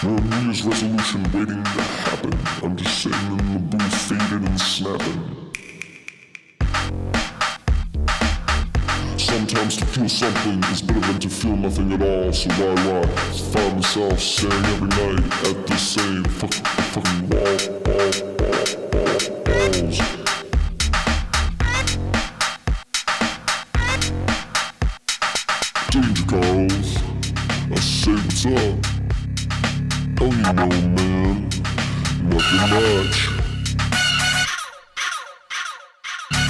No New Year's resolution waiting to happen. I'm just sitting in the booth, faded and snapping. Sometimes to feel something is better than to feel nothing at all. So why find myself staring every night at the same fucking walls. Danger girls, I say what's up. Oh, you know, man, nothing much.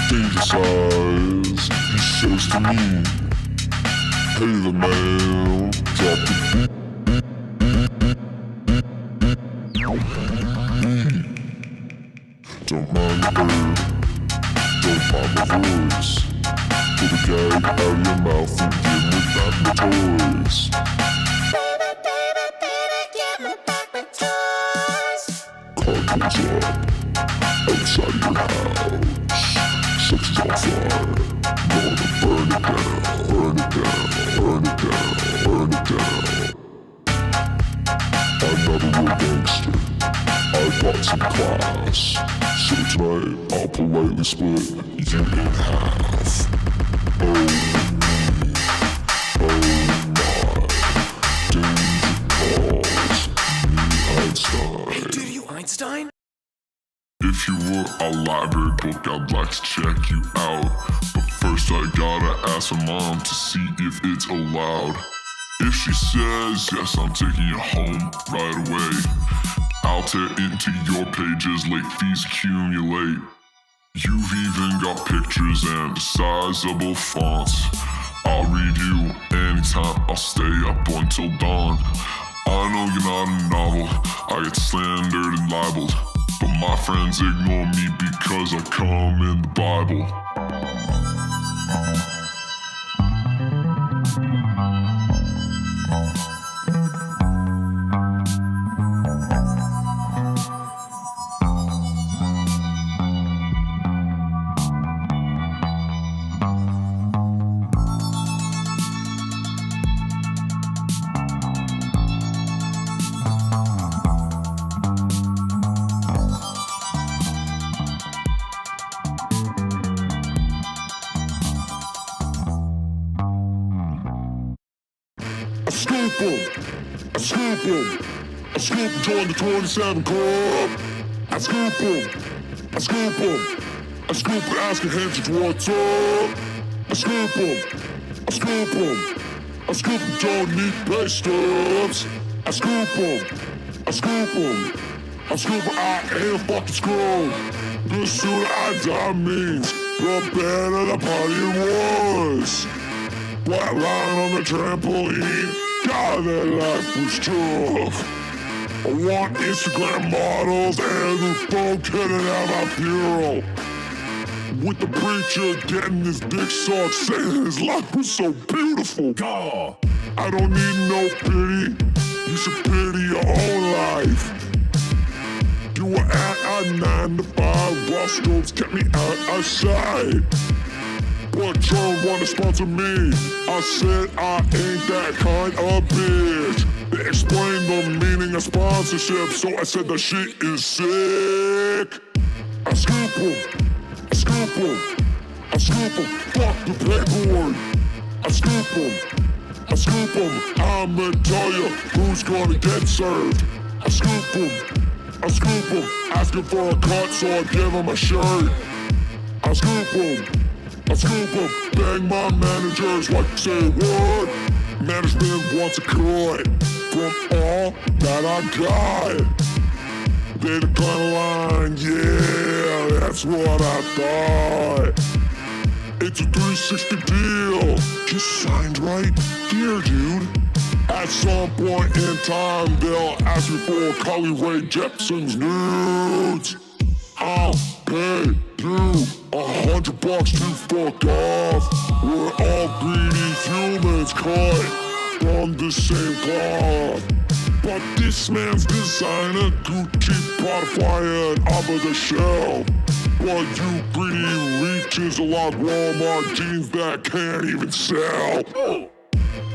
Danger size, he says to me, hey the man, drop the beat. Don't mind the bird, don't mind the voice. Put a gag out of your mouth and give me back my toys. Car goes up, outside your house. Sex is on fire, gonna burn it down, burn it down, burn it down, burn it down. I'm not a real gangster, I bought some class. So tonight, I'll politely split you in half. Oh my, danger calls me Einstein. Hey, dude, you Einstein? If you were a library book, I'd like to check you out. But first I gotta ask my mom to see if it's allowed. If she says yes, I'm taking you home right away. I'll tear into your pages, late fees accumulate. You've even got pictures and sizable fonts. I'll read you anytime, I'll stay up until dawn. I know you're not a novel, I get slandered and libeled. But my friends ignore me because I come in the Bible. I scoop him, join the 27 club. I scoop him, asking Hendrix what's up. I scoop him, don't need pay stubs. I scoop him, I ain't fucking scroll. The sooner I die means the better the party was. Black line on the trampoline, God, that life was tough. I want Instagram models and the phone cutting out my bureau. With the preacher getting his dick sucked, saying his life was so beautiful. God, I don't need no pity, you should pity your own life. You were at a 9 to 5, raw scopes kept me outside. But John wanted to sponsor me. I said I ain't that kind of bitch. They explained the meaning of sponsorship, so I said that shit is sick. I scoop him, fuck the paperwork. I scoop him, I'ma tell you who's gonna get served. I scoop him, asking for a cut, so I give him a shirt. I scoop him, bang my managers like say what? Management wants a cut from all that I got. They decline a line, yeah, that's what I thought. It's a 360 deal, just signed right here, dude. At some point in time, they'll ask me for Carly Rae Jepsen's nudes. I'll pay you $100 to fuck off. We're all greedy humans cut from the same cloth. But this man's designer Gucci, Prada flying off of the shelf. But you greedy leeches like Walmart jeans that can't even sell.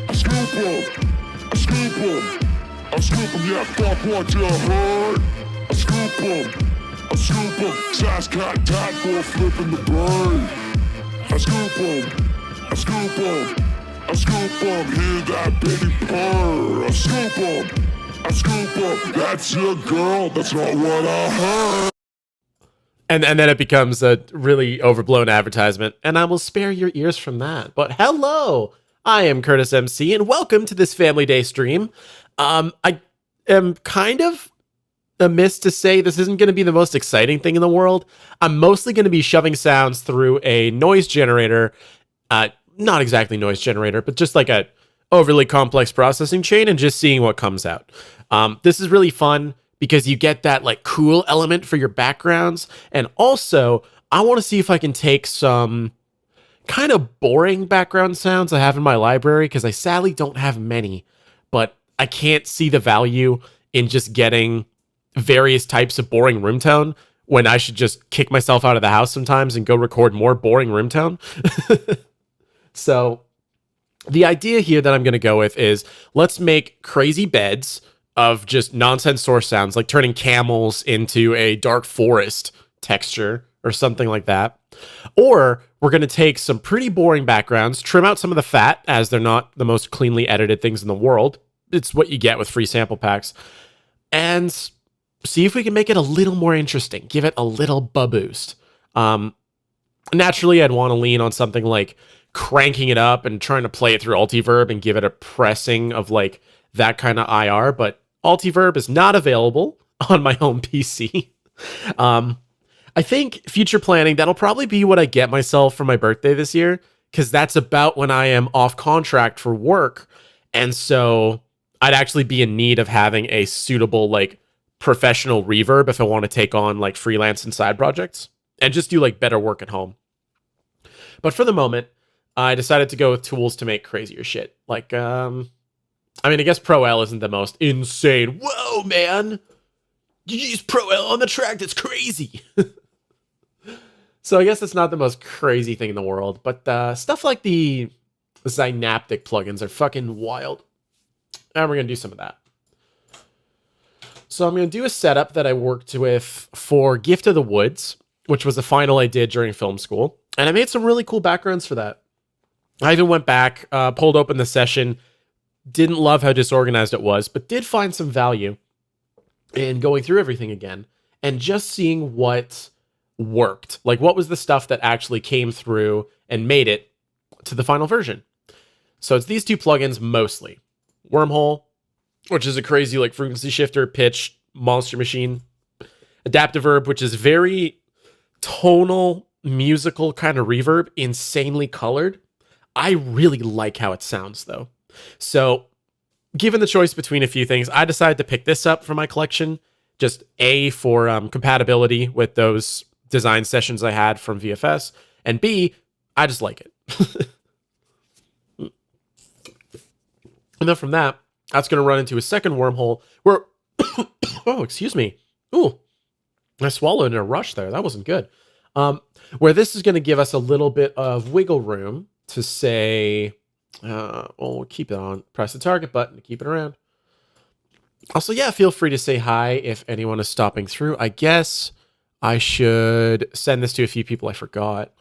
I scoop him, I scoop 'em, yeah, fuck what you heard. I scoop 'em, I scoop 'em, sass cat tat for flipping the bird. I scoop 'em, I scoop 'em, I scoop 'em, hear that baby purr. I scoop 'em, I scoop 'em, that's your girl, that's not what I heard. And then it becomes a really overblown advertisement, and I will spare your ears from that. But hello, I am HiImCurtisMc, and welcome to this Family Day stream. I am kind of amiss to say this isn't going to be the most exciting thing in the world. I'm mostly going to be shoving sounds through a noise generator, not exactly noise generator, but just like a overly complex processing chain, and just seeing what comes out. This is really fun, because you get that like cool element for your backgrounds. And also, I want to see if I can take some kind of boring background sounds I have in my library, because I sadly don't have many, but I can't see the value in just getting various types of boring room tone when I should just kick myself out of the house sometimes and go record more boring room tone. So the idea here that I'm going to go with is, let's make crazy beds of just nonsense source sounds, like turning camels into a dark forest texture or something like that. Or we're going to take some pretty boring backgrounds, trim out some of the fat, as they're not the most cleanly edited things in the world. It's what you get with free sample packs. And see if we can make it a little more interesting, give it a little boost. Naturally, I'd want to lean on something like cranking it up and trying to play it through Altiverb and give it a pressing of like that kind of IR, but Altiverb is not available on my home PC. I think future planning, that'll probably be what I get myself for my birthday this year, because that's about when I am off contract for work. And so I'd actually be in need of having a suitable like professional reverb if I want to take on like freelance and side projects and just do like better work at home. But for the moment, I decided to go with tools to make crazier shit. Like, I guess Pro L isn't the most insane. Whoa, man! You use Pro L on the track, that's crazy! So I guess it's not the most crazy thing in the world, but stuff like the Synaptic plugins are fucking wild. And we're going to do some of that. So I'm going to do a setup that I worked with for Gift of the Woods, which was a final I did during film school. And I made some really cool backgrounds for that. I even went back, pulled open the session, didn't love how disorganized it was, but did find some value in going through everything again and just seeing what worked. Like, what was the stuff that actually came through and made it to the final version. So it's these two plugins mostly. Wormhole, which is a crazy like frequency shifter, pitch, monster machine. Adaptiverb, which is very tonal, musical kind of reverb, insanely colored. I really like how it sounds, though. So, given the choice between a few things, I decided to pick this up for my collection. Just A, for compatibility with those design sessions I had from VFS, and B, I just like it. And then from that, that's going to run into a second wormhole where... oh, excuse me. Ooh, I swallowed in a rush there. That wasn't good. Where this is going to give us a little bit of wiggle room to say... we'll keep it on. Press the target button to keep it around. Also, yeah, feel free to say hi if anyone is stopping through. I guess I should send this to a few people I forgot.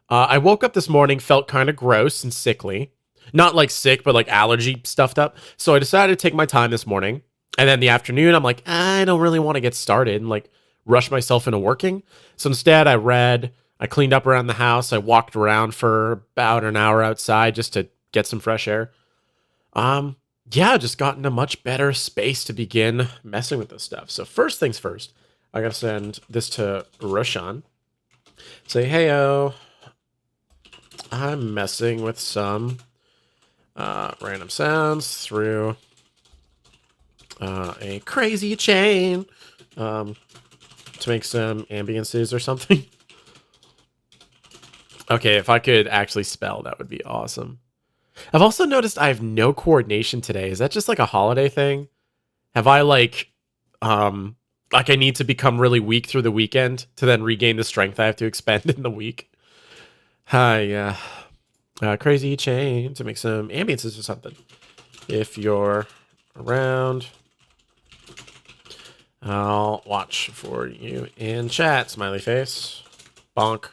I woke up this morning, felt kind of gross and sickly. Not like sick, but like allergy stuffed up. So I decided to take my time this morning. And then the afternoon, I'm like, I don't really want to get started and like rush myself into working. So instead, I read, I cleaned up around the house. I walked around for about an hour outside just to get some fresh air. Yeah, just got in a much better space to begin messing with this stuff. So first things first, I gotta send this to Roshan. Say, heyo, I'm messing with some random sounds through a crazy chain to make some ambiences or something. Okay, if I could actually spell, that would be awesome. I've also noticed I have no coordination today. Is that just like a holiday thing? Have I like I need to become really weak through the weekend to then regain the strength I have to expend in the week? Hi, crazy chain to make some ambiences or something. If you're around, I'll watch for you in chat, smiley face. Bonk.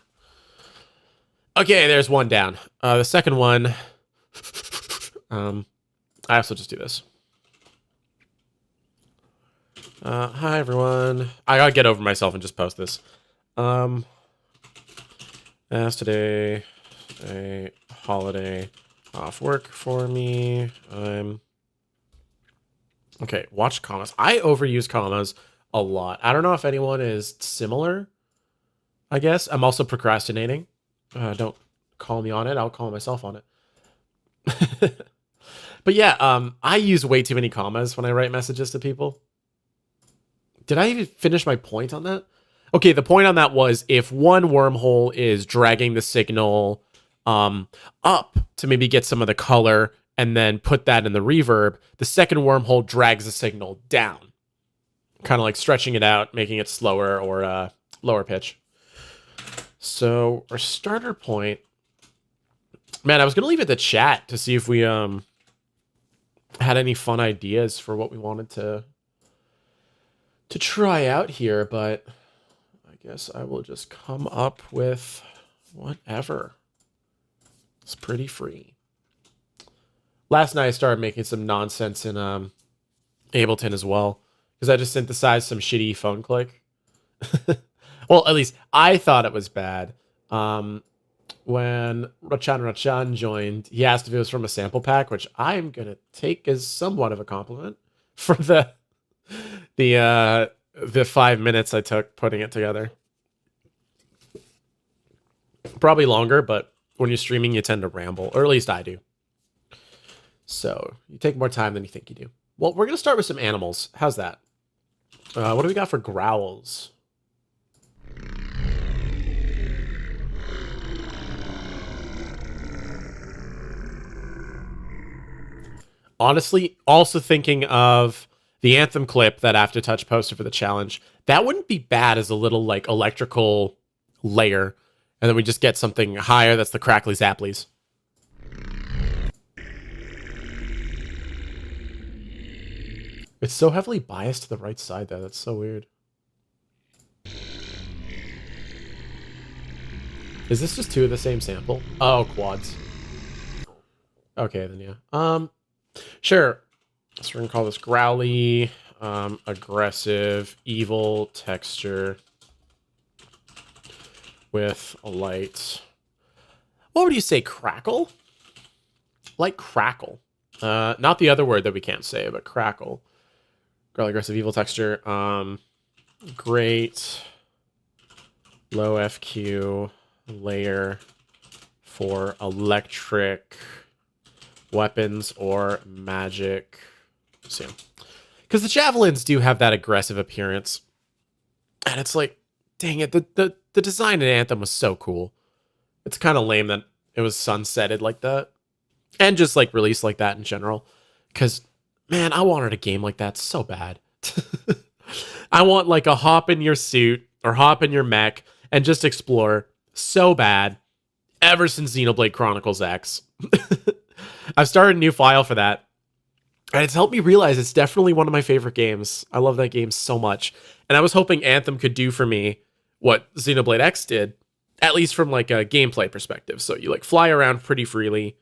Okay, there's one down. The second one, I also just do this. Hi, everyone. I gotta get over myself and just post this. As today, a holiday off work for me. Okay, watch commas. I overuse commas a lot. I don't know if anyone is similar, I guess. I'm also procrastinating. Don't call me on it. I'll call myself on it. But yeah, I use way too many commas when I write messages to people. Did I even finish my point on that? Okay, the point on that was if one wormhole is dragging the signal up to maybe get some of the color and then put that in the reverb, the second wormhole drags the signal down. Kind of like stretching it out, making it slower or lower pitch. So our starter point, man, I was gonna leave it to chat to see if we had any fun ideas for what we wanted to try out here, but I guess I will just come up with whatever. It's pretty free. Last night I started making some nonsense in Ableton as well, because I just synthesized some shitty phone click. Well, at least I thought it was bad. When Rachan Joined, he asked if it was from a sample pack, which I'm gonna take as somewhat of a compliment for the 5 minutes I took putting it together. Probably longer, but when you're streaming, you tend to ramble, or at least I do. So you take more time than you think you do. Well, we're gonna start with some animals. How's that? What do we got for growls? Honestly, also thinking of the Anthem clip that Aftertouch posted for the challenge. That wouldn't be bad as a little like electrical layer. And then we just get something higher that's the crackly zapplies. It's so heavily biased to the right side though. That's so weird. Is this just two of the same sample? Oh, quads. Okay, then yeah. Sure. So we're gonna call this growly, aggressive, evil texture with a light. What would you say? Crackle? Like crackle. Not the other word that we can't say, but crackle. Growly, aggressive, evil texture. Great. Low FQ layer for electric weapons or magic. So, because the javelins do have that aggressive appearance, and it's like, dang it, the design in Anthem was so cool. It's kind of lame that it was sunsetted like that, and just like released like that in general. Because man, I wanted a game like that so bad. I want like a hop in your suit or hop in your mech and just explore so bad. Ever since Xenoblade Chronicles X. I've started a new file for that. And it's helped me realize it's definitely one of my favorite games. I love that game so much. And I was hoping Anthem could do for me what Xenoblade X did, at least from like a gameplay perspective. So you like fly around pretty freely.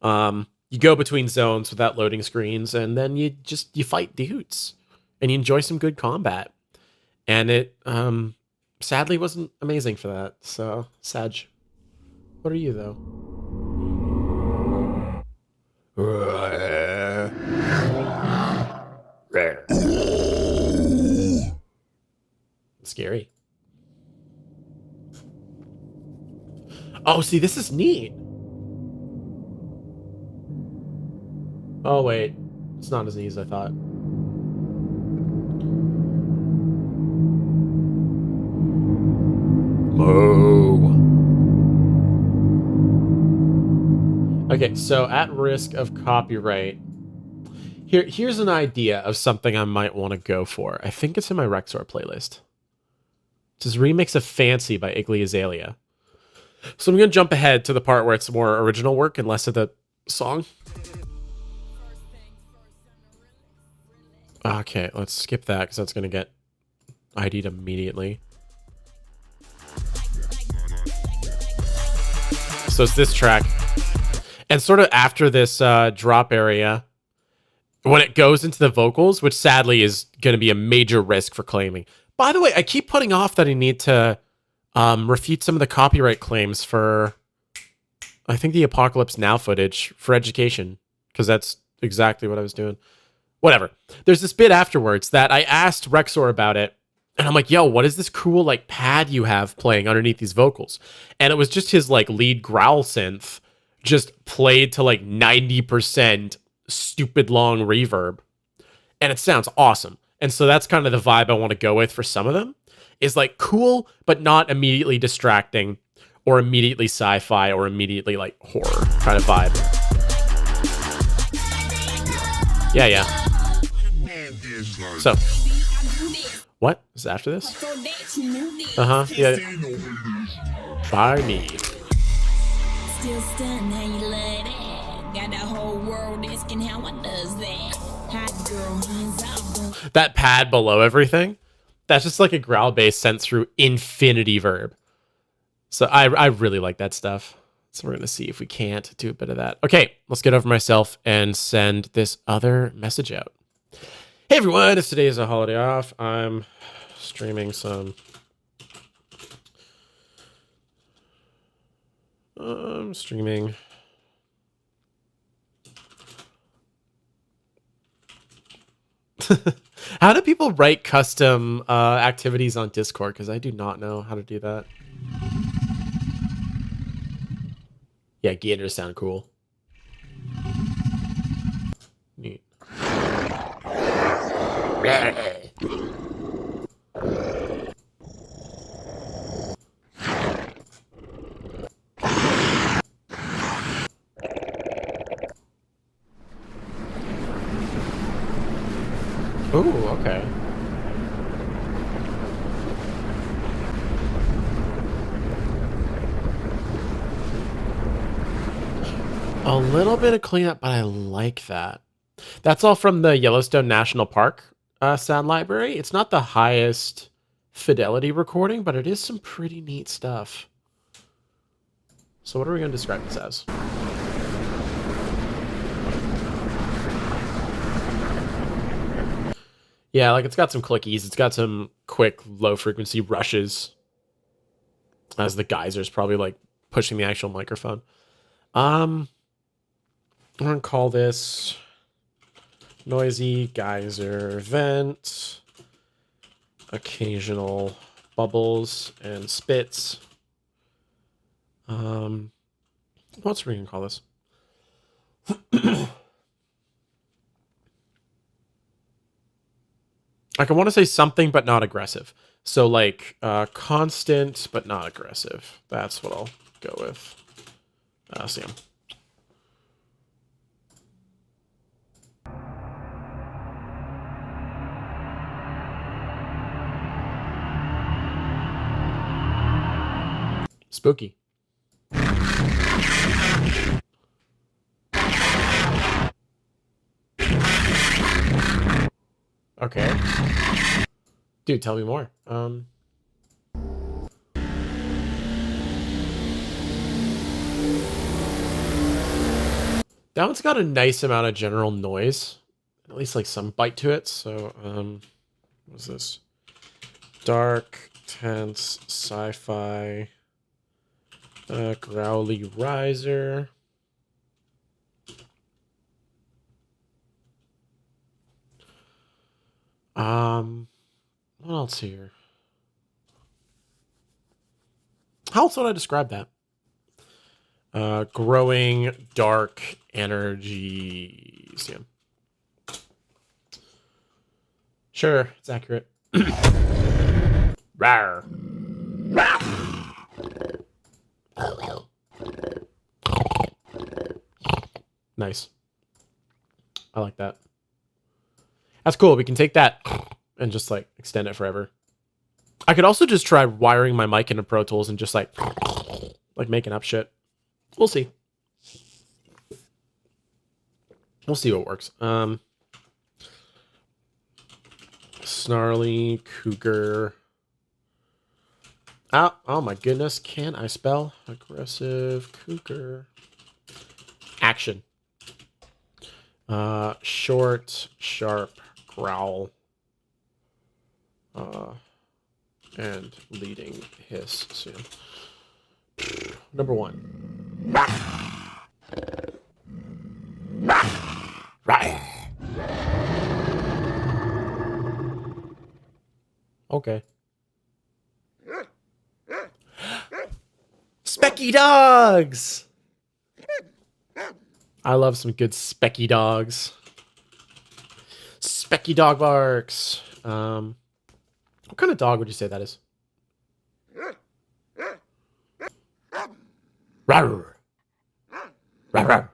You go between zones without loading screens, and then you fight dudes. And you enjoy some good combat. And it sadly wasn't amazing for that. So, Sag. What are you, though? Scary. Oh, see, this is neat. Oh, wait. It's not as neat as I thought. Moo. Okay, so at risk of copyright, here's an idea of something I might want to go for. I think it's in my Rexor playlist. It's this remix of Fancy by Iggy Azalea. So I'm going to jump ahead to the part where it's more original work and less of the song. Okay, let's skip that because that's going to get ID'd immediately. So it's this track. And sort of after this drop area, when it goes into the vocals, which sadly is going to be a major risk for claiming. By the way, I keep putting off that I need to refute some of the copyright claims for, I think, the Apocalypse Now footage for education, because that's exactly what I was doing. Whatever. There's this bit afterwards that I asked Rexor about it, and I'm like, yo, what is this cool like pad you have playing underneath these vocals? And it was just his like lead growl synth just played to like 90% stupid long reverb. And it sounds awesome. And so that's kind of the vibe I want to go with for some of them, is like cool, but not immediately distracting or immediately sci-fi or immediately like horror kind of vibe. Yeah, yeah. So, what is after this? Uh-huh, yeah. Try me. Still stunned how you love that. Got the whole world asking how I does that. Hot girl, hands off. That pad below everything, that's just like a growl bass sent through infinity verb. So I really like that stuff. So we're going to see if we can't do a bit of that. Okay, let's get over myself and send this other message out. Hey everyone, it's today is a holiday off. I'm streaming some... I'm streaming... How do people write custom activities on Discord? Because I do not know how to do that. Yeah, gators sound cool. Neat. Ooh, okay. A little bit of cleanup, but I like that. That's all from the Yellowstone National Park sound library. It's not the highest fidelity recording, but it is some pretty neat stuff. So what are we going to describe this as? Yeah, like it's got some clickies. It's got some quick low frequency rushes as the geyser's probably like pushing the actual microphone. I'm going to call this noisy geyser vent, occasional bubbles and spits. What's we going to call this? Like I want to say something but not aggressive. So like constant but not aggressive. That's what I'll go with. See him. Spooky. Okay. Dude, tell me more. That one's got a nice amount of general noise. At least like some bite to it. So, what's this? Dark, tense, sci-fi, growly riser. What else here? How else would I describe that? Growing dark energy. Yeah. Sure, it's accurate. Rawr. Nice. I like that. That's cool. We can take that and just like extend it forever. I could also just try wiring my mic into Pro Tools and just like making up shit. We'll see. We'll see what works. Snarly, cougar. Oh my goodness, can I spell? Aggressive, cougar. Action. Short, sharp, growl. And leading hiss soon. Number 1. Okay. Specky dogs! I love some good specky dogs. Specky dog barks. What kind of dog would you say that is? Rawr. Rawr.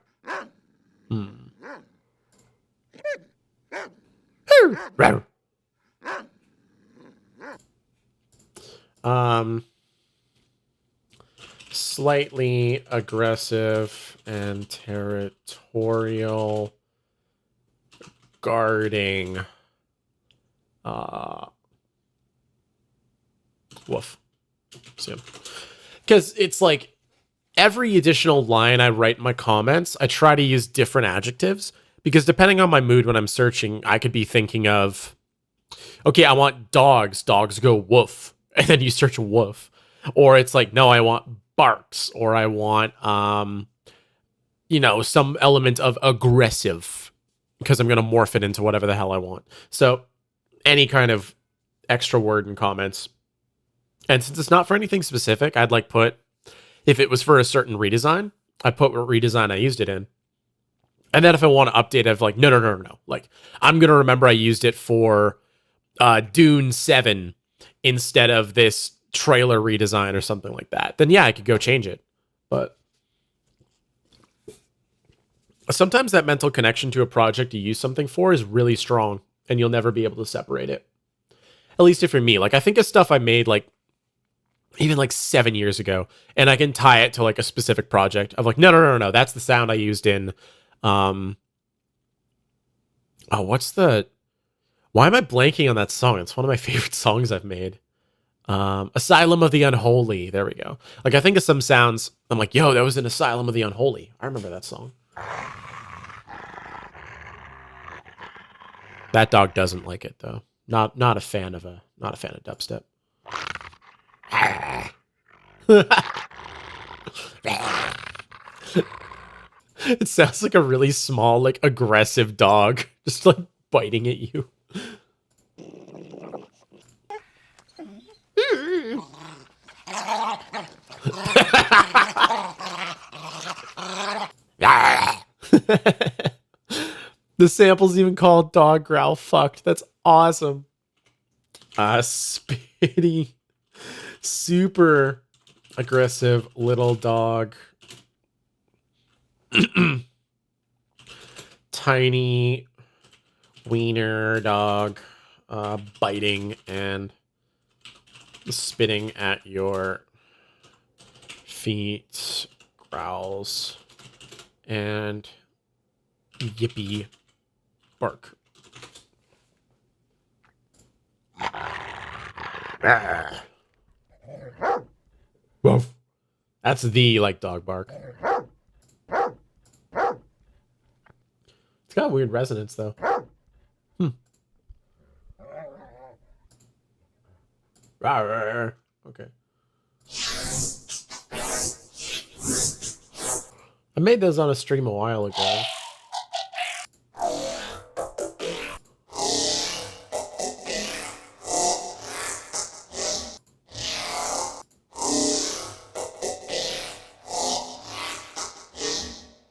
Rawr. Slightly aggressive and territorial, guarding. Woof. Because it's like every additional line I write in my comments, I try to use different adjectives because depending on my mood when I'm searching, I could be thinking of, okay, I want dogs. Dogs go woof. And then you search woof. Or it's like, no, I want barks. Or I want, you know, some element of aggressive because I'm going to morph it into whatever the hell I want. So any kind of extra word in comments. And since it's not for anything specific, I'd like put, if it was for a certain redesign, I'd put what redesign I used it in. And then if I want to update, I've like, no. Like, I'm going to remember I used it for Dune 7 instead of this trailer redesign or something like that. Then yeah, I could go change it. But sometimes that mental connection to a project you use something for is really strong and you'll never be able to separate it. At least if you're me. Like, I think of stuff I made like even like 7 years ago, and I can tie it to like a specific project. I'm like, no. That's the sound I used in, why am I blanking on that song? It's one of my favorite songs I've made. Asylum of the Unholy. There we go. Like, I think of some sounds. I'm like, yo, that was an Asylum of the Unholy. I remember that song. That dog doesn't like it though. Not a fan of dubstep. It sounds like a really small, like aggressive dog just like biting at you. The sample's even called dog growl fucked. That's awesome. Spitty. Super aggressive little dog. Tiny wiener dog biting and spitting at your feet, growls, and yippee bark. Woof. That's the like dog bark. It's got a weird resonance though. Okay. I made those on a stream a while ago.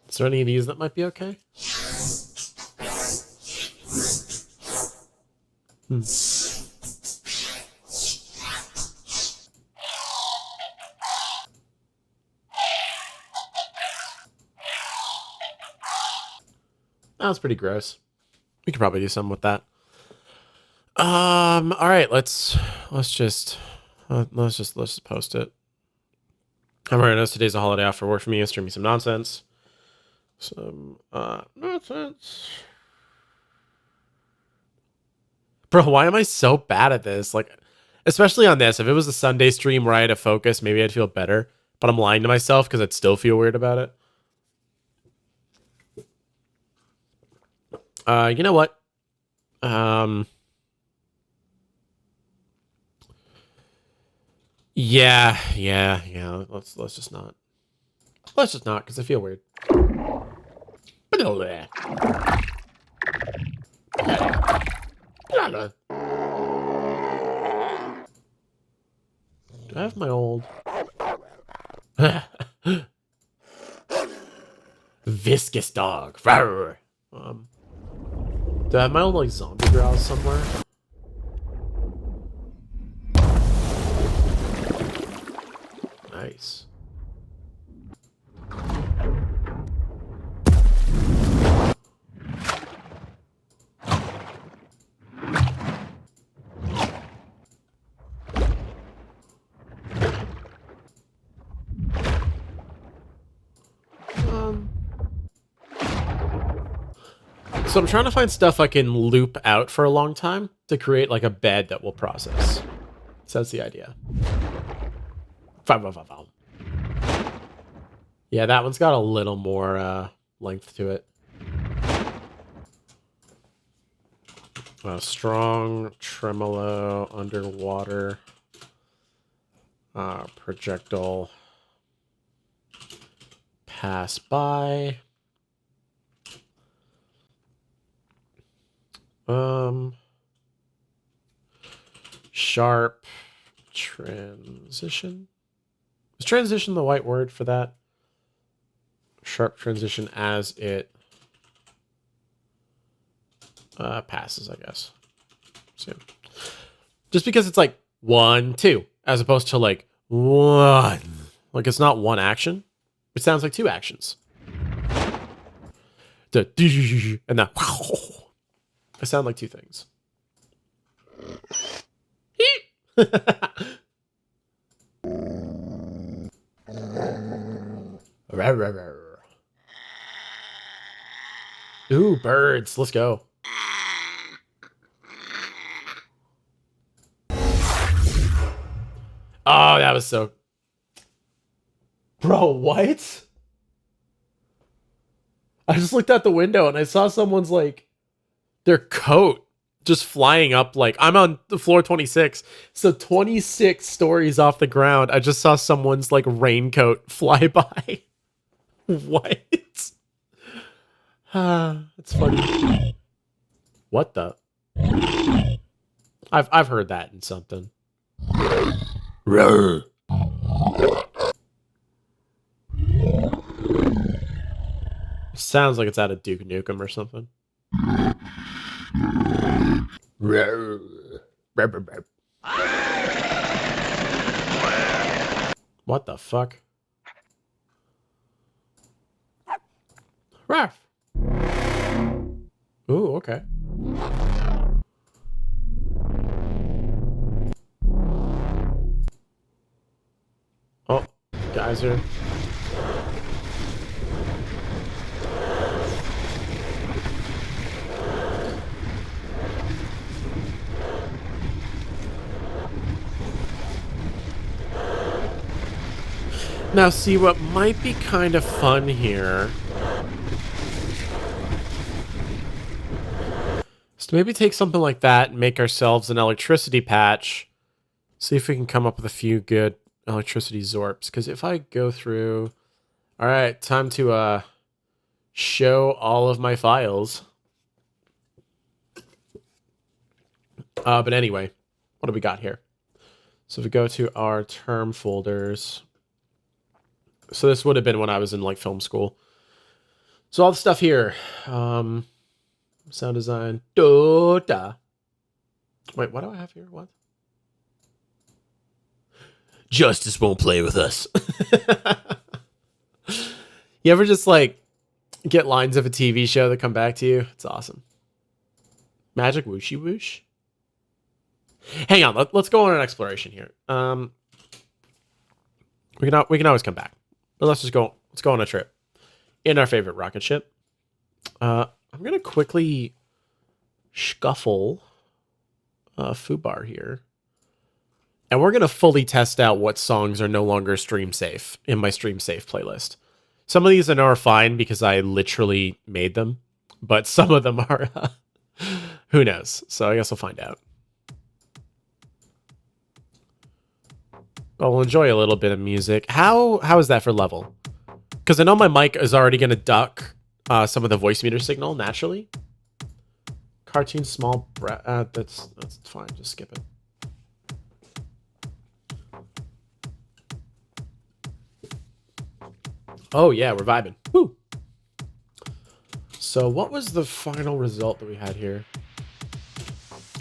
Is there any of these that might be okay? That was pretty gross. We could probably do something with that. All right, let's just post it. Everyone knows today's a holiday off for work for me. Stream me some nonsense. Some nonsense. Bro, why am I so bad at this? Like, especially on this. If it was a Sunday stream where I had to focus, maybe I'd feel better. But I'm lying to myself because I'd still feel weird about it. You know what? Yeah. Let's just not. Let's just not, because I feel weird. Do I have my old viscous dog? Do I have my old like zombie growls somewhere? Nice. So I'm trying to find stuff I can loop out for a long time to create like a bed that will process. So that's the idea. Yeah, that one's got a little more length to it. Strong tremolo underwater projectile pass by. Sharp transition. Is transition the right word for that? Sharp transition as it passes, I guess. So, just because it's like 1, 2, as opposed to like 1. Like it's not one action. It sounds like 2 actions. And that. I sound like 2 things. Ooh, birds. Let's go. Oh, that was so... Bro, what? I just looked out the window and I saw someone's like... their coat just flying up. Like, I'm on the floor 26. So 26 stories off the ground, I just saw someone's like raincoat fly by. What? It's funny. What the? I've heard that in something. Roar. Sounds like it's out of Duke Nukem or something. What the fuck? Ruff. Ooh, okay. Oh, geyser. Now, see, what might be kind of fun here is to maybe take something like that and make ourselves an electricity patch. See if we can come up with a few good electricity zorps. Because if I go through... All right, time to show all of my files. But anyway, what do we got here? So if we go to our term folders... So this would have been when I was in like film school. So all the stuff here, sound design, Wait, what do I have here? What? Justice won't play with us. You ever just like get lines of a TV show that come back to you? It's awesome. Magic whooshy whoosh. Hang on, let's go on an exploration here. We can always come back. But let's go on a trip in our favorite rocket ship. I'm gonna quickly scuffle foobar here. And we're going to fully test out what songs are no longer stream safe in my stream safe playlist. Some of these I know are fine because I literally made them, but some of them are, who knows? So I guess I'll find out. I'll enjoy a little bit of music. How is that for level? Because I know my mic is already going to duck some of the voice meter signal naturally. Cartoon small that's fine. Just skip it. Oh yeah, we're vibing. Woo. So what was the final result that we had here?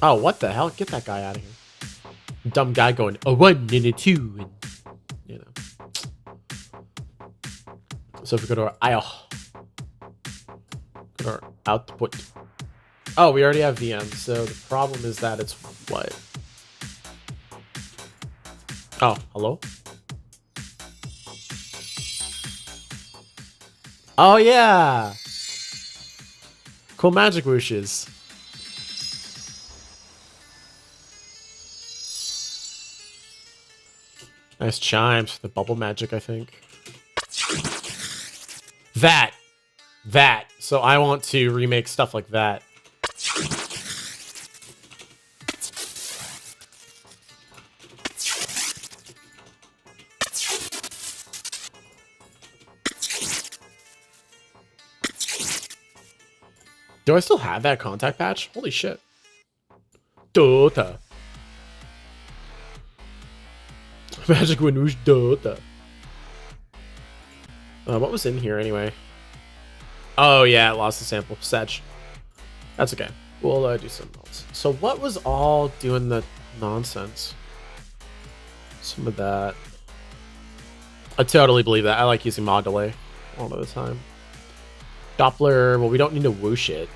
Oh, what the hell? Get that guy out of here. Dumb guy going a 1 and a 2, and you know. So if we go to our IO, go to our output. Oh, we already have VM. So the problem is that it's what? Oh, hello? Oh, yeah. Cool magic whooshes. Nice chimes. The bubble magic, I think. That. So I want to remake stuff like that. Do I still have that contact patch? Holy shit. Dota. Magic Winoosh Dota. What was in here anyway? Oh yeah, I lost the sample. Sedge. That's okay. We'll do something else. So what was all doing the nonsense? Some of that. I totally believe that. I like using mod delay all of the time. Doppler, well, we don't need to whoosh it.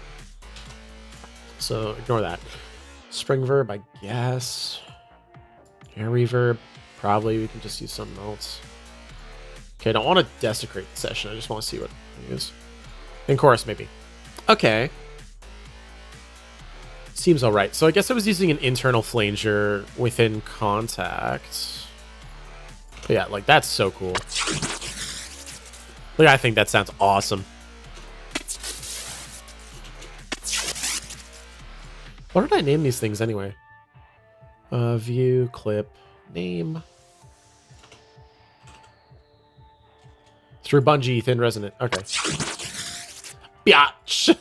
So ignore that. Spring verb, I guess. Air reverb, probably we can just use something else. Okay, I don't want to desecrate the session. I just want to see what it is. In chorus, maybe. Okay. Seems all right. So I guess I was using an internal flanger within contact. But yeah, like that's so cool. Like I think that sounds awesome. What did I name these things anyway? View, clip, name. Through bungee, thin resonant. Okay. Biatch.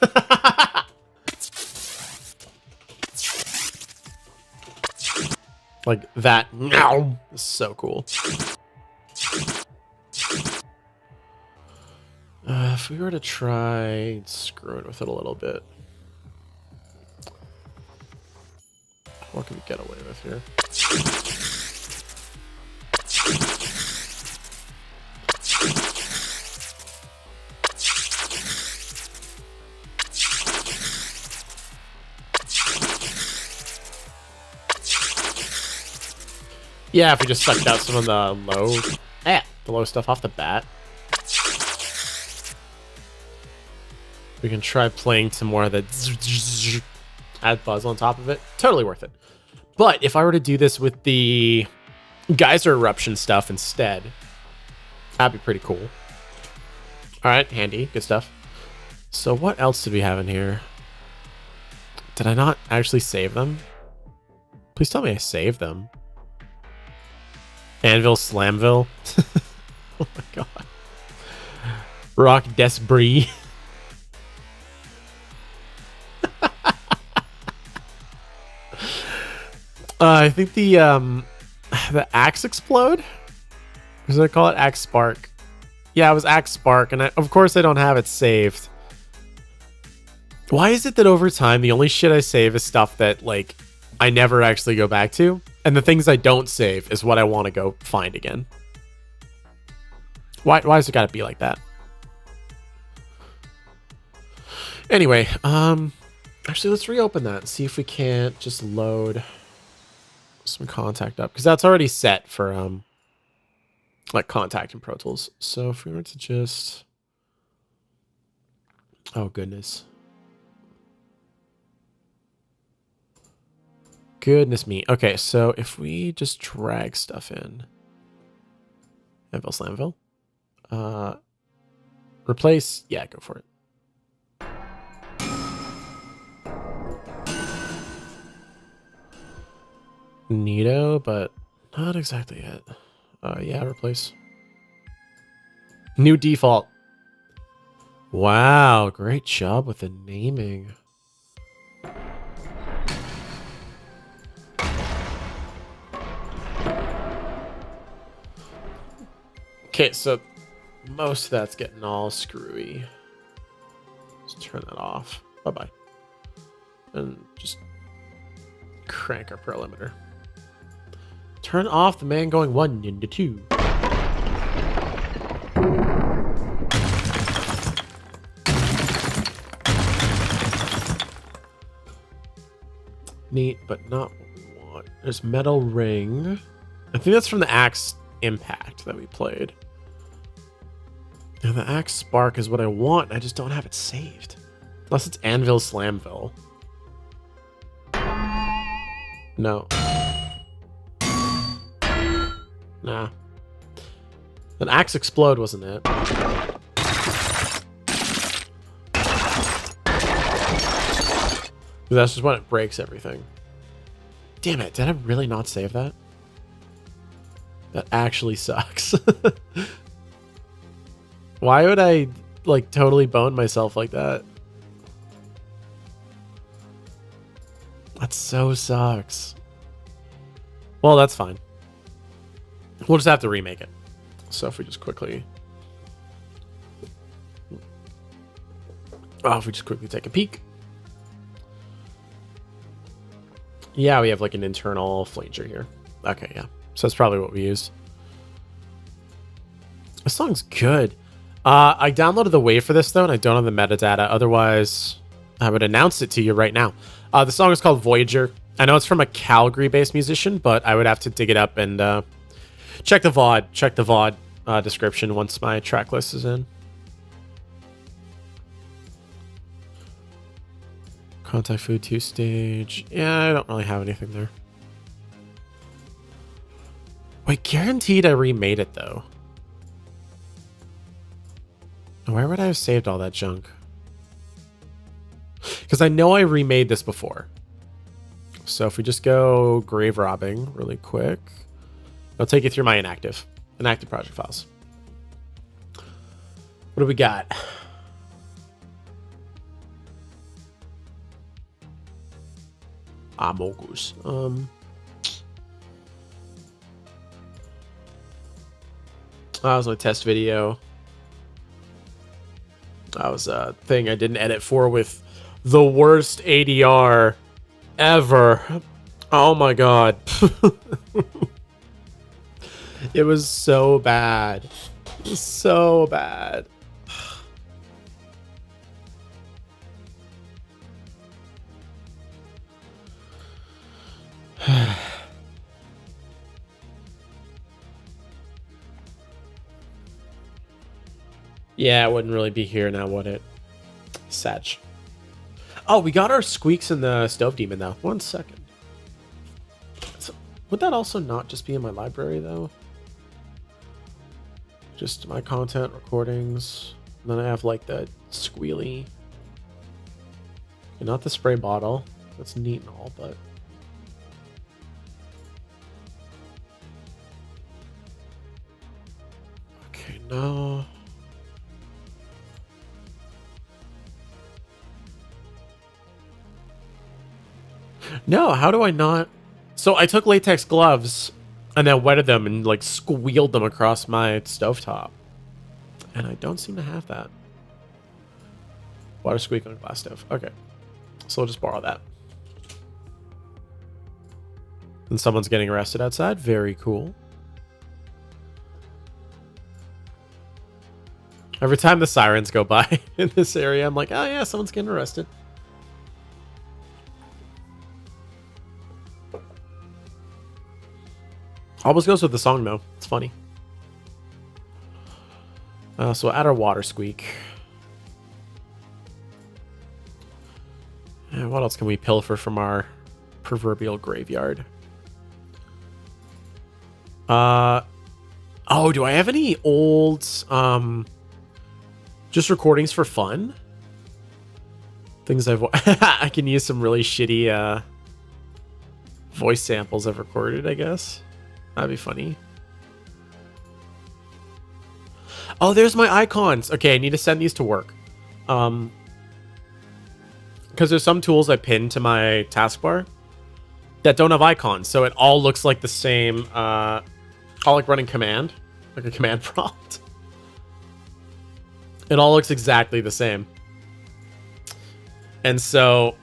Like that. Now is so cool. If we were to try screwing with it a little bit. What can we get away with here? Yeah, if we just sucked out some of the low stuff off the bat. We can try playing some more of the add buzz on top of it. Totally worth it. But if I were to do this with the geyser eruption stuff instead, that'd be pretty cool. All right, handy, good stuff. So what else did we have in here? Did I not actually save them? Please tell me I saved them. Anvil Slamville. Oh my god. Rock Desbris. I think the Axe Explode? What did I call it? Axe Spark. Yeah, it was Axe Spark, and of course I don't have it saved. Why is it that over time the only shit I save is stuff that like I never actually go back to, and the things I don't save is what I want to go find again? Why has it got to be like that? Anyway, actually let's reopen that and see if we can't just load some contact up, because that's already set for like contact in Pro Tools. So if we were to just, oh goodness, goodness me. Okay, so if we just drag stuff in. Anvil, Slamville. Replace. Yeah, go for it. Neato, but not exactly it. Yeah, replace. New default. Wow, great job with the naming. Okay, so most of that's getting all screwy. Let's turn that off. Bye-bye. And just crank our perimeter. Turn off the man going 1 into 2. Neat, but not what we want. There's metal ring. I think that's from the axe impact that we played. Now the axe spark is what I want. I just don't have it saved. Unless it's Anvil Slamville. No. Nah. An axe explode wasn't it? That's just when it breaks everything. Damn it, did I really not save that? That actually sucks. Why would I, like, totally bone myself like that? That so sucks. Well, that's fine. We'll just have to remake it. So if we just quickly... Oh, if we just quickly take a peek. Yeah, we have like an internal flanger here. Okay, yeah. So that's probably what we used. This song's good. I downloaded the WAV for this though, and I don't have the metadata. Otherwise, I would announce it to you right now. The song is called Voyager. I know it's from a Calgary-based musician, but I would have to dig it up and check the VOD description once my track list is in. Contact food 2 stage. Yeah, I don't really have anything there. Wait, guaranteed I remade it though. Where would I have saved all that junk? Because I know I remade this before. So if we just go grave robbing really quick, I'll take you through my inactive project files. What do we got? Mogus. That was my test video. That was a thing I didn't edit for with the worst ADR ever. Oh my god. It was so bad. It was so bad. Yeah, it wouldn't really be here now, would it? Satch. Oh, we got our squeaks in the stove demon though. 1 second. So, would that also not just be in my library though? Just my content recordings. And then I have like the squealy. Not the spray bottle. That's neat and all, but. Okay, no. No, how do I not? So I took latex gloves and then wetted them and like squealed them across my stovetop. And I don't seem to have that. Water squeak on glass stove. Okay. So we'll just borrow that. And someone's getting arrested outside. Very cool. Every time the sirens go by in this area, I'm like, oh yeah, someone's getting arrested. Almost goes with the song though. It's funny. So add our water squeak. What else can we pilfer from our proverbial graveyard. Oh, do I have any old, just recordings for fun? Things I can use some really shitty, voice samples I've recorded, I guess. That'd be funny. Oh, there's my icons. Okay, I need to send these to work. Because there's some tools I pin to my taskbar that don't have icons, so it all looks like the same, all like running command, like a command prompt. It all looks exactly the same. And so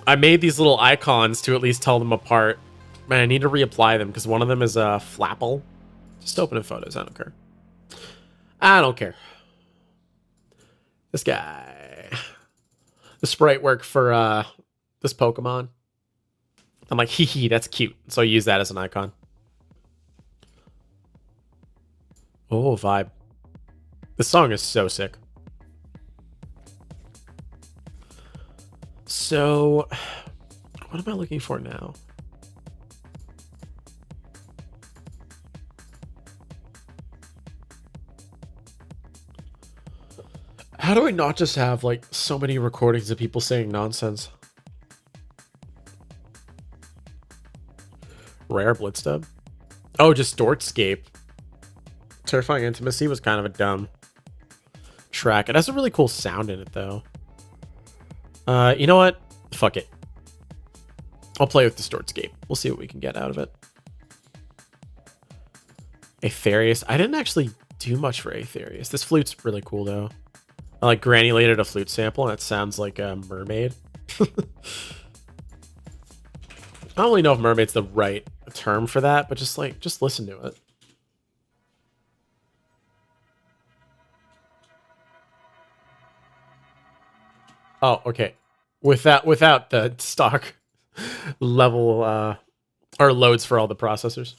I made these little icons to at least tell them apart. Man, I need to reapply them because one of them is a flapple. Just open in photos. I don't care. I don't care. This guy. The sprite work for this Pokemon. I'm like, hee hee, that's cute. So I use that as an icon. Oh, vibe. This song is so sick. So, what am I looking for now? How do I not just have, like, so many recordings of people saying nonsense? Rare Blitzdub? Oh, just Dortscape. Terrifying Intimacy was kind of a dumb track. It has a really cool sound in it, though. You know what? Fuck it. I'll play with Distortscape. We'll see what we can get out of it. Aetherius. I didn't actually do much for Aetherius. This flute's really cool, though. I like granulated a flute sample, and it sounds like a mermaid. I don't really know if mermaid's the right term for that, but just listen to it. Oh, okay. Without the stock level or loads for all the processors.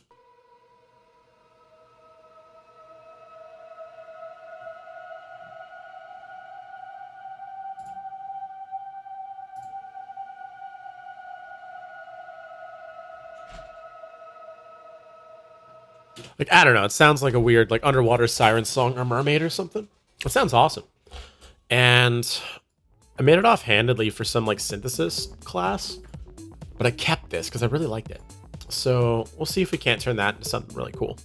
Like, I don't know. It sounds like a weird, like, underwater siren song or mermaid or something. It sounds awesome. And I made it offhandedly for some, like, synthesis class. But I kept this because I really liked it. So we'll see if we can't turn that into something really cool.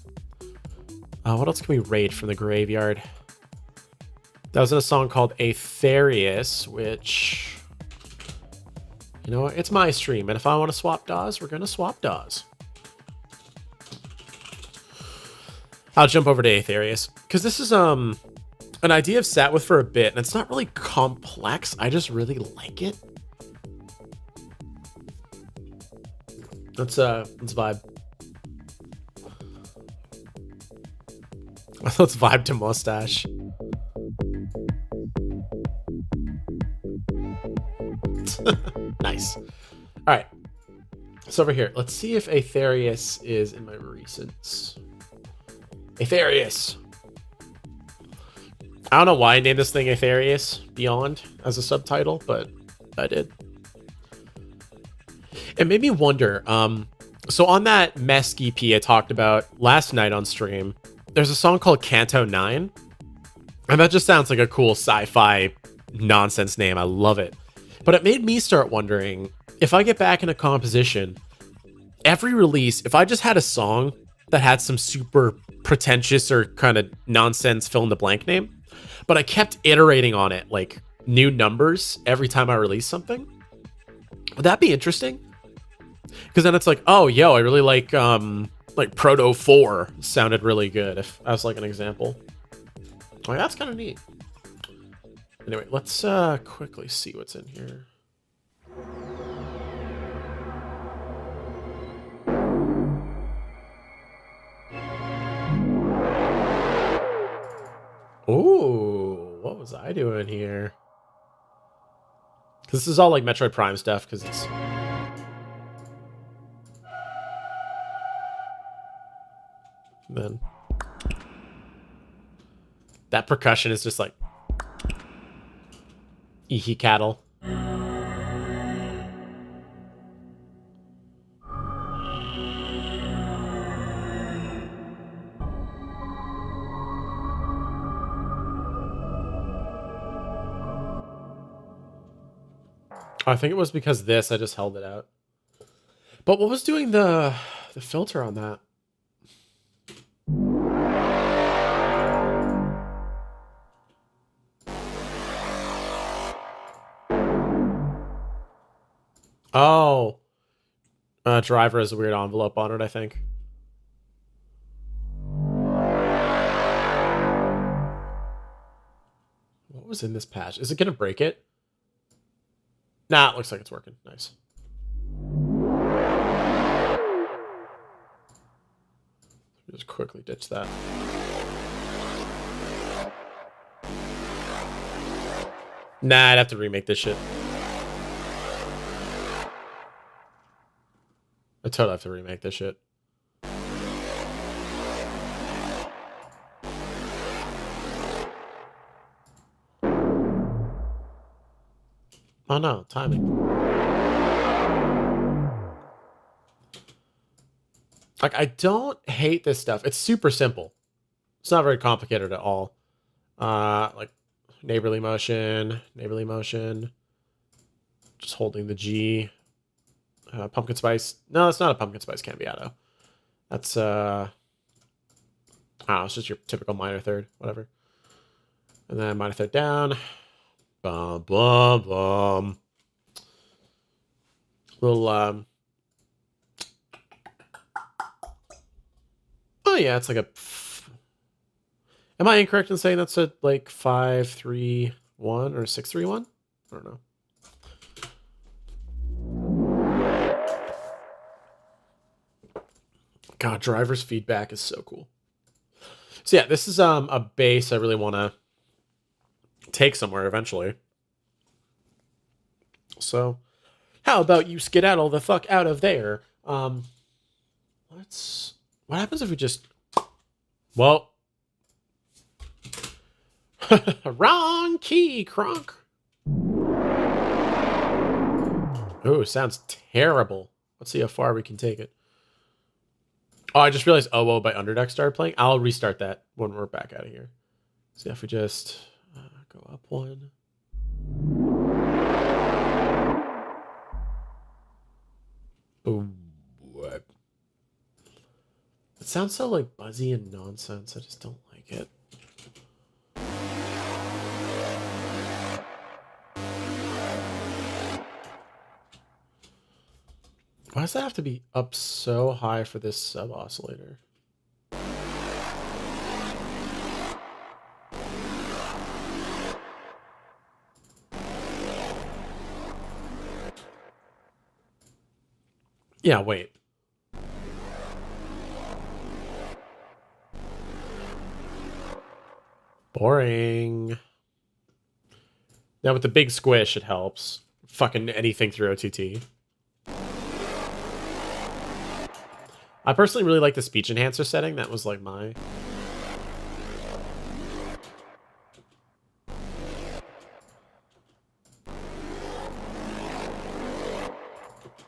What else can we raid from the graveyard? That was in a song called Aetherius, which... You know what? It's my stream. And if I want to swap DAWs, we're going to swap DAWs. I'll jump over to Aetherius because this is an idea I've sat with for a bit, and it's not really complex. I just really like it. Let's vibe. Let's vibe to Mostache. Nice. All right. So over here, let's see if Aetherius is in my recents. Aetherius. I don't know why I named this thing Aetherius Beyond as a subtitle, but I did. It made me wonder. So on that Mesk EP I talked about last night on stream, there's a song called Canto 9. And that just sounds like a cool sci-fi nonsense name. I love it. But it made me start wondering, if I get back in a composition, every release, if I just had a song that had some super pretentious or kind of nonsense fill in the blank name, but I kept iterating on it, like new numbers every time I release something, would that be interesting? Because then it's like, oh, yo, I really like Proto 4 sounded really good, if that's like an example. Like, that's kind of neat. Anyway, let's quickly see what's in here. Ooh, what was I doing here? Because this is all like Metroid Prime stuff, because it's... Then... That percussion is just like... Ehe cattle. I think it was because this, I just held it out. But what was doing the filter on that? Oh. Driver has a weird envelope on it, I think. What was in this patch? Is it going to break it? Nah, it looks like it's working. Nice. Just quickly ditch that. Nah, I'd have to remake this shit. I totally have to remake this shit. Oh no, timing. Like, I don't hate this stuff. It's super simple. It's not very complicated at all. Like, neighborly motion. Just holding the G. Pumpkin spice. No, that's not a pumpkin spice cambiato. That's, oh, it's just your typical minor third, whatever. And then minor third down. Bum, bum, bum. Little, oh yeah, it's like a, am I incorrect in saying that's a, like, 5-3-1 or 6-3-1? I don't know. God, driver's feedback is so cool. So yeah, this is a bass I really want to take somewhere eventually. So how about you skedaddle the fuck out of there? What happens if we just, well, wrong key, Kronk. Oh, sounds terrible. Let's see how far we can take it. Oh, I just realized Oh by Underduck started playing. I'll restart that when we're back out of here. See if we just go up one. Boom. It sounds so like buzzy and nonsense. I just don't like it. Why does that have to be up so high for this sub oscillator? Yeah, wait. Boring. Now with the big squish, it helps. Fucking anything through OTT. I personally really like the speech enhancer setting. That was like my...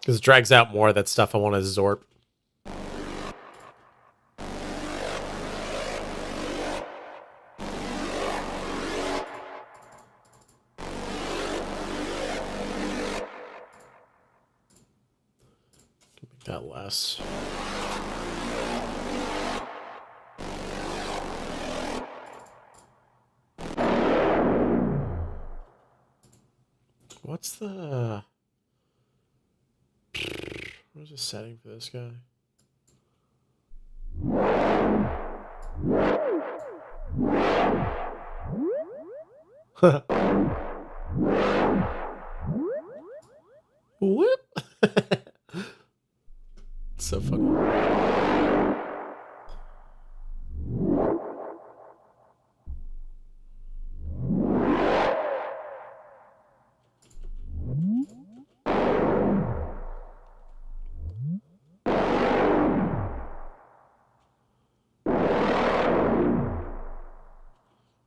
Because it drags out more of that stuff I want to zorp. Make that less. What's the... What's the setting for this guy? Whoop! It's so funny.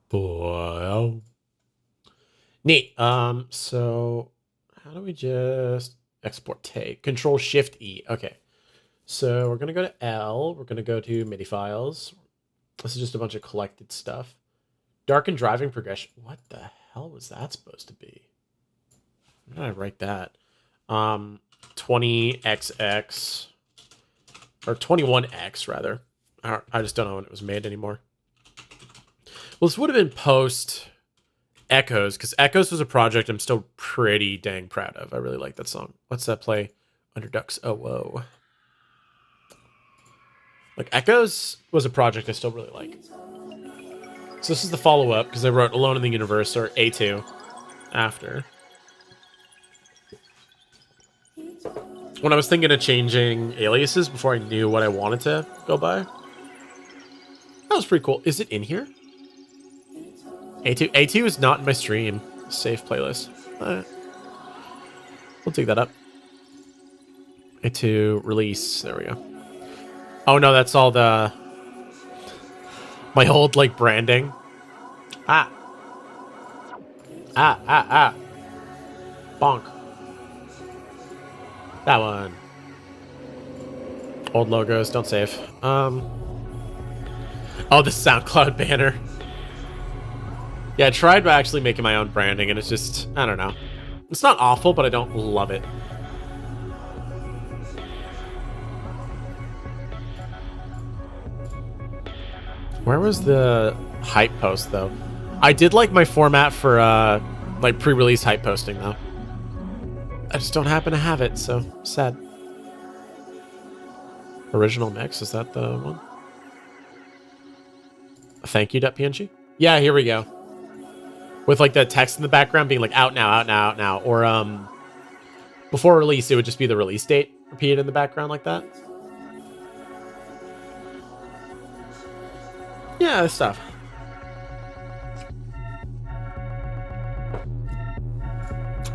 Boy. Neat. So how do we just export take? Control Shift E. Okay. So we're gonna go to L. We're gonna go to MIDI files. This is just a bunch of collected stuff. Darken driving progression. What the hell was that supposed to be? Where did I write that? 20XX or 21X rather. I just don't know when it was made anymore. Well, this would have been post Echoes, because Echoes was a project I'm still pretty dang proud of. I really like that song. What's that play? Underduck's Oh Whoa. Like, Echoes was a project I still really like. So this is the follow-up, because I wrote Alone in the Universe, or A2, after. When I was thinking of changing aliases before I knew what I wanted to go by. That was pretty cool. Is it in here? A2 is not in my stream. Save playlist. We'll dig that up. A2 release. There we go. Oh no, that's all the... my old, like, branding. Ah. Bonk. That one. Old logos, don't save. Oh, the SoundCloud banner. Yeah, I tried actually making my own branding, and it's just, I don't know. It's not awful, but I don't love it. Where was the hype post, though? I did like my format for, like, pre-release hype posting, though. I just don't happen to have it, so sad. Original mix, is that the one? Thank you, .png? Yeah, here we go. With, like, the text in the background being, like, out now, out now, out now. Or, before release, it would just be the release date repeated in the background like that. Yeah, this stuff.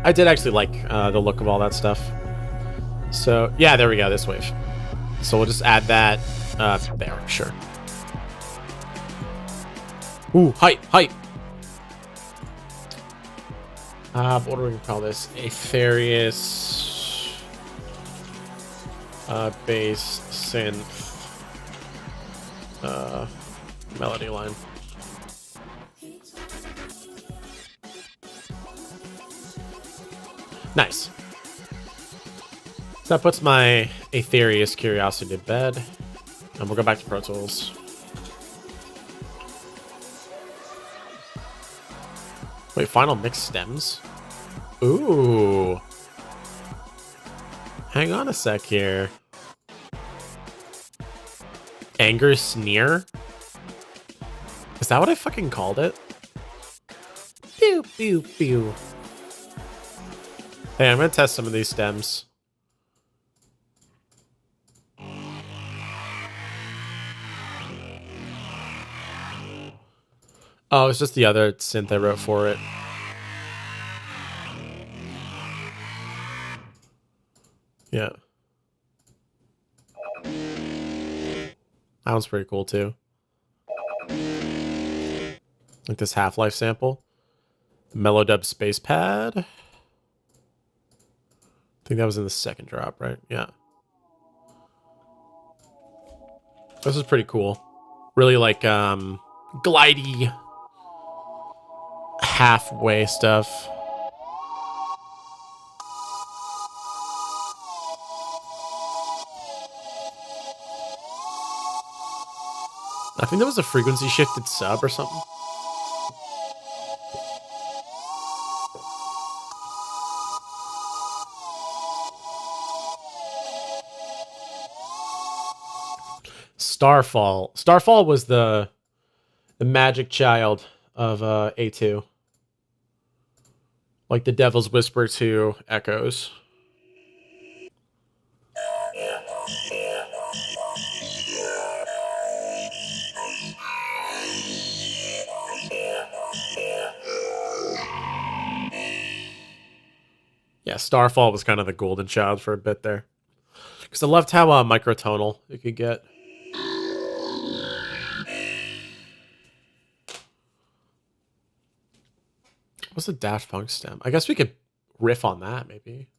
I did actually like the look of all that stuff. So, yeah, there we go, this wave. So we'll just add that there, sure. Ooh, hype, hype. What do we call this? Aetherius bass synth melody line. Nice. So that puts my Aetherius curiosity to bed. And we'll go back to Pro Tools. Wait, final mix stems? Ooh. Hang on a sec here. Anger Sneer? Is that what I fucking called it? Pew, pew, pew. Hey, I'm gonna test some of these stems. Oh, it's just the other synth I wrote for it. Yeah. That one's pretty cool too. Like this Half-Life sample. Mellowdub Space Pad. I think that was in the second drop, right? Yeah. This is pretty cool. Really like glidey halfway stuff. I think that was a frequency shifted sub or something. Starfall. Starfall was the magic child of A2. Like the Devil's Whisper to Echoes. Yeah, Starfall was kind of the golden child for a bit there. Because I loved how microtonal it could get. What's the Daft Punk stem? I guess we could riff on that, maybe.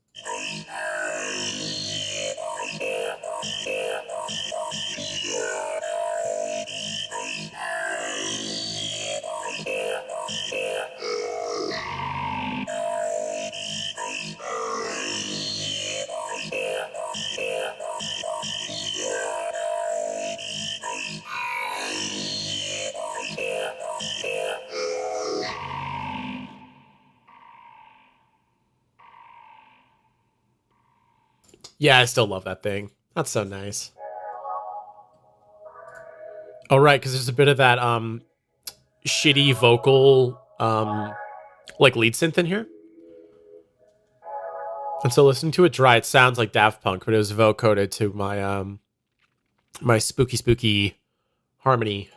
Yeah, I still love that thing. That's so nice. Oh, right, because there's a bit of that shitty vocal like lead synth in here. And so listening to it dry, it sounds like Daft Punk, but it was vocoded to my my spooky harmony.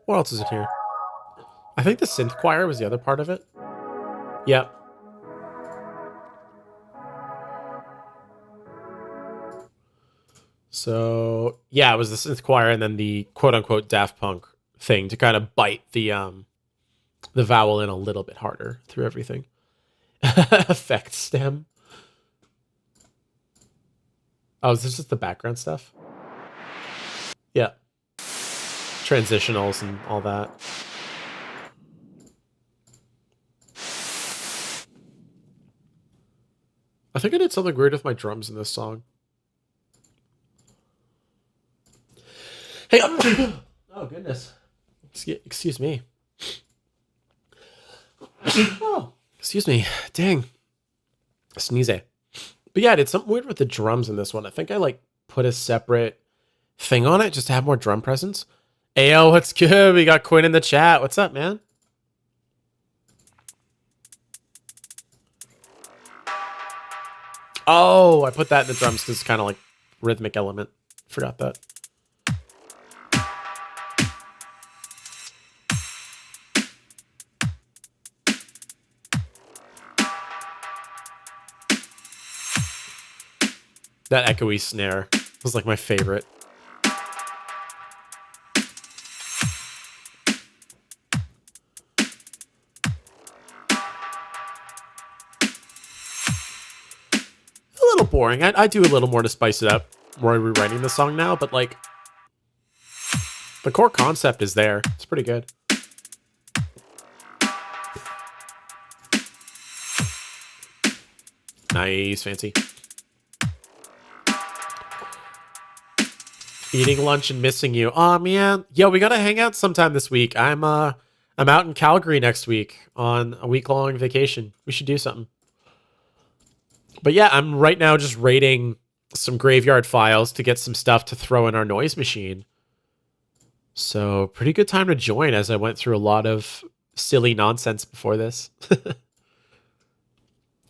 What else is in here? I think the synth choir was the other part of it. Yep. So yeah, it was the synth choir and then the quote unquote Daft Punk thing to kind of bite the vowel in a little bit harder through everything. Effect stem. Oh, is this just the background stuff? Yeah. Transitionals and all that. I think I did something weird with my drums in this song. Hey, oh goodness. Excuse me. Oh, excuse me. Dang. Sneeze. But yeah, I did something weird with the drums in this one. I think I like put a separate thing on it just to have more drum presence. Ayo, what's good? We got Quinn in the chat. What's up, man? Oh, I put that in the drums because it's kind of like rhythmic element. Forgot that. That echoey snare was like my favorite. A little boring. I do a little more to spice it up. More rewriting the song now, but like the core concept is there. It's pretty good. Nice, fancy. Eating lunch and missing you. Oh man, yo, we gotta hang out sometime this week. I'm out in Calgary next week on a week-long vacation. We should do something. But yeah, I'm right now just raiding some graveyard files to get some stuff to throw in our noise machine. So pretty good time to join as I went through a lot of silly nonsense before this.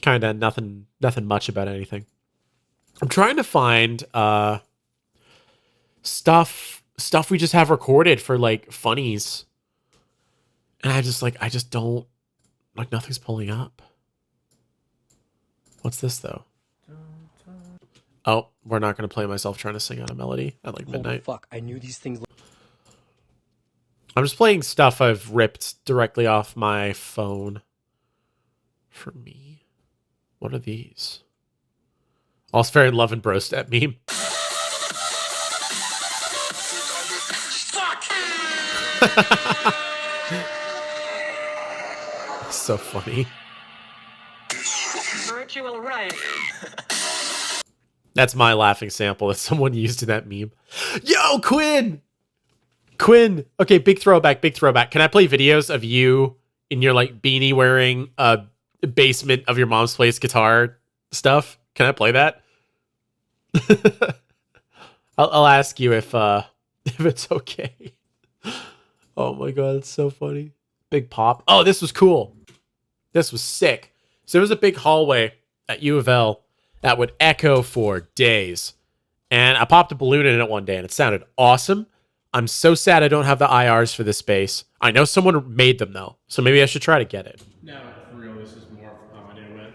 Kind of nothing much about anything. I'm trying to find stuff we just have recorded for like funnies. And I just don't like nothing's pulling up. What's this though? Oh, we're not going to play myself trying to sing out a melody at like midnight. Oh, fuck, I knew these things. I'm just playing stuff I've ripped directly off my phone. For me. What are these? All's fair in love and bro step meme. So funny. Virtual right. That's my laughing sample that someone used in that meme. Yo, Quinn! Quinn! Okay, big throwback. Can I play videos of you in your like beanie wearing basement of your mom's place guitar stuff? Can I play that? I'll ask you if it's okay. Oh my god, it's so funny. Big pop. Oh, this was cool. This was sick. So there was a big hallway at U of L that would echo for days. And I popped a balloon in it one day and it sounded awesome. I'm so sad I don't have the IRs for this space. I know someone made them though, so maybe I should try to get it. No, for real, this is more of an internet.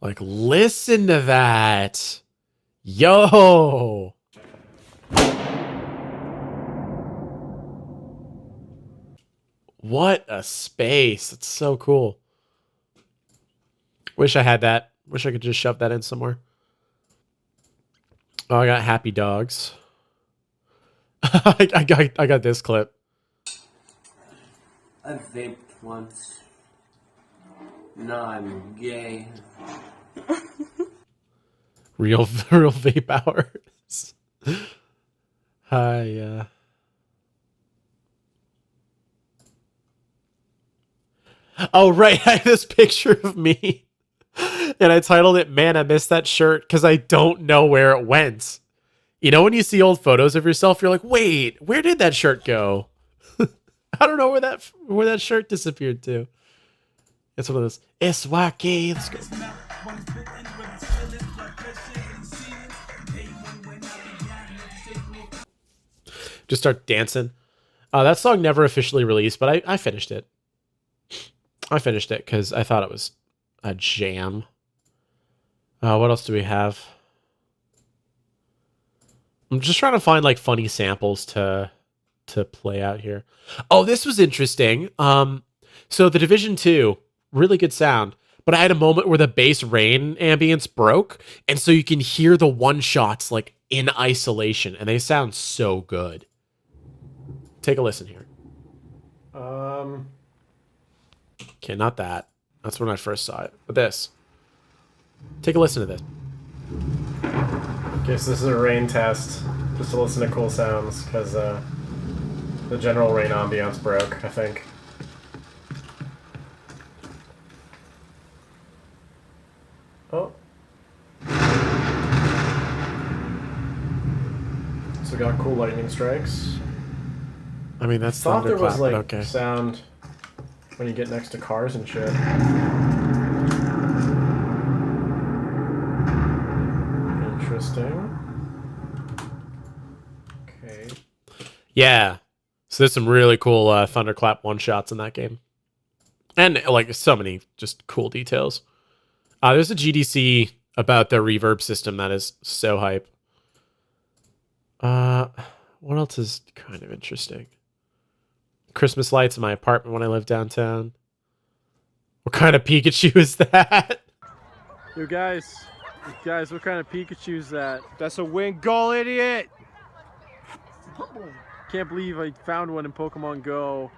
Like, listen to that. Yo. What a space. It's so cool. Wish I had that. Wish I could just shove that in somewhere. Oh, I got happy dogs. I got this clip. I vaped once. No, I'm gay. Real vape hours. Hi. Oh, right. I have this picture of me. And I titled it, "Man, I missed that shirt," because I don't know where it went. You know, when you see old photos of yourself, you're like, wait, where did that shirt go? I don't know where that shirt disappeared to. It's one of those SYK. Let's go. Just start dancing. That song never officially released, but I finished it. I finished it because I thought it was a jam. What else do we have? I'm just trying to find like funny samples to play out here. Oh, this was interesting. So the Division 2, really good sound, but I had a moment where the bass rain ambience broke, and so you can hear the one shots like in isolation, and they sound so good. Take a listen here. Okay, not that. That's when I first saw it. But this. Take a listen to this. Okay, so this is a rain test, just to listen to cool sounds, because the general rain ambiance broke, I think. Oh. So we got cool lightning strikes. I mean, that's I thought there was, thunderclap, like, okay. sound when you get next to cars and shit. Interesting. Okay. Yeah. So there's some really cool thunderclap one-shots in that game. And, like, so many just cool details. There's a GDC about the reverb system that is so hype. What else is kind of interesting? Christmas lights in my apartment when I live downtown. What kind of Pikachu is that? Yo guys, what kind of Pikachu is that? That's a wing goal, idiot! Can't believe I found one in Pokemon Go.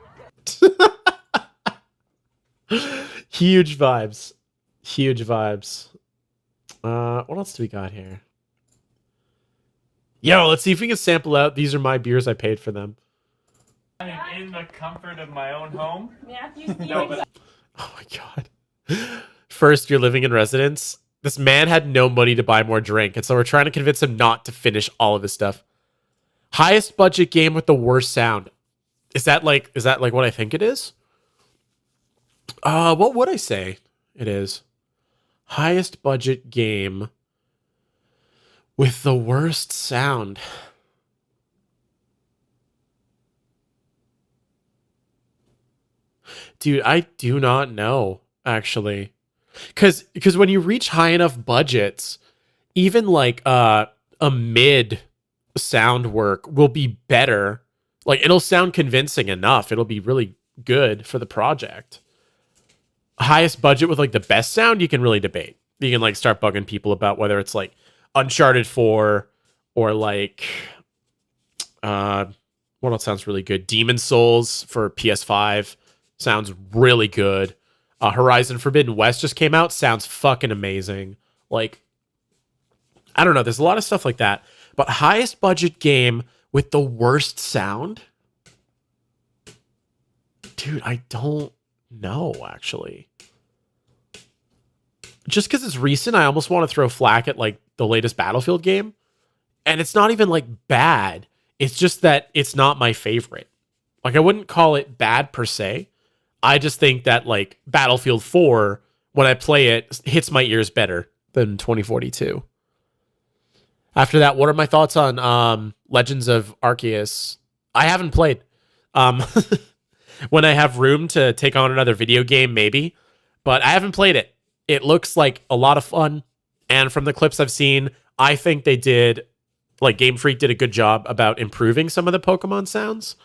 Huge vibes. Huge vibes. What else do we got here? Yo, let's see if we can sample out. These are my beers. I paid for them. I am in the comfort of my own home. Oh my god. First, you're living in residence. This man had no money to buy more drink, and so we're trying to convince him not to finish all of his stuff. Highest budget game with the worst sound. Is that like what I think it is? What would I say it is? Highest budget game with the worst sound. Dude, I do not know, actually. Because when you reach high enough budgets, even like a mid sound work will be better. Like, it'll sound convincing enough. It'll be really good for the project. Highest budget with like the best sound, you can really debate. You can like start bugging people about whether it's like Uncharted 4 or like what else sounds really good? Demon Souls for PS5 sounds really good. Horizon Forbidden West just came out, sounds fucking amazing. Like, I don't know, there's a lot of stuff like that. But highest budget game with the worst sound? Dude, I don't know, actually. Just because it's recent, I almost want to throw flack at like the latest Battlefield game. And it's not even like bad. It's just that it's not my favorite. Like, I wouldn't call it bad per se. I just think that like Battlefield 4, when I play it, hits my ears better than 2042. After that, what are my thoughts on Legends of Arceus? I haven't played. When I have room to take on another video game, maybe. But I haven't played it. It looks like a lot of fun. And from the clips I've seen, I think they did, like Game Freak did a good job about improving some of the Pokemon sounds.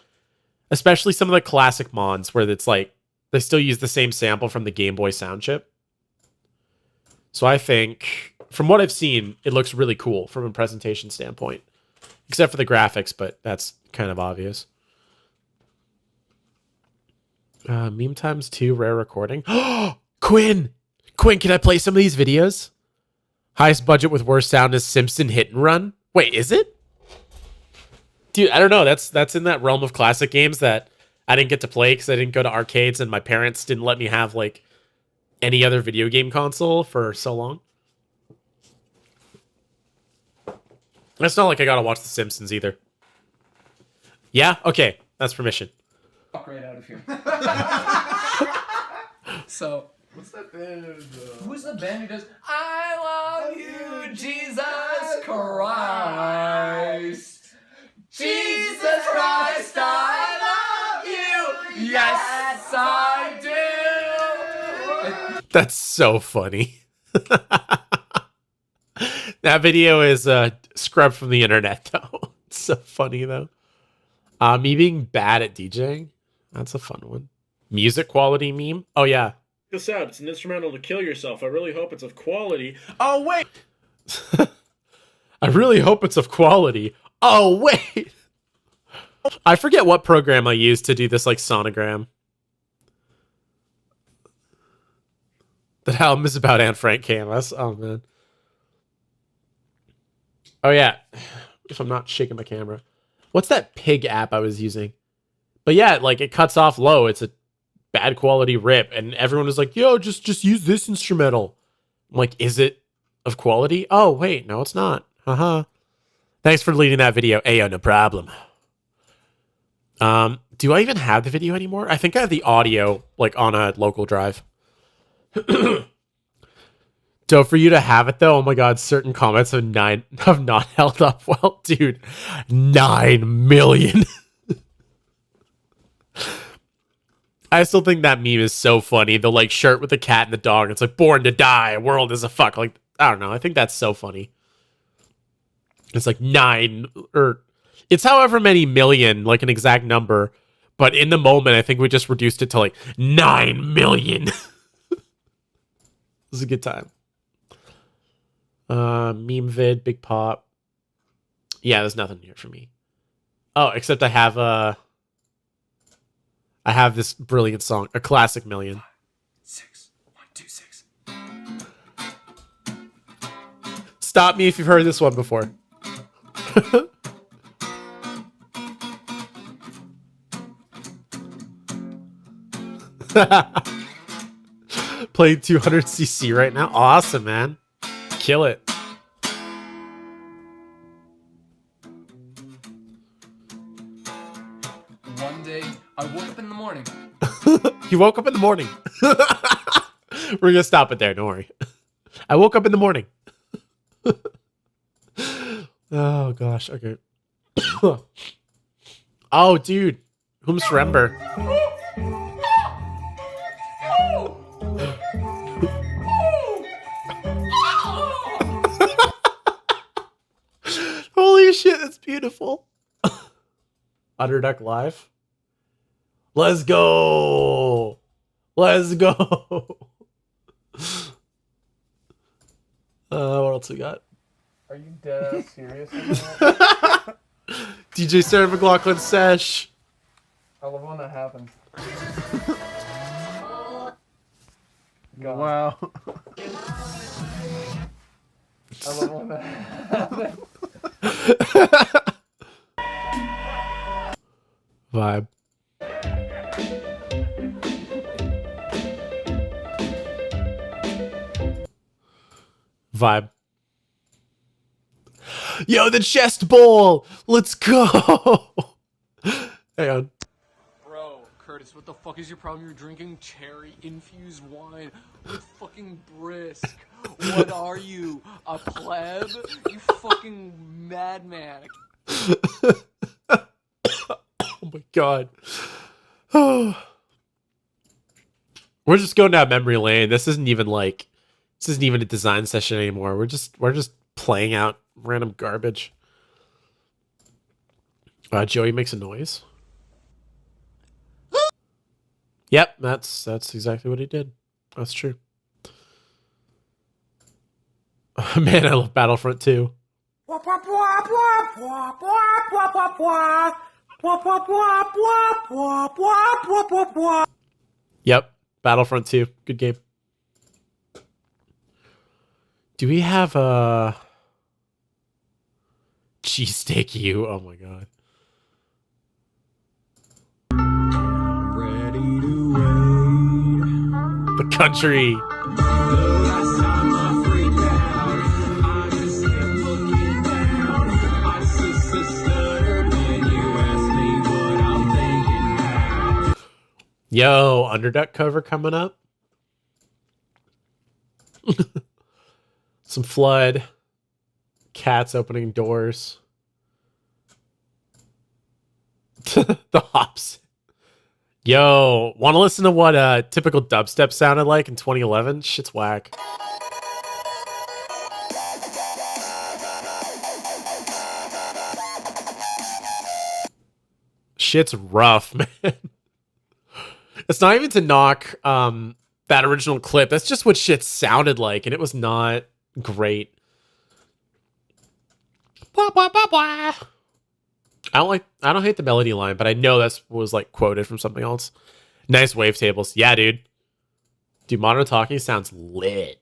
Especially some of the classic mons where it's like, they still use the same sample from the Gameboy sound chip. So I think, from what I've seen, it looks really cool from a presentation standpoint. Except for the graphics, but that's kind of obvious. Meme Times 2, rare recording. Quinn! Quinn, can I play some of these videos? Highest budget with worst sound is Simpson Hit and Run. Wait, is it? Dude, I don't know. That's in that realm of classic games that I didn't get to play because I didn't go to arcades and my parents didn't let me have like any other video game console for so long. It's not like I gotta watch The Simpsons either. Yeah? Okay. That's permission. Walk right out of here. So, what's that band? Who's the band who does I love you, Jesus Christ? Jesus Christ, I love you. Yes, I do. That's so funny. That video is scrubbed from the internet, though. It's so funny, though. Me being bad at DJing. That's a fun one. Music quality meme. Oh, yeah. This out. It's an instrumental to kill yourself. I really hope it's of quality. Oh, wait. I really hope it's of quality. Oh, wait. I forget what program I used to do this, like, sonogram. That album is about Anne Frank Canvas. Oh, man. Oh, yeah. If I'm not shaking my camera. What's that pig app I was using? But yeah, like, it cuts off low. It's a bad quality rip. And everyone was like, yo, just use this instrumental. I'm like, is it of quality? Oh, wait. No, it's not. Uh-huh. Thanks for deleting that video. Ayo, no problem. Do I even have the video anymore? I think I have the audio, like, on a local drive. So for you to have it, though, oh my god, certain comments have not held up well. Dude, 9 million. I still think that meme is so funny. The, like, shirt with the cat and the dog. It's like, born to die, world is a fuck. Like, I don't know. I think that's so funny. It's like 9, or it's however many million, like an exact number. But in the moment, I think we just reduced it to, like, 9 million. It was a good time. Meme vid, big pop. Yeah, there's nothing here for me. Oh, except I have this brilliant song, a classic million. 5, 6, 1, 2, 6. Stop me if you've heard this one before. Playing 200cc right now. Awesome, man. Kill it. One day, I woke up in the morning. You woke up in the morning. We're gonna stop it there. Don't worry. I woke up in the morning. Oh gosh. Okay. Oh, dude. Whom's remember? Holy shit, that's beautiful. Underduck live. Let's go. Let's go. What else we got? Are you dead ass serious? DJ Sarah McLaughlin sesh. I love when that happens. God. Wow. I love when that happens. Vibe. Vibe. Yo, the chest bowl! Let's go! Hang on. Bro, Curtis, what the fuck is your problem? You're drinking cherry-infused wine with fucking brisk. What are you, a pleb? You fucking madman. Oh my god. We're just going down memory lane. This isn't even a design session anymore. We're just playing out random garbage. Joey makes a noise. Yep, that's exactly what he did. That's true. Man, I love Battlefront 2. Yep, Battlefront 2. Good game. Do we have a cheesesteak you? Oh my god. Country. Yo, Underduck cover coming up. Some Flood. Cats opening doors. The hops. Yo, want to listen to what typical dubstep sounded like in 2011? Shit's whack. Shit's rough, man. It's not even to knock that original clip. That's just what shit sounded like, and it was not great. Blah, blah, blah, blah. I don't hate the melody line, but I know that was like quoted from something else. Nice wavetables. Yeah, dude. Dude, Modern Talking sounds lit.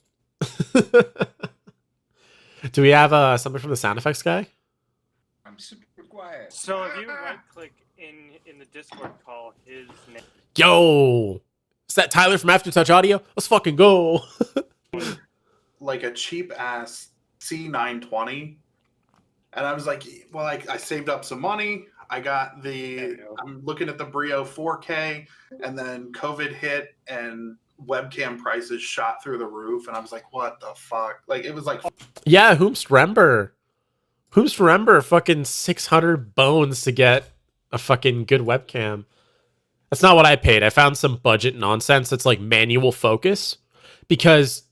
Do we have something from the sound effects guy? I'm super quiet. So if you right click in the Discord call his name. Yo! Is that Tyler from Aftertouch Audio? Let's fucking go. Like a cheap ass C920. And I was like, well, I saved up some money. I got I'm looking at the Brio 4K, and then COVID hit and webcam prices shot through the roof. And I was like, what the fuck? Like, it was like, yeah, whomst remember fucking 600 bones to get a fucking good webcam. That's not what I paid. I found some budget nonsense that's like manual focus, because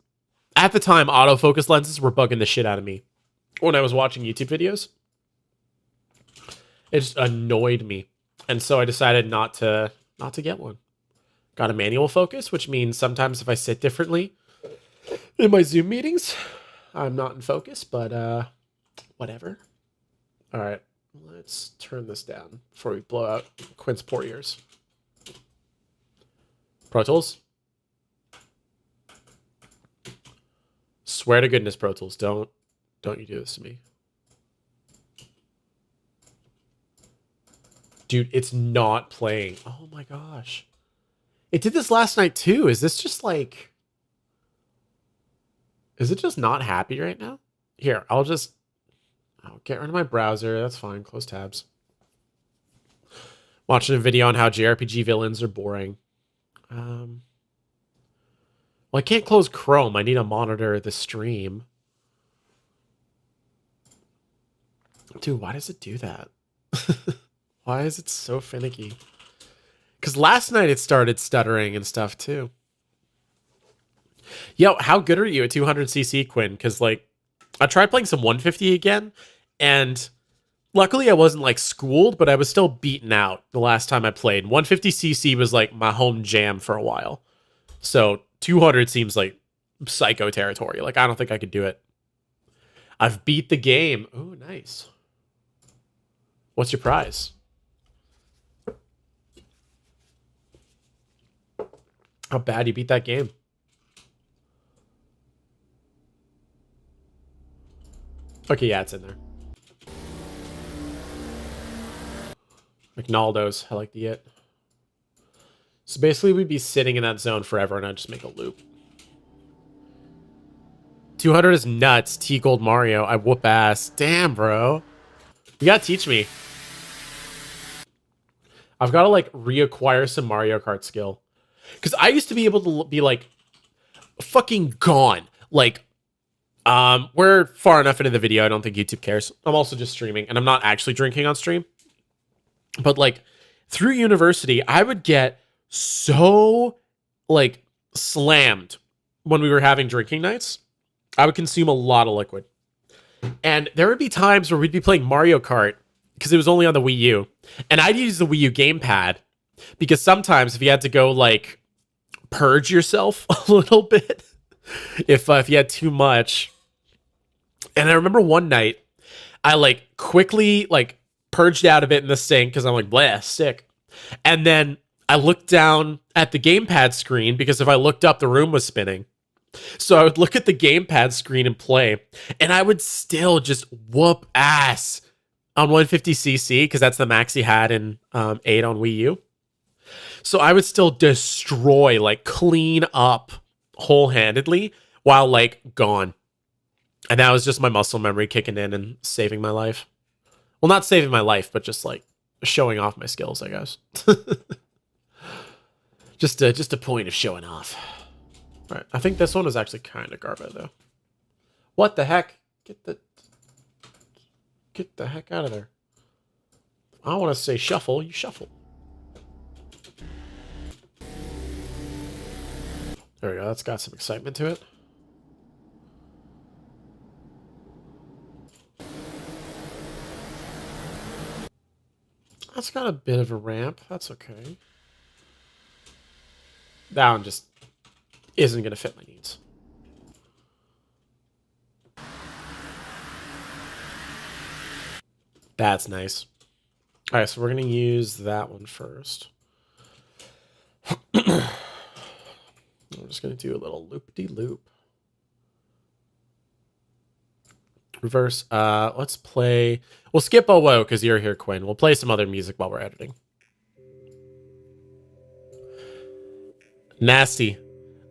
at the time, autofocus lenses were bugging the shit out of me when I was watching YouTube videos. It just annoyed me. And so I decided not to get one. Got a manual focus, which means sometimes if I sit differently in my Zoom meetings, I'm not in focus, but whatever. All right, let's turn this down before we blow out Quint's poor ears. Pro Tools. Swear to goodness, Pro Tools, don't you do this to me. Dude, it's not playing. Oh my gosh. It did this last night too. Is this just like... Is it just not happy right now? Here, I'll get rid of my browser. That's fine. Close tabs. Watching a video on how JRPG villains are boring. Well, I can't close Chrome. I need to monitor the stream. Dude, why does it do that? Why is it so finicky? Because last night it started stuttering and stuff too. Yo, how good are you at 200cc, Quinn? Because like, I tried playing some 150 again, and luckily I wasn't like schooled, but I was still beaten out the last time I played. 150cc was like my home jam for a while. So 200 seems like psycho territory. Like, I don't think I could do it. I've beat the game. Oh, nice. What's your prize? How bad you beat that game? Okay, yeah, it's in there. McNaldo's. I like the it. So basically, we'd be sitting in that zone forever, and I'd just make a loop. 200 is nuts. T Gold Mario. I whoop ass. Damn, bro. You gotta teach me. I've got to like reacquire some Mario Kart skill. Because I used to be able to be like fucking gone. Like, we're far enough into the video. I don't think YouTube cares. I'm also just streaming, and I'm not actually drinking on stream. But like through university, I would get so like slammed when we were having drinking nights. I would consume a lot of liquid. And there would be times where we'd be playing Mario Kart because it was only on the Wii U. And I'd use the Wii U gamepad because sometimes if you had to go like purge yourself a little bit, if you had too much. And I remember one night I like quickly like purged out a bit in the sink because I'm like, bleh, sick. And then I looked down at the gamepad screen because if I looked up, the room was spinning. So I would look at the gamepad screen and play, and I would still just whoop ass on 150cc because that's the max he had in 8 on Wii U. So I would still destroy, like clean up whole-handedly while like gone. And that was just my muscle memory kicking in and saving my life. Well, not saving my life, but just like showing off my skills, I guess. just a point of showing off. All right, I think this one was actually kind of garbage though. What the heck? Get the heck out of there. I want to say shuffle, you shuffle. There we go, that's got some excitement to it. That's got a bit of a ramp, that's okay. That one just isn't going to fit my needs. That's nice. All right, so we're going to use that one first. I'm just going to do a little loop-de-loop. Reverse. Let's play. We'll skip Oh Whoa because you're here, Quinn. We'll play some other music while we're editing. Nasty.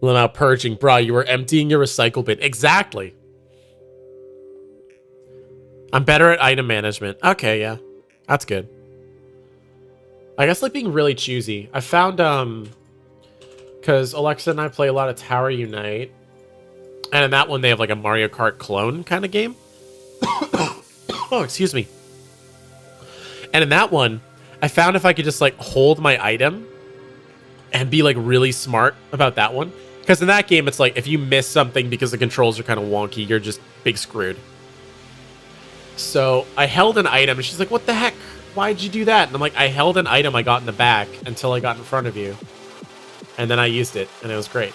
I'm out purging. Bro, you were emptying your recycle bin. Exactly. I'm better at item management. Okay, yeah. That's good. I guess like being really choosy. I found because Alexa and I play a lot of Tower Unite. And in that one they have like a Mario Kart clone kind of game. Oh, excuse me. And in that one, I found if I could just like hold my item and be like really smart about that one. Because in that game, it's like if you miss something because the controls are kind of wonky, you're just big screwed. So I held an item and she's like, what the heck? Why'd you do that? And I'm like, I held an item I got in the back until I got in front of you. And then I used it and it was great.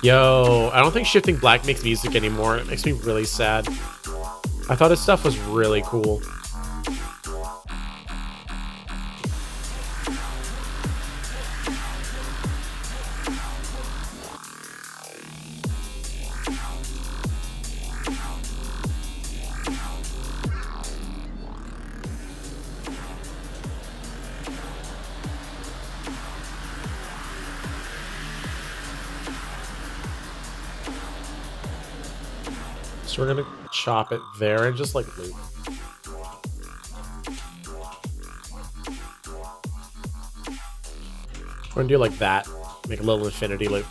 Yo, I don't think Shifting Black makes music anymore. It makes me really sad. I thought his stuff was really cool. So we're gonna chop it there and just like loop. We're gonna do like that. Make a little infinity loop.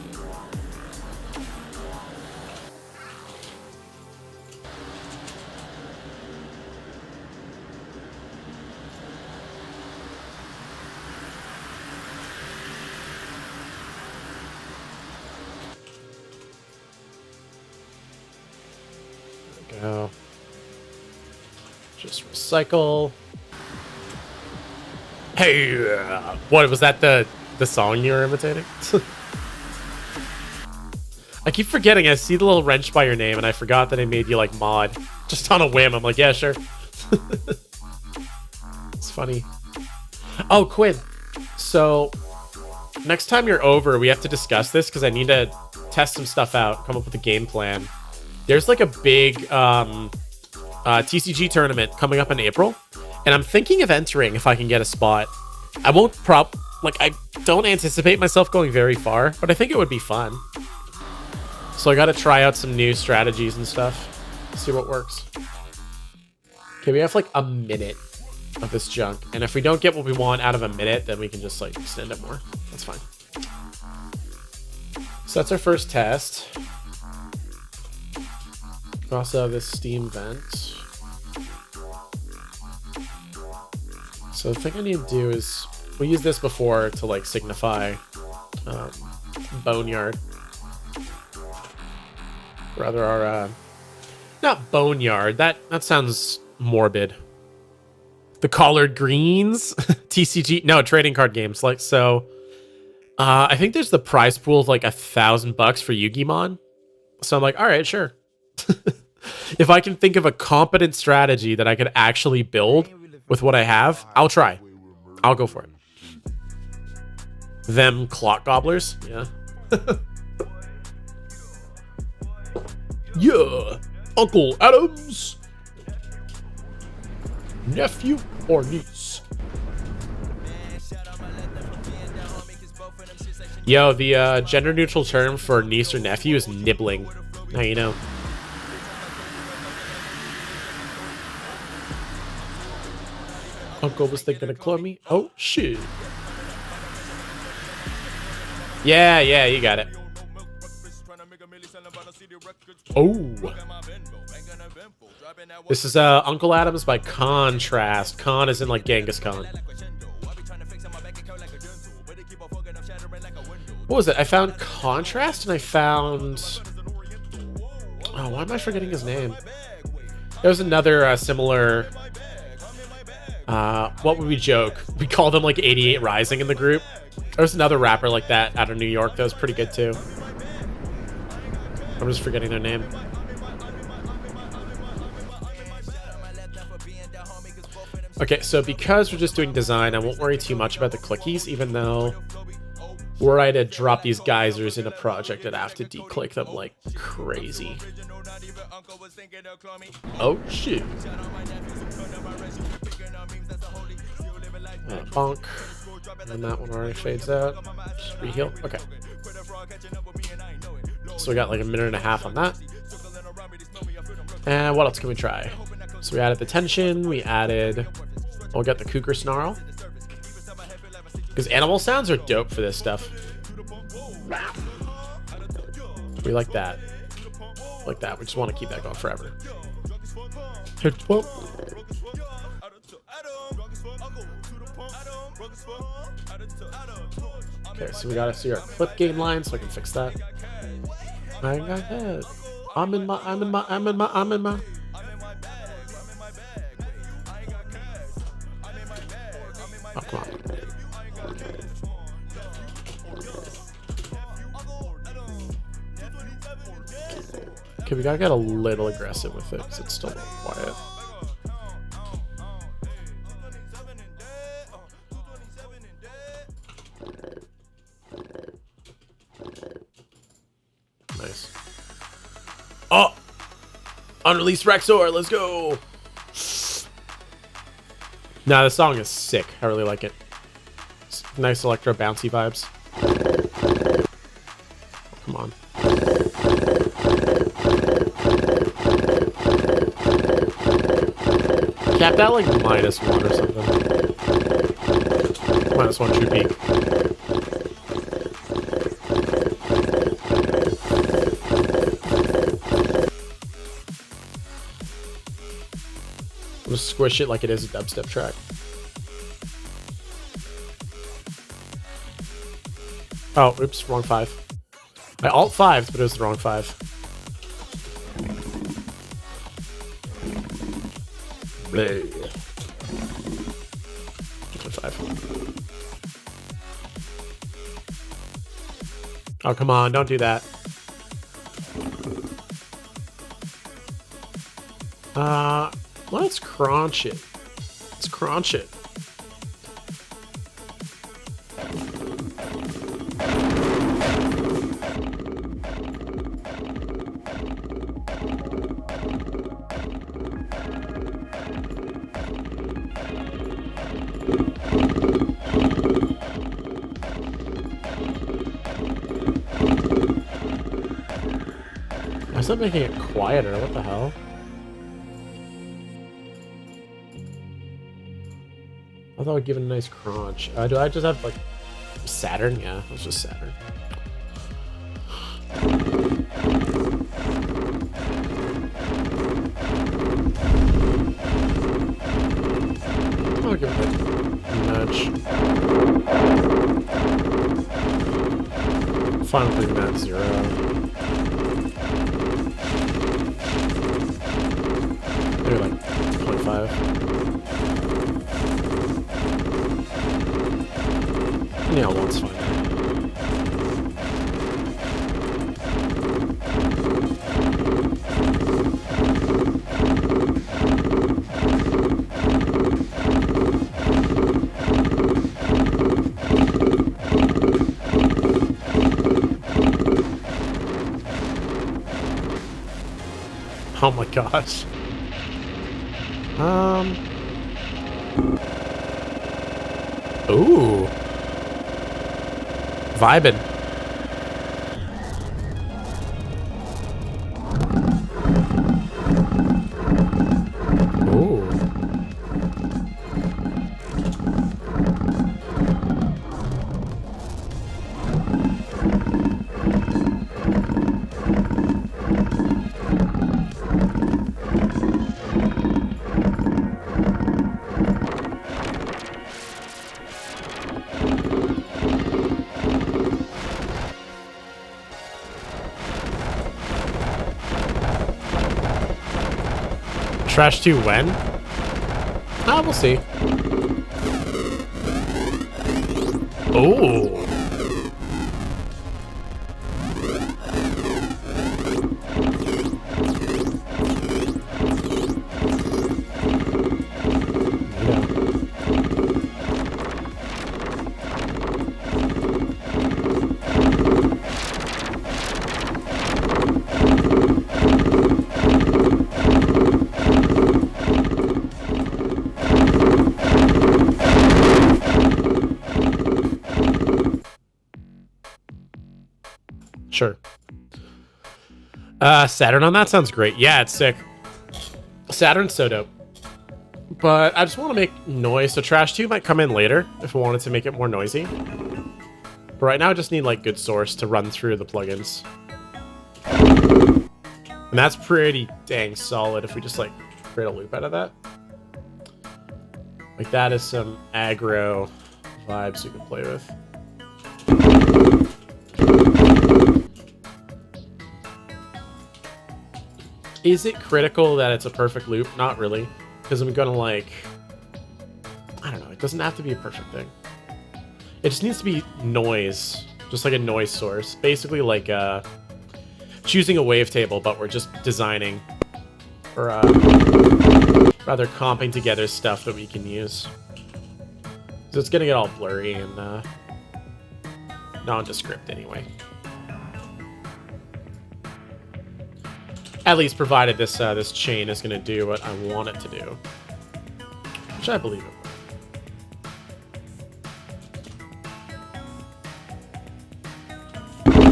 Go. Just recycle. Hey, what was that? The song you were imitating? I keep forgetting. I see the little wrench by your name, and I forgot that I made you like mod just on a whim. I'm like, yeah, sure. It's funny. Oh, Quinn. So next time you're over, we have to discuss this because I need to test some stuff out, come up with a game plan. There's like a big TCG tournament coming up in April, and I'm thinking of entering if I can get a spot. I won't I don't anticipate myself going very far, but I think it would be fun. So I got to try out some new strategies and stuff, see what works. Okay, we have like a minute of this junk, and if we don't get what we want out of a minute, then we can just like extend it more. That's fine. So that's our first test. We also have this steam vent. So the thing I need to do is, we used this before to like signify boneyard. Rather our, not boneyard, that sounds morbid. The collared greens, TCG, no, trading card games. Like, so, I think there's the prize pool of like $1,000 for Yu-Gi-Mon. So I'm like, all right, sure. If I can think of a competent strategy that I could actually build with what I have, I'll try. I'll go for it. Them clock gobblers, yeah. Yeah, Uncle Adams. Nephew or niece. Yo, the gender neutral term for niece or nephew is nibbling. Now you know. Uncle was thinking of clone me. Oh shit. Yeah, you got it. Oh. This is Uncle Adams by Contrast. Con is in like Genghis Khan. What was it? I found Contrast and I found... Oh, why am I forgetting his name? There was another similar... what would we joke? We called him like 88 Rising in the group. There was another rapper like that out of New York that was pretty good too. I'm just forgetting their name. Okay, so because we're just doing design, I won't worry too much about the clickies, even though were I to drop these geysers in a project, I'd have to declick them like crazy. Oh shit. Bonk. And that one already fades out. Just reheal. Okay. So we got like a minute and a half on that. And what else can we try? So we added the tension. We added... We'll get the cougar snarl. Because animal sounds are dope for this stuff. We like that. Like that. We just want to keep that going forever. Okay, so we gotta see our clip gain line so I can fix that. I got head. I'm in my. Oh, come on. Okay, we gotta get a little aggressive with it because it's still quiet. Nice. Oh! Unreleased Rexor, let's go! Nah, this song is sick. I really like it. It's nice electro bouncy vibes. Come on. Cap that like -1 or something. -1 true peak. I'll just squish it like it is a dubstep track. Oh, oops, wrong 5. I alt 5'd, but it was the wrong 5. Bleh. 5. Oh, come on, don't do that. Let's crunch it. Let's crunch it. Why is that making it quieter? What the hell? I thought I'd give it a nice crunch. Do I just have like Saturn? Yeah, it's just Saturn. I'll give it a nudge. Final thing, that 0. Maybe like 0.5. Yeah, one's fine. Oh my gosh. Ooh. Vibin'. Trash 2 when? We'll see. Oh. Sure. Saturn on that sounds great. Yeah, it's sick. Saturn's so dope. But I just want to make noise, so Trash 2 might come in later if I wanted to make it more noisy. But right now I just need like good source to run through the plugins. And that's pretty dang solid if we just like create a loop out of that. Like that is some aggro vibes you can play with. Is it critical that it's a perfect loop? Not really, because I'm gonna like, I don't know, it doesn't have to be a perfect thing. It just needs to be noise, just like a noise source. Basically like choosing a wavetable, but we're just designing, or rather comping together stuff that we can use. So it's gonna get all blurry and nondescript anyway. At least provided this this chain is going to do what I want it to do. Which I believe it will.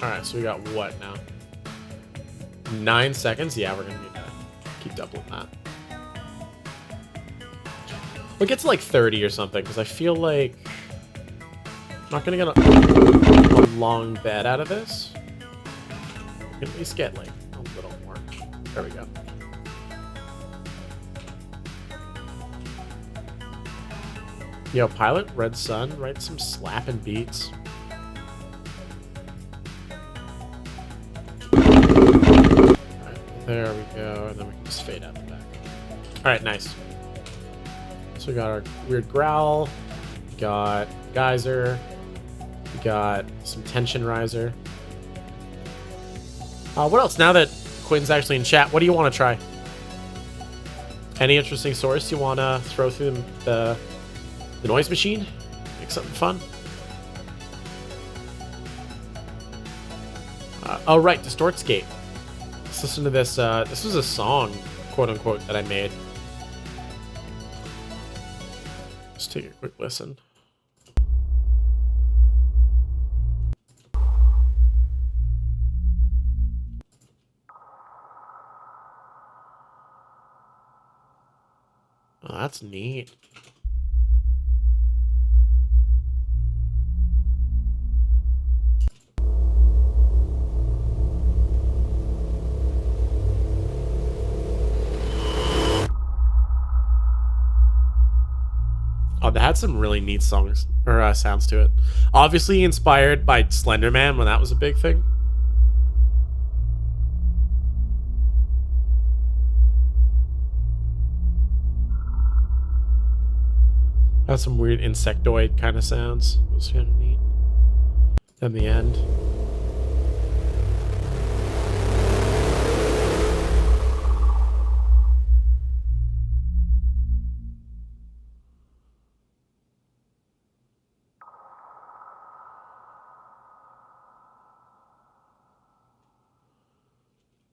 Alright, so we got what now? 9 seconds? Yeah, we're going to need to keep doubling that. We'll get to like 30 or something, because I feel like I'm not going to get a long bed out of this. At least get like a little more. There we go. Yo, pilotredsun, write some slapping beats. Right, there we go, and then we can just fade out the back. Alright, nice. So we got our weird growl, we got geyser, we got some tension riser. What else? Now that Quinn's actually in chat, what do you want to try? Any interesting source you want to throw through the noise machine? Make something fun? Oh, right. Distortscape. Let's listen to this. This was a song, quote-unquote, that I made. Let's take a quick listen. Oh, that's neat. Oh, that had some really neat songs or sounds to it. Obviously inspired by Slenderman when that was a big thing. Had some weird insectoid kind of sounds. It was kind of neat. Then the end.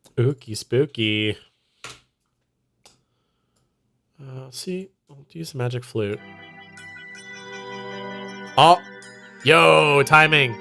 Spooky, spooky. Let's see. I'll use the magic flute. Oh, yo, timing.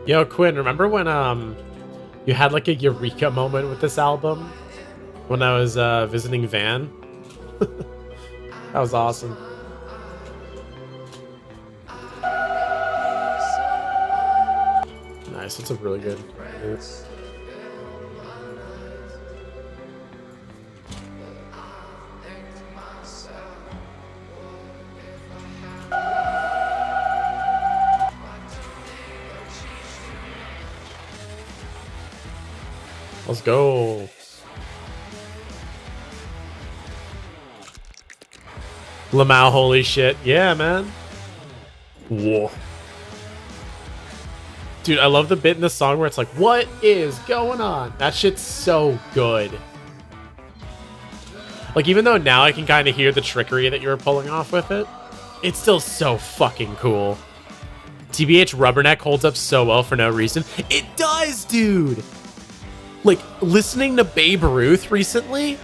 Yo, Quinn, remember when You had like a eureka moment with this album when I was visiting Van. That was awesome. Nice, it's a really good. Let's go. Lamau, holy shit. Yeah, man. Whoa. Dude, I love the bit in the song where it's like, what is going on? That shit's so good. Like, even though now I can kind of hear the trickery that you were pulling off with it, it's still so fucking cool. TBH Rubberneck holds up so well for no reason. It does, dude! Like, listening to Babe Ruth recently,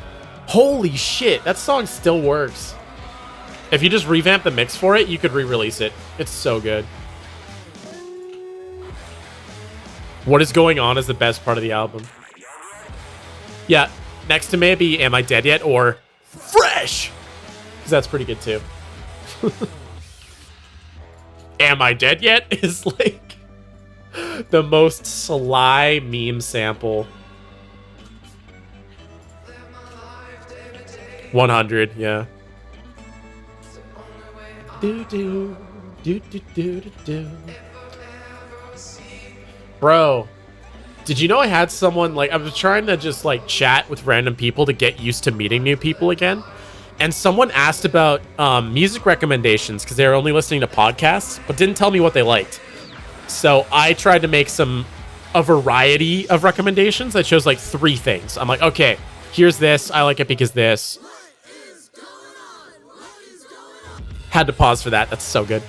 holy shit, that song still works. If you just revamp the mix for it, you could re-release it. It's so good. What is Going On is the best part of the album. Yeah, next to maybe Am I Dead Yet or Fresh, because that's pretty good too. Am I Dead Yet is like the most sly meme sample. 100, yeah. Do do do do do do do. Bro, did you know I had someone, like, I was trying to just like chat with random people to get used to meeting new people again, and someone asked about music recommendations because they were only listening to podcasts but didn't tell me what they liked. So I tried to make a variety of recommendations. I chose like 3 things. I'm like, okay, here's this, I like it because this. Had to pause for that. That's so good.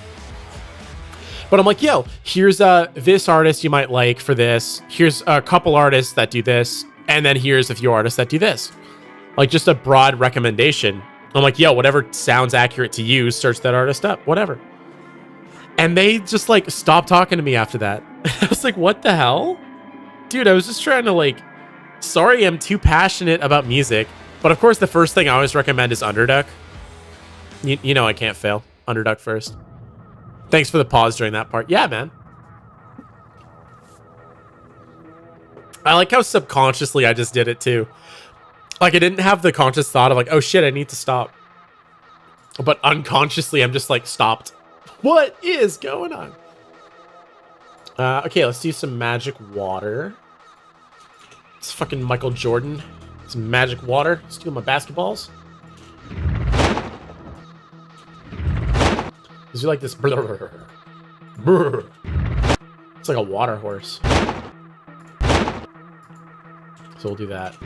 But I'm like, yo, here's this artist you might like for this. Here's a couple artists that do this. And then here's a few artists that do this. Like, just a broad recommendation. I'm like, yo, whatever sounds accurate to you, search that artist up. Whatever. And they just, like, stopped talking to me after that. I was like, what the hell? Dude, I was just trying to, like... Sorry I'm too passionate about music. But, of course, the first thing I always recommend is Underduck. You know I can't fail. Underduck first. Thanks for the pause during that part. Yeah, man. I like how subconsciously I just did it, too. Like, I didn't have the conscious thought of, like, oh, shit, I need to stop. But unconsciously, I'm just, like, stopped. What is going on? Okay, let's do some magic water. It's fucking Michael Jordan. Some magic water. Steal my basketballs. Is you like this? Brr, brr. It's like a water horse. So we'll do that.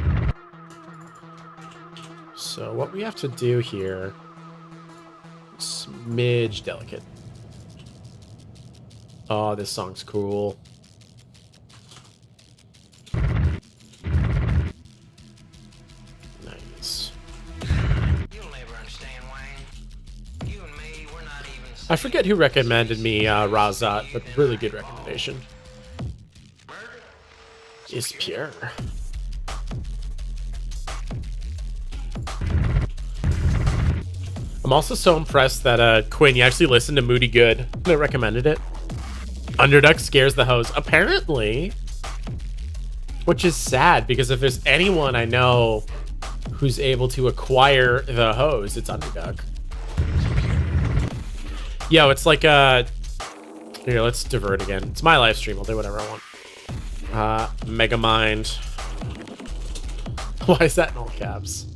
So what we have to do here, smidge delicate. Oh, this song's cool. Nice. I forget who recommended me Razat, but really good recommendation. Is pure. I'm also so impressed that Quinn, you actually listened to Moody Good. I recommended it. Underduck scares the hose, apparently. Which is sad, because if there's anyone I know who's able to acquire the hose, it's Underduck. Yo, it's like here, let's divert again. It's my live stream, I'll do whatever I want. Megamind. Why is that in all caps?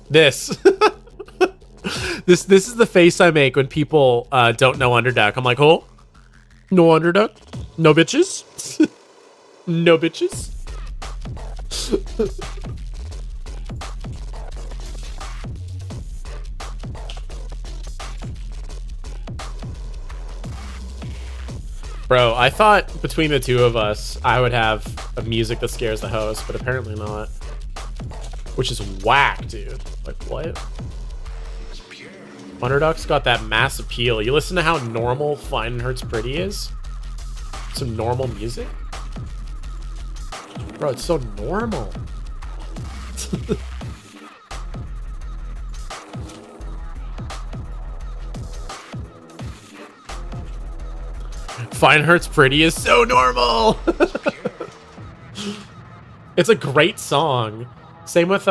This. This is the face I make when people don't know Underduck. I'm like, oh, no Underduck? No bitches? No bitches? Bro, I thought between the two of us, I would have a music that scares the host, but apparently not. Which is whack, dude. Like, what? Underduck's got that mass appeal. You listen to how normal Fine and Hurts Pretty is? Some normal music? Bro, it's so normal. Fine Hurts Pretty is so normal. It's a great song. Same with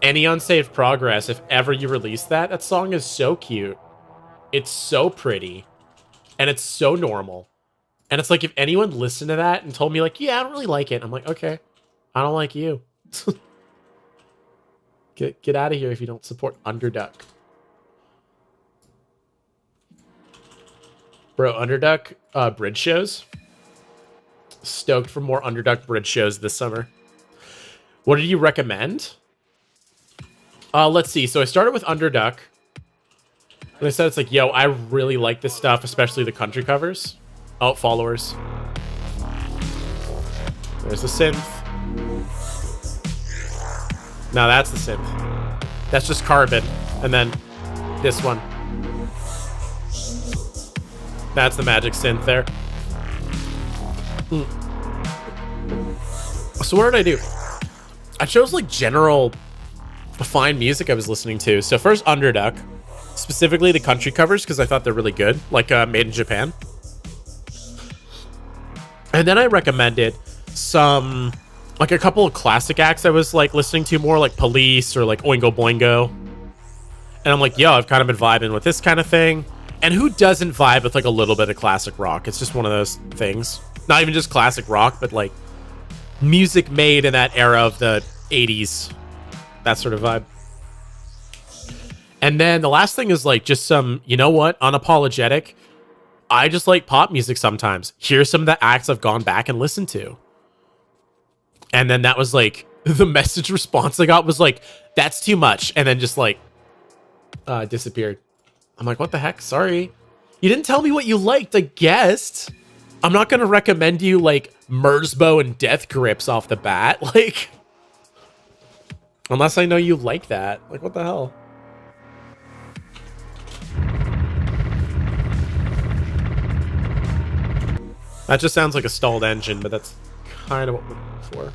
Any Unsaved Progress. If ever you release that, that song is so cute. It's so pretty. And it's so normal. And it's like if anyone listened to that and told me like, yeah, I don't really like it. I'm like, okay, I don't like you. Get out of here if you don't support Underduck. Bro, Underduck bridge shows. Stoked for more Underduck bridge shows this summer. What did you recommend? Let's see. So I started with Underduck. And I said it's like, yo, I really like this stuff, especially the country covers. Oh, followers. There's the synth. Now that's the synth. That's just carbon. And then this one. That's the magic synth there. So what did I do? I chose like general fine music I was listening to. So first Underduck. Specifically the country covers because I thought they're really good. Like Made in Japan. And then I recommended some, like a couple of classic acts I was like listening to more, like Police or like Oingo Boingo. And I'm like, yo, I've kind of been vibing with this kind of thing. And who doesn't vibe with like a little bit of classic rock? It's just one of those things. Not even just classic rock, but like music made in that era of the 80s. That sort of vibe. And then the last thing is like just some, you know what, unapologetic. I just like pop music sometimes. Here's some of the acts I've gone back and listened to. And then that was like, the message response I got was like, that's too much. And then just like, disappeared. I'm like, what the heck? Sorry. You didn't tell me what you liked, I guessed. I'm not going to recommend you like Merzbow and Death Grips off the bat. Like, unless I know you like that. Like, what the hell? That just sounds like a stalled engine, but that's kind of what we're looking for.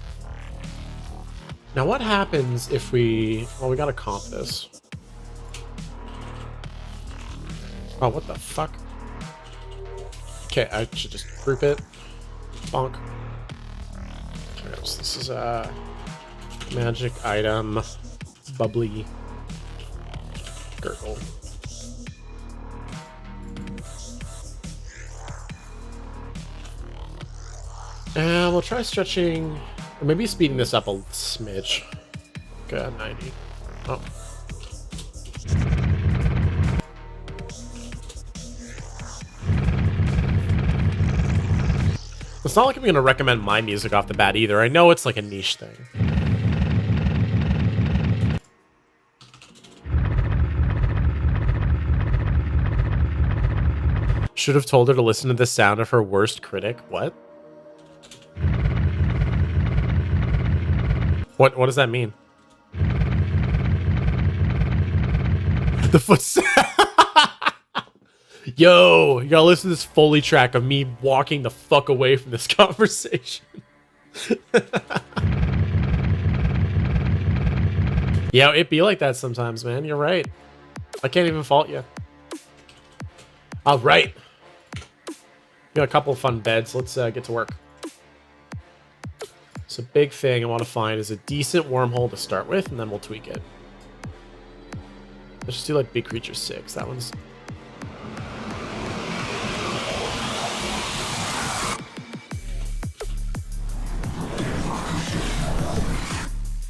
Now, what happens if we... Well, we gotta comp this. Oh, what the fuck? Okay, I should just group it. Bonk. Okay, so this is a magic item. Bubbly gurgle. And we'll try stretching, or maybe speeding this up a smidge. Okay, 90. Oh. It's not like I'm going to recommend my music off the bat either. I know it's like a niche thing. Should have told her to listen to the sound of her worst critic. What? What does that mean? The foot. Yo, you gotta listen to this Foley track of me walking the fuck away from this conversation. Yeah, it be like that sometimes, man. You're right. I can't even fault you. All right. Got a couple of fun beds. Let's get to work. So big thing I want to find is a decent wormhole to start with, and then we'll tweak it. Let's just do like Big Creature 6. That one's...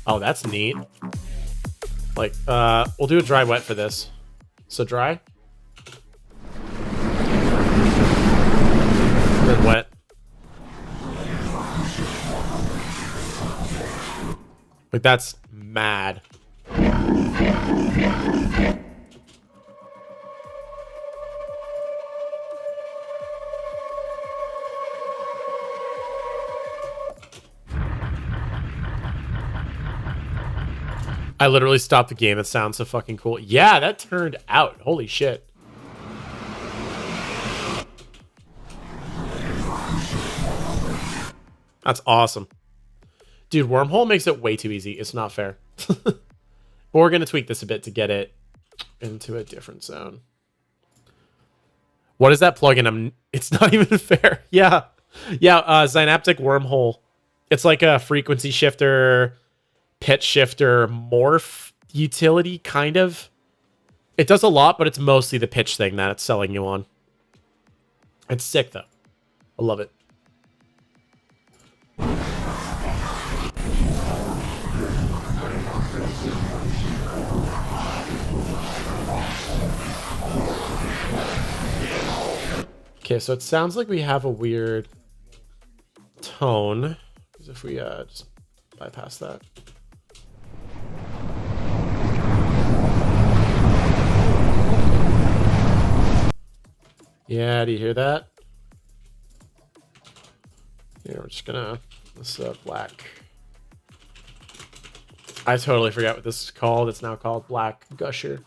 Oh, that's neat. Like, we'll do a dry wet for this. So dry. Then wet. Like, that's mad. I literally stopped the game. It sounds so fucking cool. Yeah, that turned out. Holy shit. That's awesome. Dude, wormhole makes it way too easy. It's not fair. But we're going to tweak this a bit to get it into a different zone. What is that plugin? It's not even fair. Yeah. Yeah, Synaptic Wormhole. It's like a frequency shifter, pitch shifter, morph utility, kind of. It does a lot, but it's mostly the pitch thing that it's selling you on. It's sick, though. I love it. Okay, so it sounds like we have a weird tone. As if we just bypass that. Yeah, do you hear that? Yeah, we're just gonna this black. I totally forgot what this is called. It's now called Black Gusher.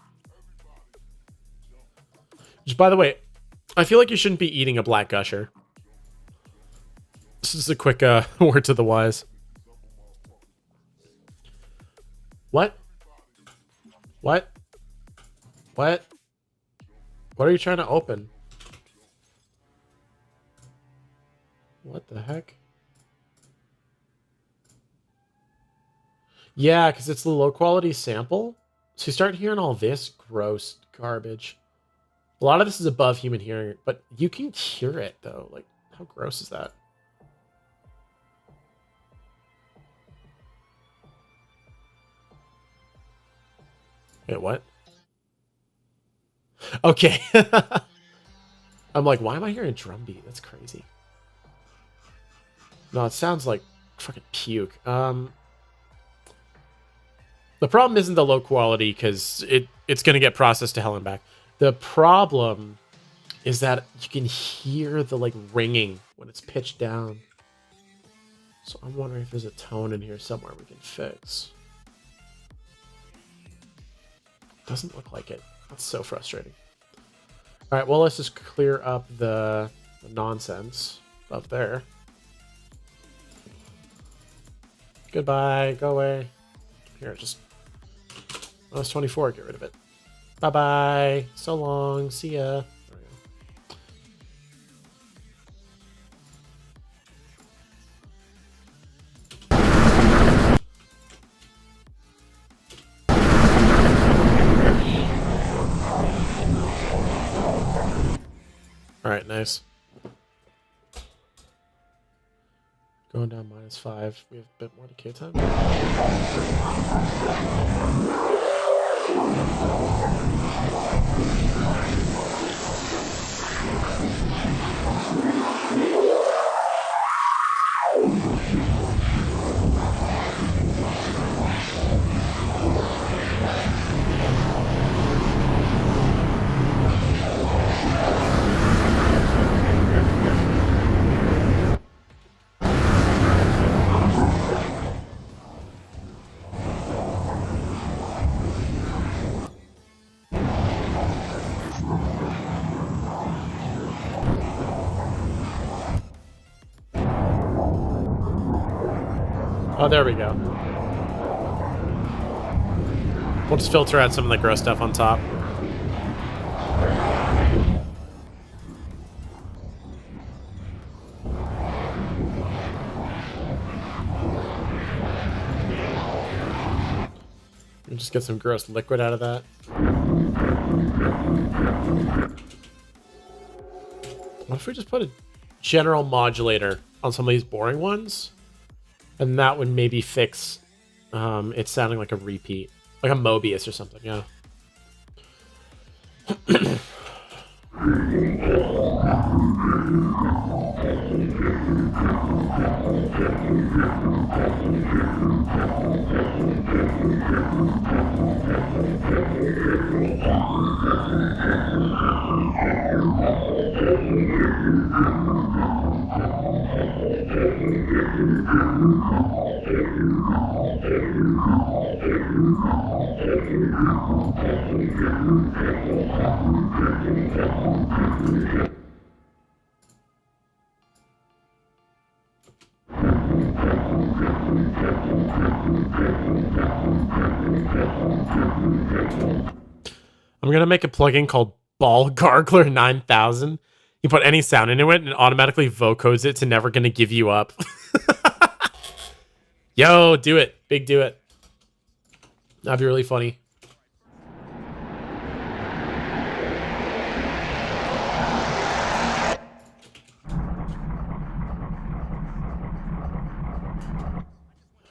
Which, by the way, I feel like you shouldn't be eating a Black Gusher. This is a quick word to the wise. What? What? What? What are you trying to open? What the heck? Yeah, because it's the low quality sample. So you start hearing all this gross garbage. A lot of this is above human hearing, but you can hear it though. Like, how gross is that? Wait, what? Okay. I'm like, why am I hearing a drum beat? That's crazy. No, it sounds like fucking puke. The problem isn't the low quality, because it's going to get processed to hell and back. The problem is that you can hear the like ringing when it's pitched down. So I'm wondering if there's a tone in here somewhere we can fix. Doesn't look like it. That's so frustrating. All right, well, let's just clear up the nonsense up there. Goodbye, go away. Here, just... Oh, it's 24, get rid of it. Bye-bye, so long, see ya. There we go. All right, nice. Going down -5. We have a bit more decay time. Oh, there we go. We'll just filter out some of the gross stuff on top. And just get some gross liquid out of that. What if we just put a general modulator on some of these boring ones? And that would maybe fix it sounding like a repeat. Like a Mobius or something, yeah. I'm gonna make a plugin called Ball Gargler 9000. You put any sound into it and it automatically vocodes it to Never Gonna Give You Up. Yo, do it. Big do it. That'd be really funny.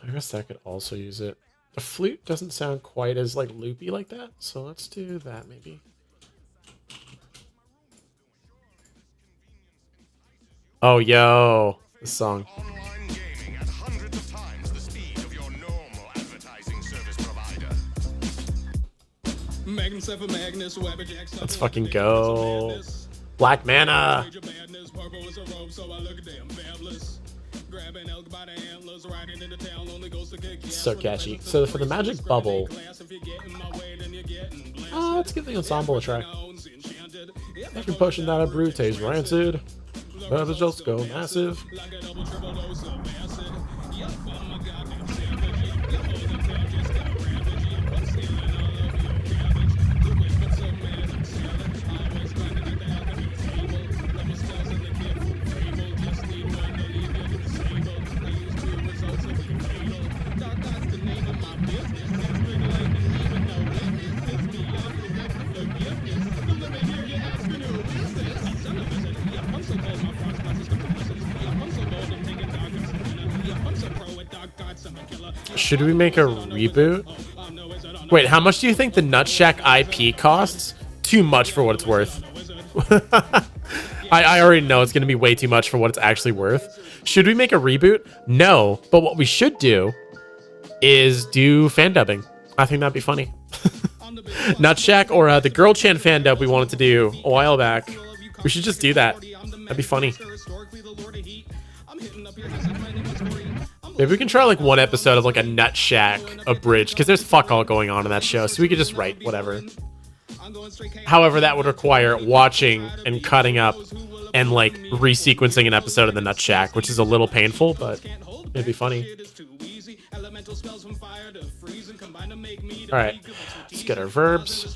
I guess that could also use it. The flute doesn't sound quite as like loopy like that, so let's do that maybe. Oh, yo, this song. Let's fucking go. Black Mana. So catchy. So for the magic bubble, let's give the ensemble a try. Every potion that I brew tastes rancid. But it's just go massive. Should we make a reboot? Wait, how much do you think the Nutshack IP costs? Too much for what it's worth. I already know it's going to be way too much for what it's actually worth. Should we make a reboot? No, but what we should do is do fan dubbing. I think that'd be funny. Nutshack or the Girl Chan fan dub we wanted to do a while back. We should just do that. That'd be funny. Maybe we can try like one episode of like a Nutshack abridged, because there's fuck all going on in that show, so we could just write whatever. However, that would require watching and cutting up and like resequencing an episode of the Nutshack, which is a little painful, but it'd be funny. All right, let's get our verbs.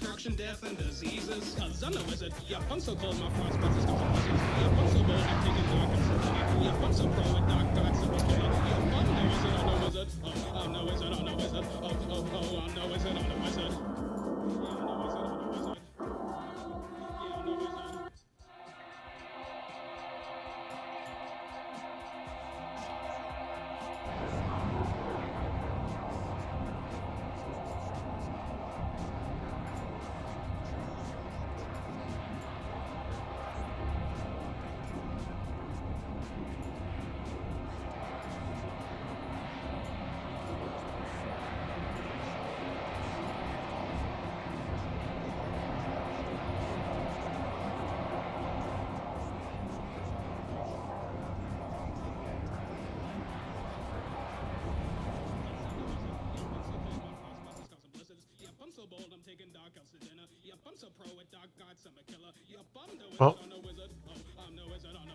Oh,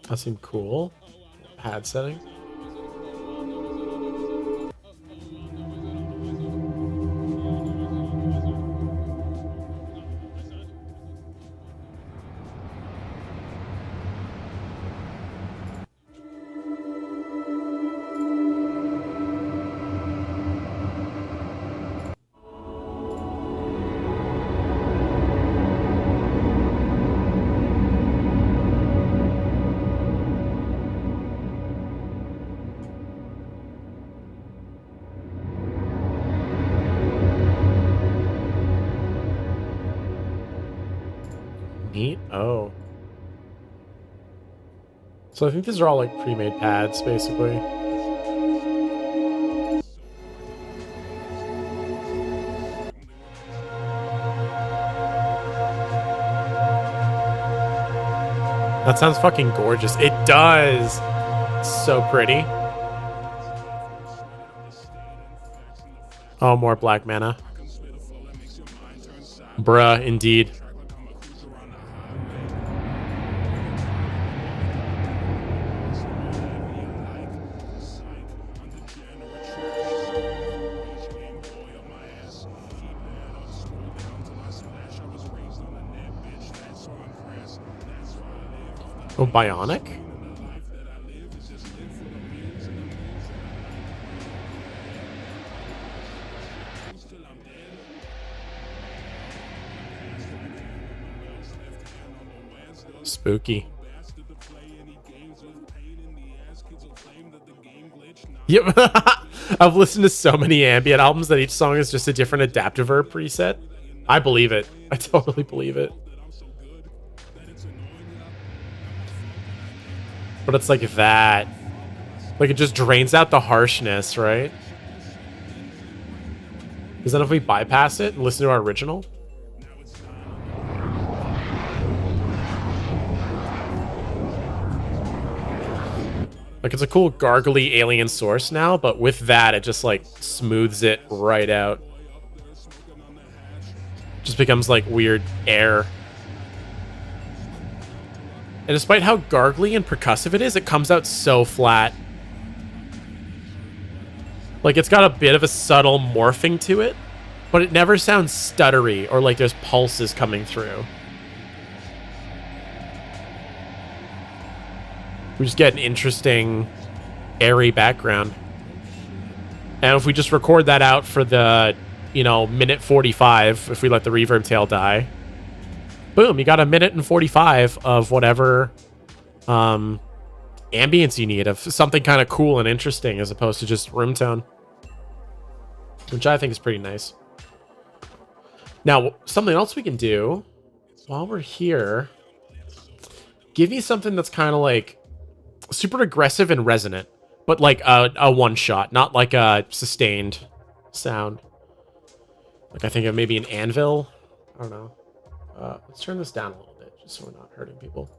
that seemed cool. Pad setting. Neat. Oh. So I think these are all like pre-made pads, basically. That sounds fucking gorgeous. It does. So pretty. Oh, more black mana. Bruh, indeed. Oh, bionic? Spooky. Yep. I've listened to so many ambient albums that each song is just a different Adaptiver preset. I believe it. I totally believe it. But it's like that. Like it just drains out the harshness, right? Is that if we bypass it and listen to our original? Like it's a cool gargly alien source now, but with that, it just like smooths it right out. Just becomes like weird air. And despite how gargly and percussive it is, it comes out so flat. Like it's got a bit of a subtle morphing to it, but it never sounds stuttery or like there's pulses coming through. We just get an interesting, airy background. And if we just record that out for the, you know, minute 45, if we let the reverb tail die, boom, you got a minute and 45 of whatever ambience you need, of something kind of cool and interesting as opposed to just room tone, which I think is pretty nice. Now, something else we can do while we're here, give me something that's kind of like super aggressive and resonant, but like a one shot, not like a sustained sound. Like I think of maybe an anvil. I don't know. Let's turn this down a little bit just so we're not hurting people.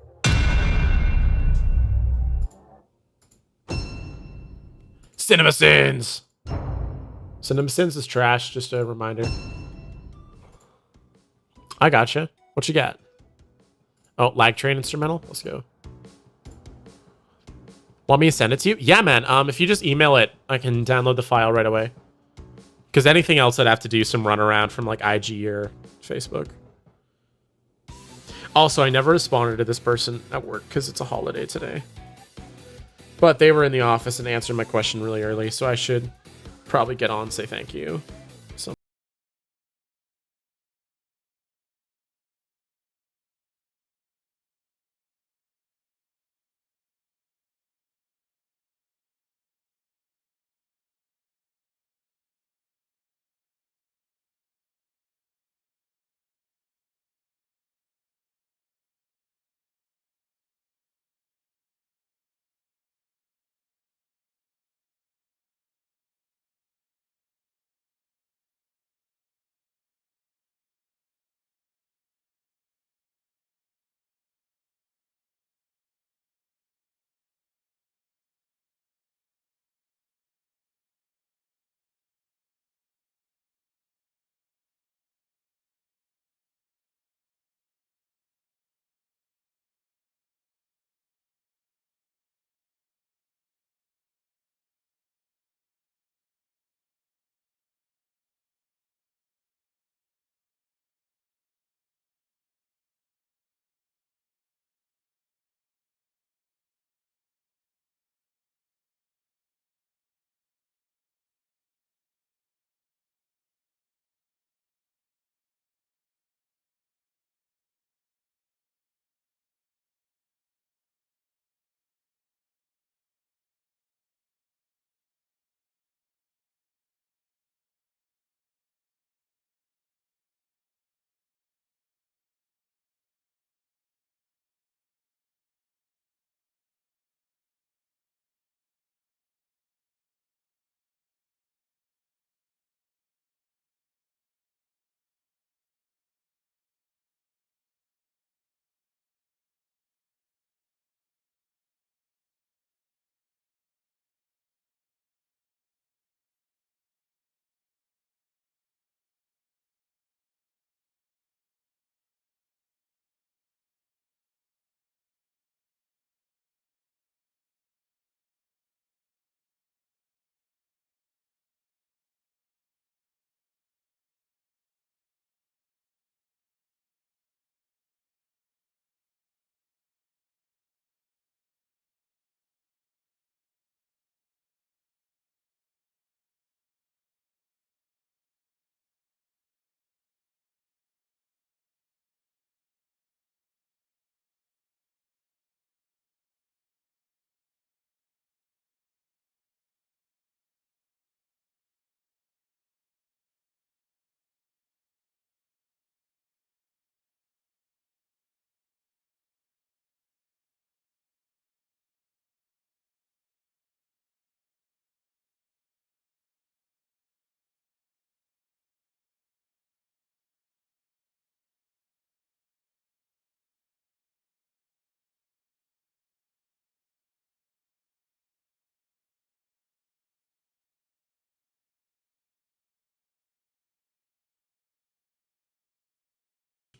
Cinema Sins! Cinema Sins is trash, just a reminder. I gotcha. What you got? Oh, Lag Train instrumental? Let's go. Want me to send it to you? Yeah, man. If you just email it, I can download the file right away. Because anything else, I'd have to do some runaround from like IG or Facebook. Also, I never responded to this person at work because it's a holiday today. But they were in the office and answered my question really early, so I should probably get on and say thank you.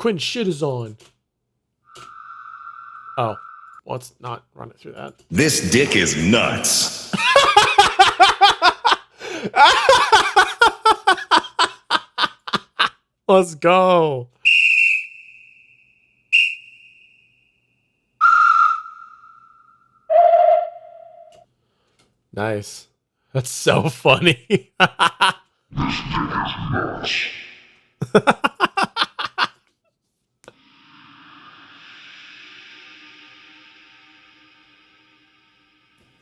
Quinn shit is on. Oh, well, let's not run it through that. This dick is nuts. Let's go. Nice. That's so funny.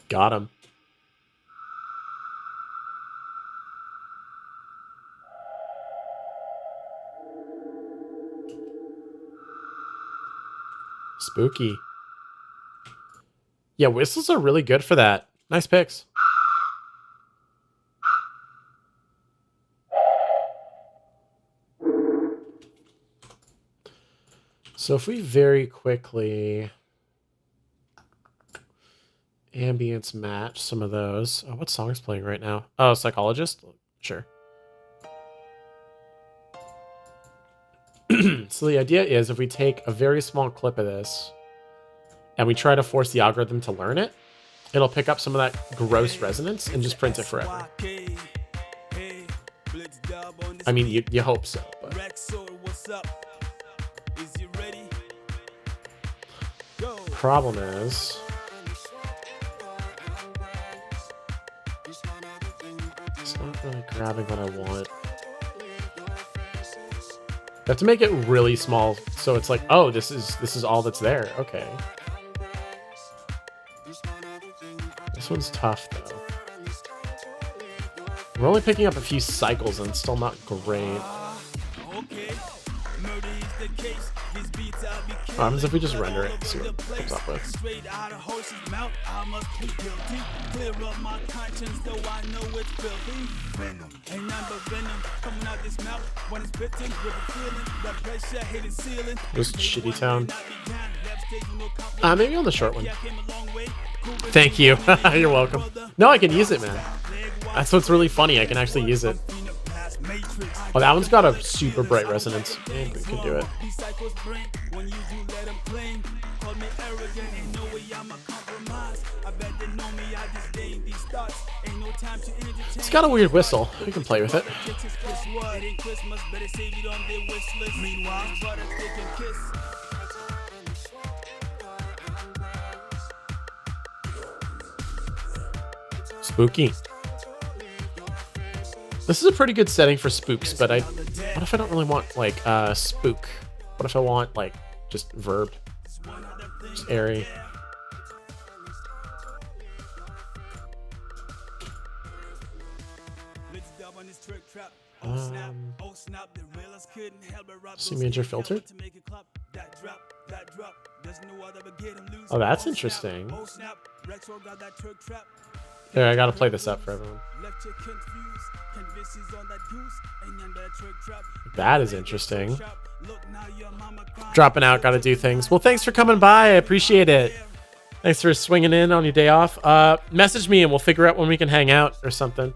Got him. Spooky. Yeah, whistles are really good for that. Nice picks. So if we very quickly ambience match some of those. Oh, what song is playing right now? Oh, Psychologist? Sure. So the idea is if we take a very small clip of this and we try to force the algorithm to learn it, it'll pick up some of that gross resonance and just print it forever. I mean, you hope so, but... Problem is... it's not really grabbing what I want. I have to make it really small, so it's like, oh, this is all that's there. Okay. This one's tough, though. We're only picking up a few cycles, and it's still not great. What happens if we just render it and see what it comes up with? Just shitty tone. Maybe on the short one. Thank you. You're welcome. No, I can use it, man. That's what's really funny. I can actually use it. Oh, that one's got a super bright resonance. Man, we can do it. It's got a weird whistle. We can play with it. Spooky. This is a pretty good setting for spooks, but what if I don't really want, like, spook? What if I want, like, just verb? Just airy. C major filtered? Oh, that's interesting. There, I gotta play this up for everyone. That is interesting. Dropping out, gotta do things. Well, thanks for coming by. I appreciate it. Thanks for swinging in on your day off. Message me and we'll figure out when we can hang out or something.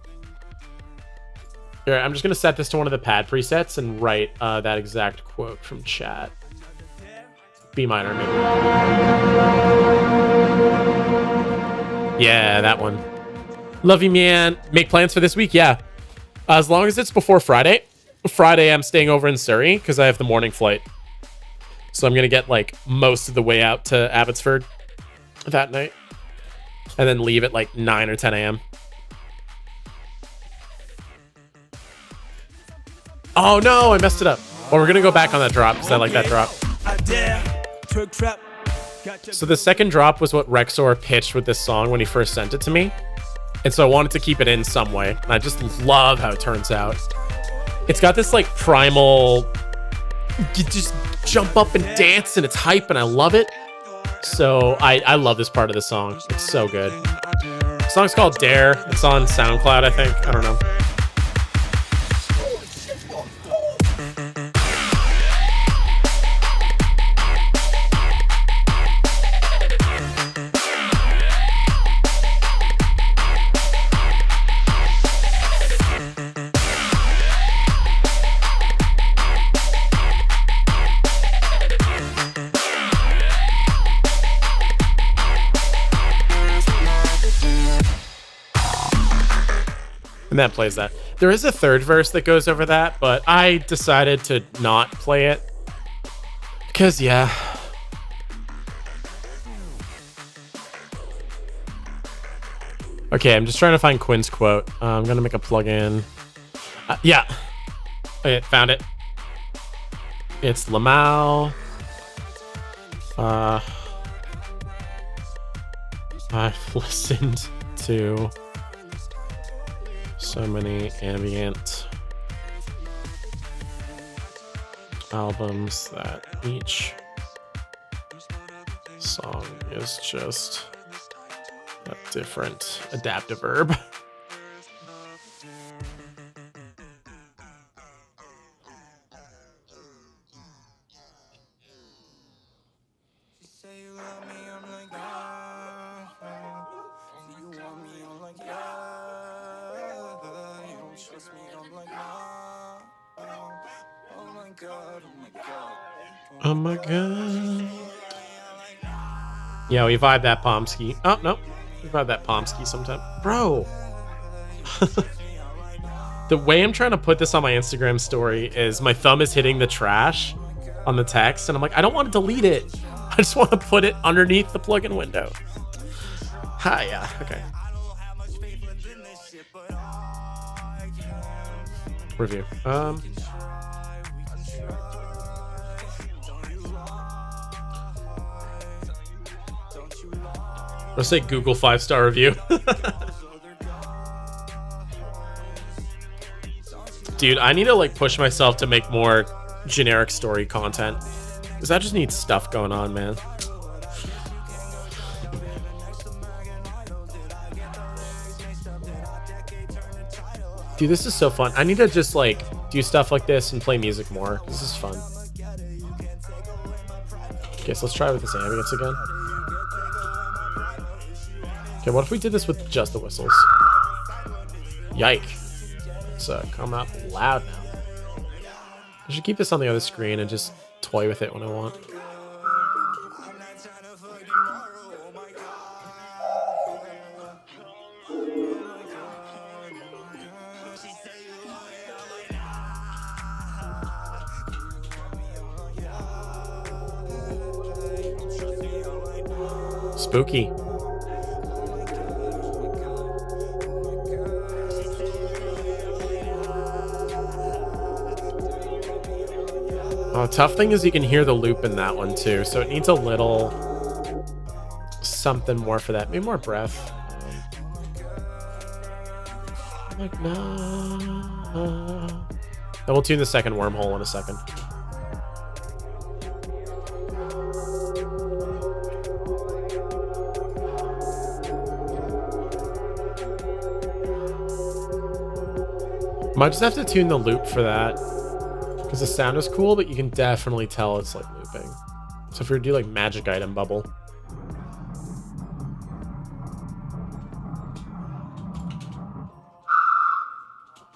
Here, I'm just gonna set this to one of the pad presets and write that exact quote from chat. B minor, maybe. Yeah, that one. Love you, man. Make plans for this week? Yeah. As long as it's before Friday. Friday, I'm staying over in Surrey because I have the morning flight. So I'm going to get, like, most of the way out to Abbotsford that night. And then leave at, like, 9 or 10 a.m. Oh, no, I messed it up. Well, we're going to go back on that drop because I like that drop. So the second drop was what Rexor pitched with this song when he first sent it to me. And so I wanted to keep it in some way. And I just love how it turns out. It's got this like primal, you just jump up and dance and it's hype and I love it. So I love this part of the song. It's so good. The song's called Dare. It's on SoundCloud, I think. I don't know. And that plays that. There is a third verse that goes over that, but I decided to not play it. Because, yeah. Okay, I'm just trying to find Quinn's quote. I'm going to make a plugin. Yeah. Okay, found it. It's Lamau. I've listened to so many ambient albums that each song is just a different adaptive verb. Oh my god. Yeah, we vibe that Pomsky. Oh, no. We vibe that Pomsky sometime. Bro. The way I'm trying to put this on my Instagram story is my thumb is hitting the trash on the text, and I'm like, I don't want to delete it. I just want to put it underneath the plugin window. Hi, yeah, okay. Review. Let's say Google 5-star review. Dude, I need to like push myself to make more generic story content, because I just need stuff going on, man. Dude, this is so fun. I need to just like do stuff like this and play music more. This is fun. Okay, so let's try with this ambience again. Okay, what if we did this with just the whistles? Yike. It's come out loud now. I should keep this on the other screen and just toy with it when I want. Spooky. Oh, tough thing is you can hear the loop in that one too, so it needs a little something more for that. Maybe more breath. Like, no. Then we'll tune the second wormhole in a second. Might just have to tune the loop for that, because the sound is cool, but you can definitely tell it's like looping. So if we do like magic item bubble.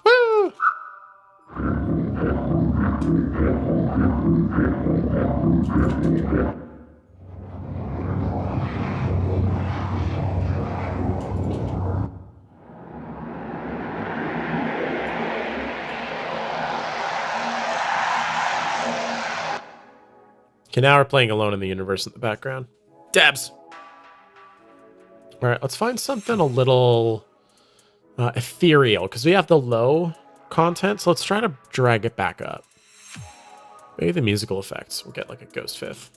Woo! Okay, now we're playing Alone in the Universe in the background. Dabs! Alright, let's find something a little ethereal, because we have the low content, so let's try to drag it back up. Maybe the musical effects. We'll get like a ghost fifth.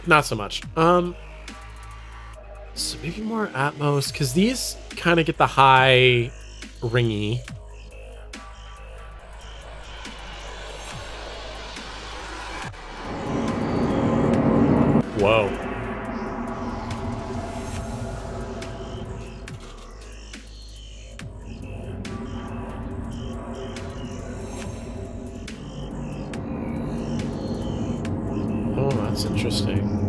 Not so much. So maybe more Atmos, because these kind of get the high ringy. Whoa. That's interesting.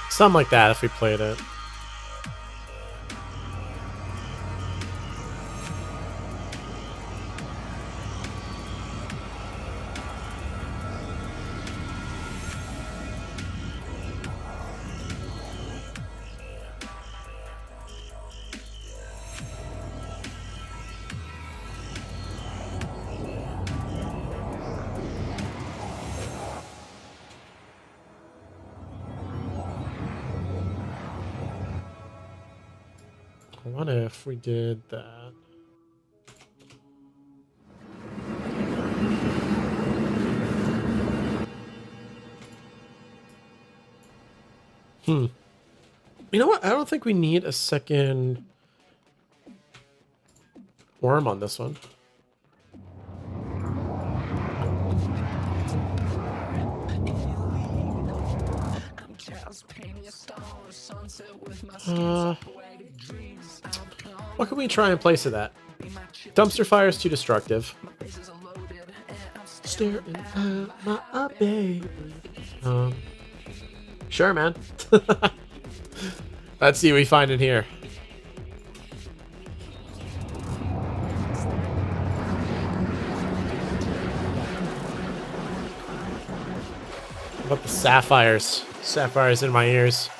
Something like that if we played it. What if we did that? You know what? I don't think we need a second worm on this one. What can we try in place of that? Dumpster fire is too destructive. Staring at my baby. Sure, man. Let's see what we find in here. What about the sapphires? Sapphires in my ears.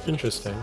Interesting.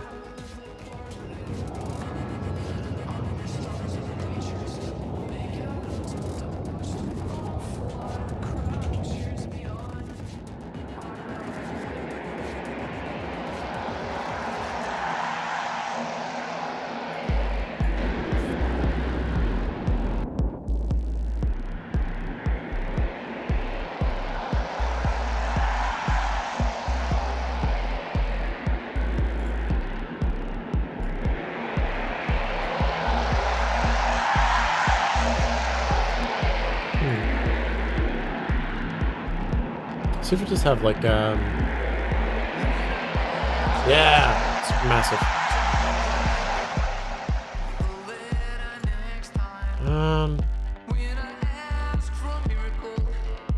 See if we just have like yeah, it's massive.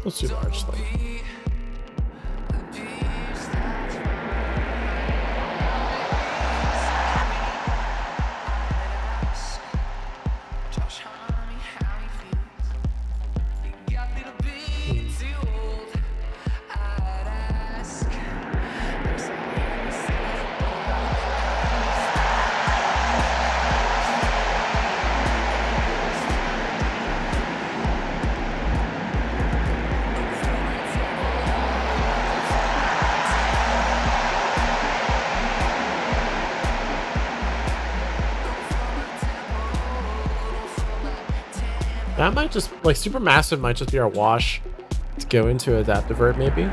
Let's do large though. That might just, like, super massive might just be our wash to go into adaptive vert, maybe.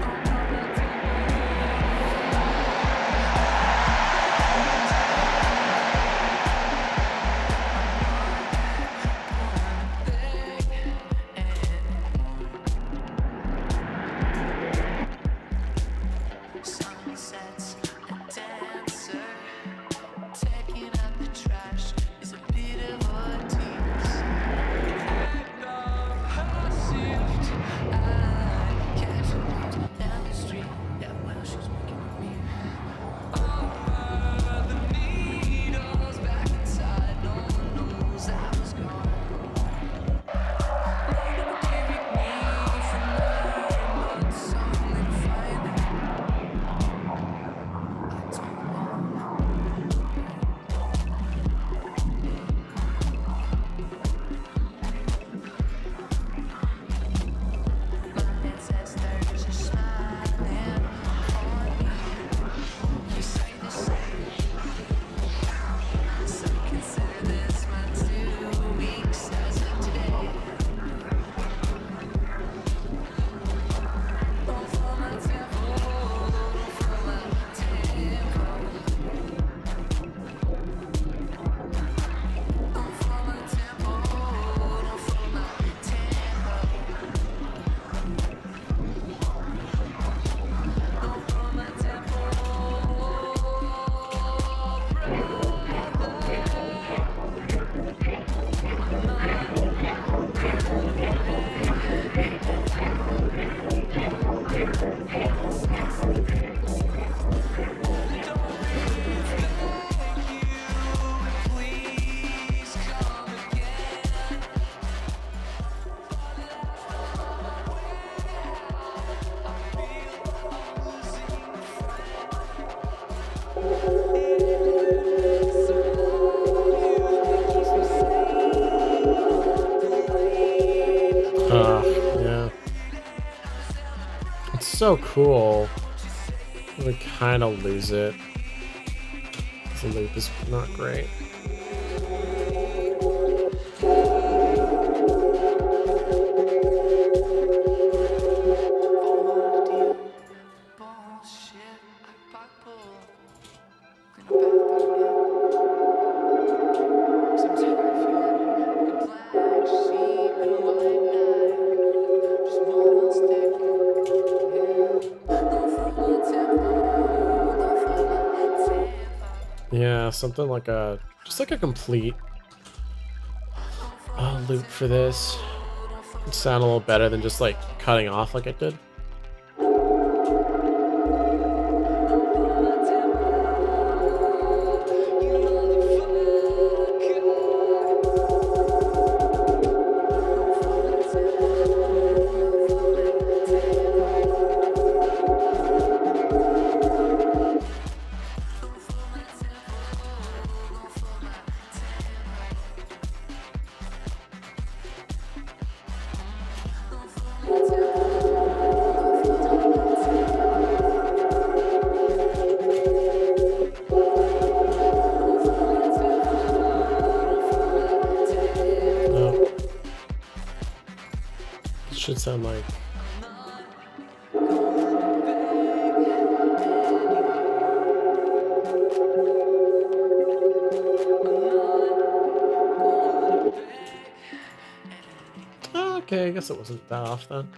Yeah. It's so cool. We kind of lose it. The loop is not great. Yeah, something like just like a complete loop for this. It'd sound a little better than just like cutting off like it did. Should sound like okay, I guess it wasn't that off then.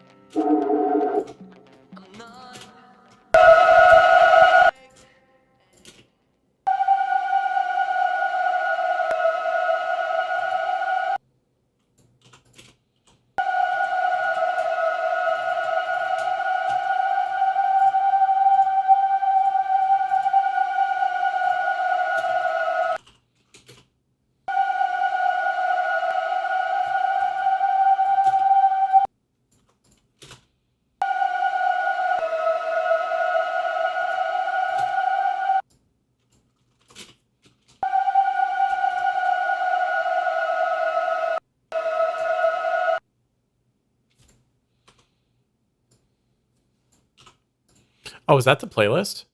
Oh, is that the playlist?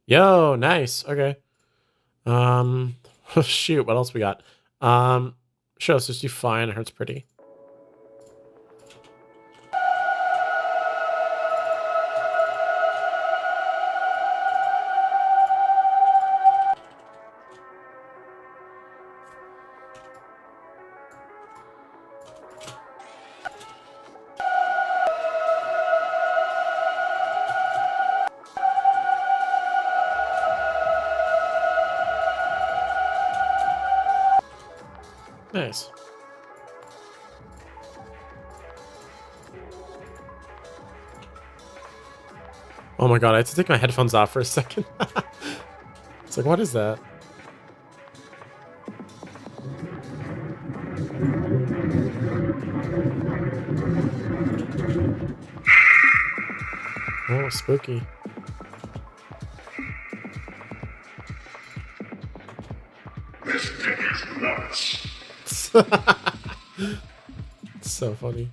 Yo, nice. Okay. Shoot, what else we got? Show us just you fine, it hurts pretty. Nice. Oh my god, I had to take my headphones off for a second. It's like, what is that? Oh, spooky. This thing is nuts. It's so funny.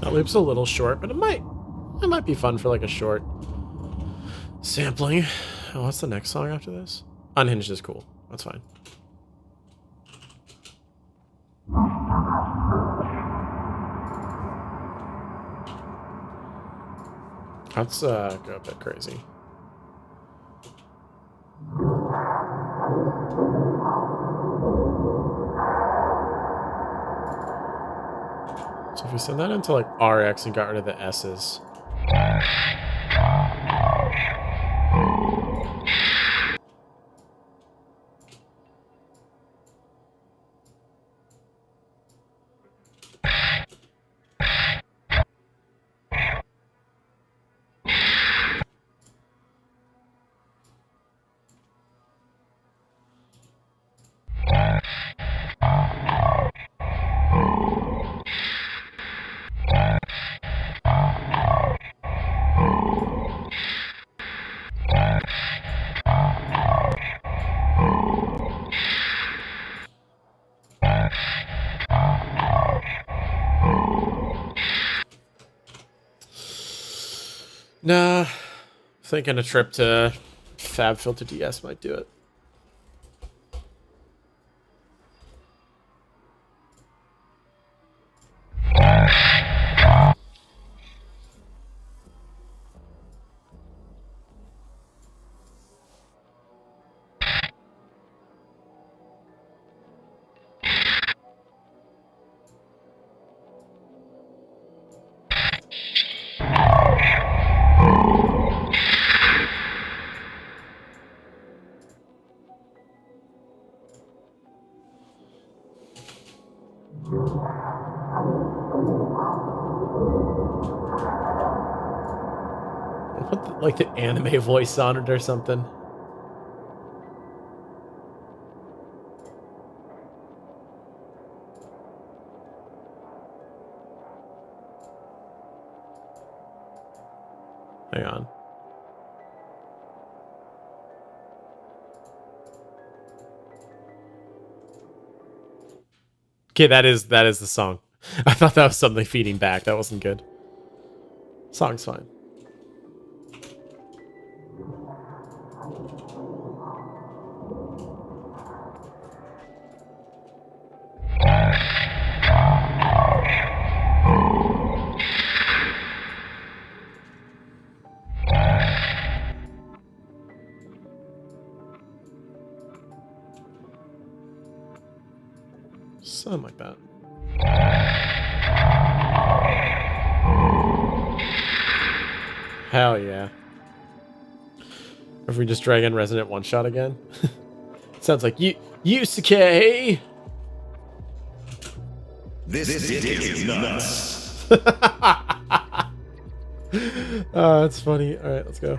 That loop's a little short, but it might be fun for like a short sampling. Oh, what's the next song after this? Unhinged is cool. That's fine. Let's go a bit crazy. So if we send that into like RX and got rid of the S's. Thinking a trip to FabFilter DS might do it. Like the anime voice on it or something. Hang on. Okay, that is the song. I thought that was something feeding back. That wasn't good. Song's fine. Something like that. Hell yeah. If we just drag in Resident One Shot again. Sounds like Yusuke. This is nuts. Oh, that's funny. All right, let's go.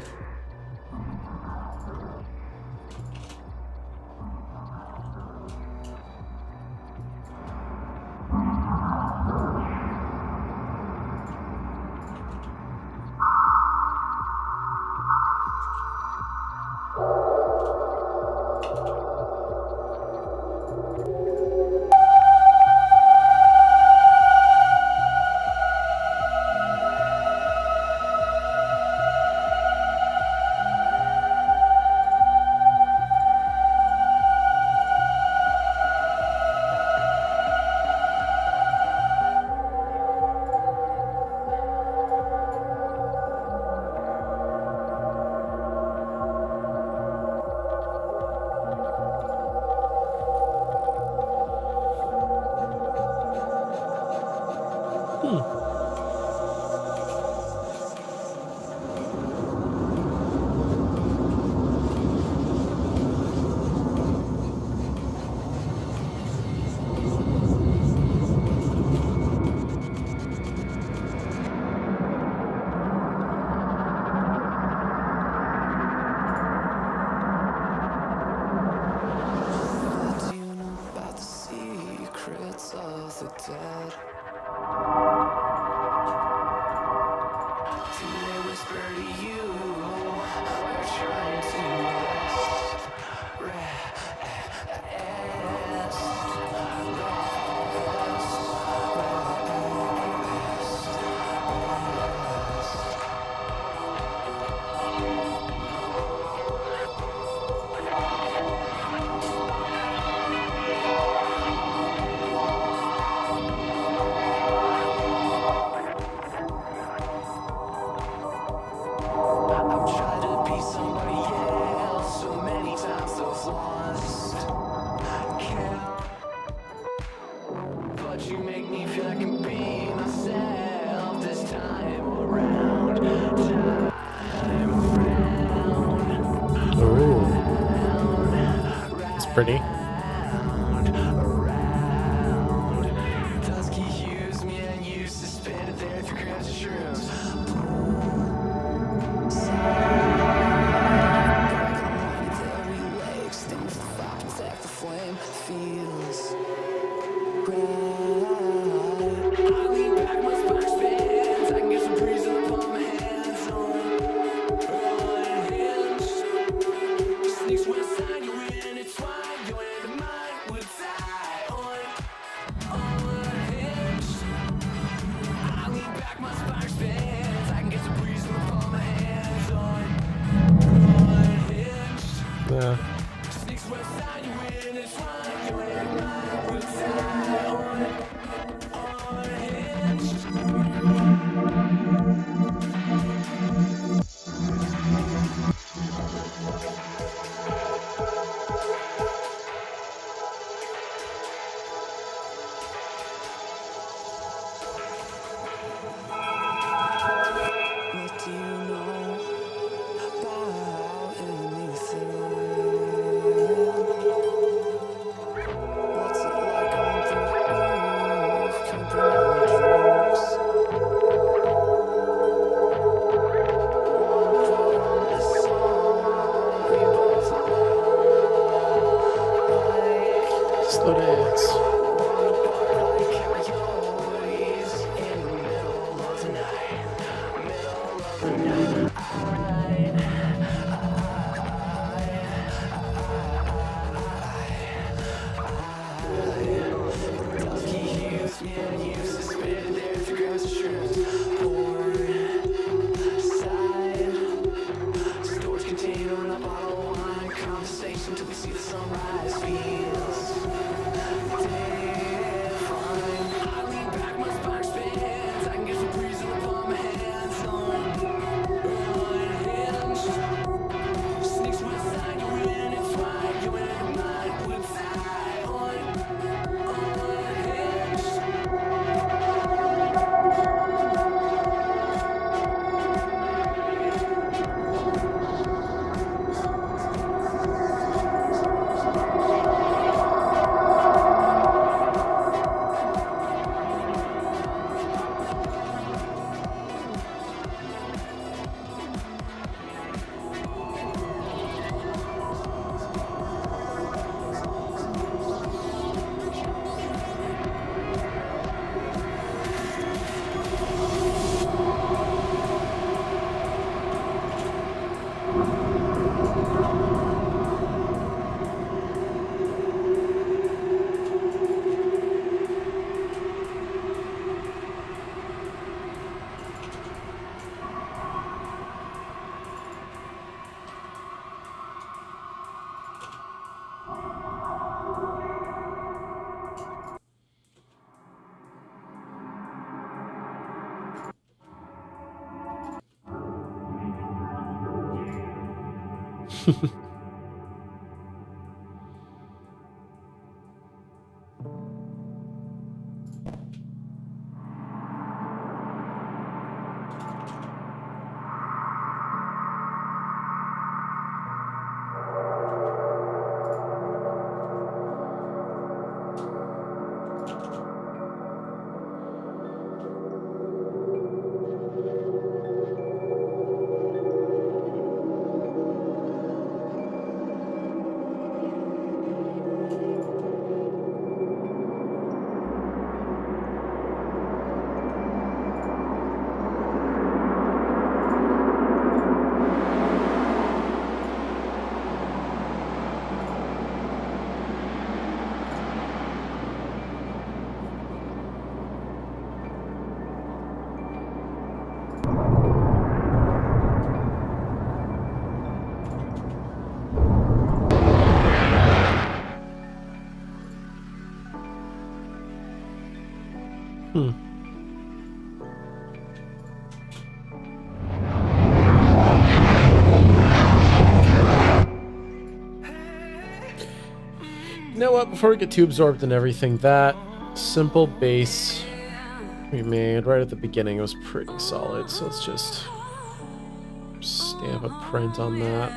Pretty. It's why you You know what? Before we get too absorbed in everything, that simple base we made right at the beginning was pretty solid. So let's just stamp a print on that.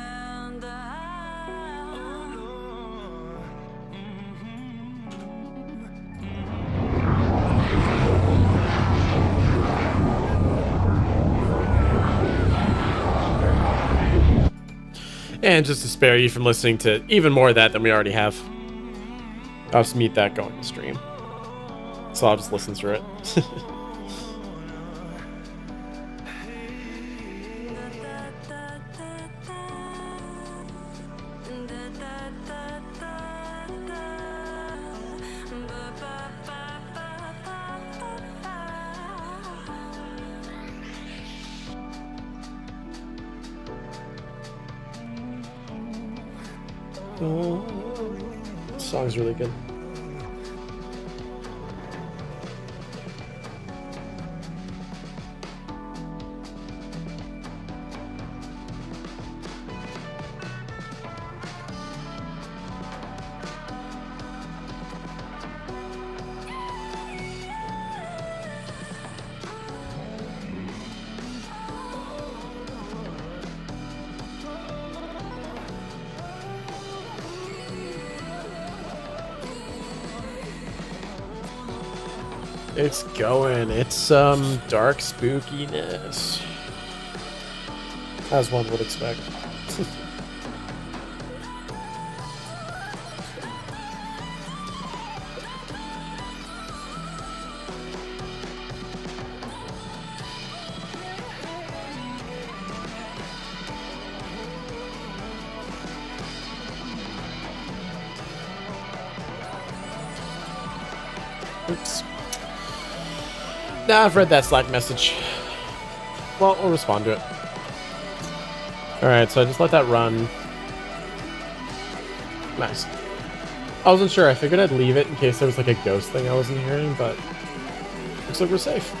And just to spare you from listening to even more of that than we already have, I'll just mute that going to stream. So I'll just listen through it. This song's really good. It's going. It's some dark spookiness, as one would expect. Oops. Nah, I've read that Slack message. Well, we'll respond to it. Alright, so I just let that run. Nice. I wasn't sure. I figured I'd leave it in case there was like a ghost thing I wasn't hearing, but looks like we're safe.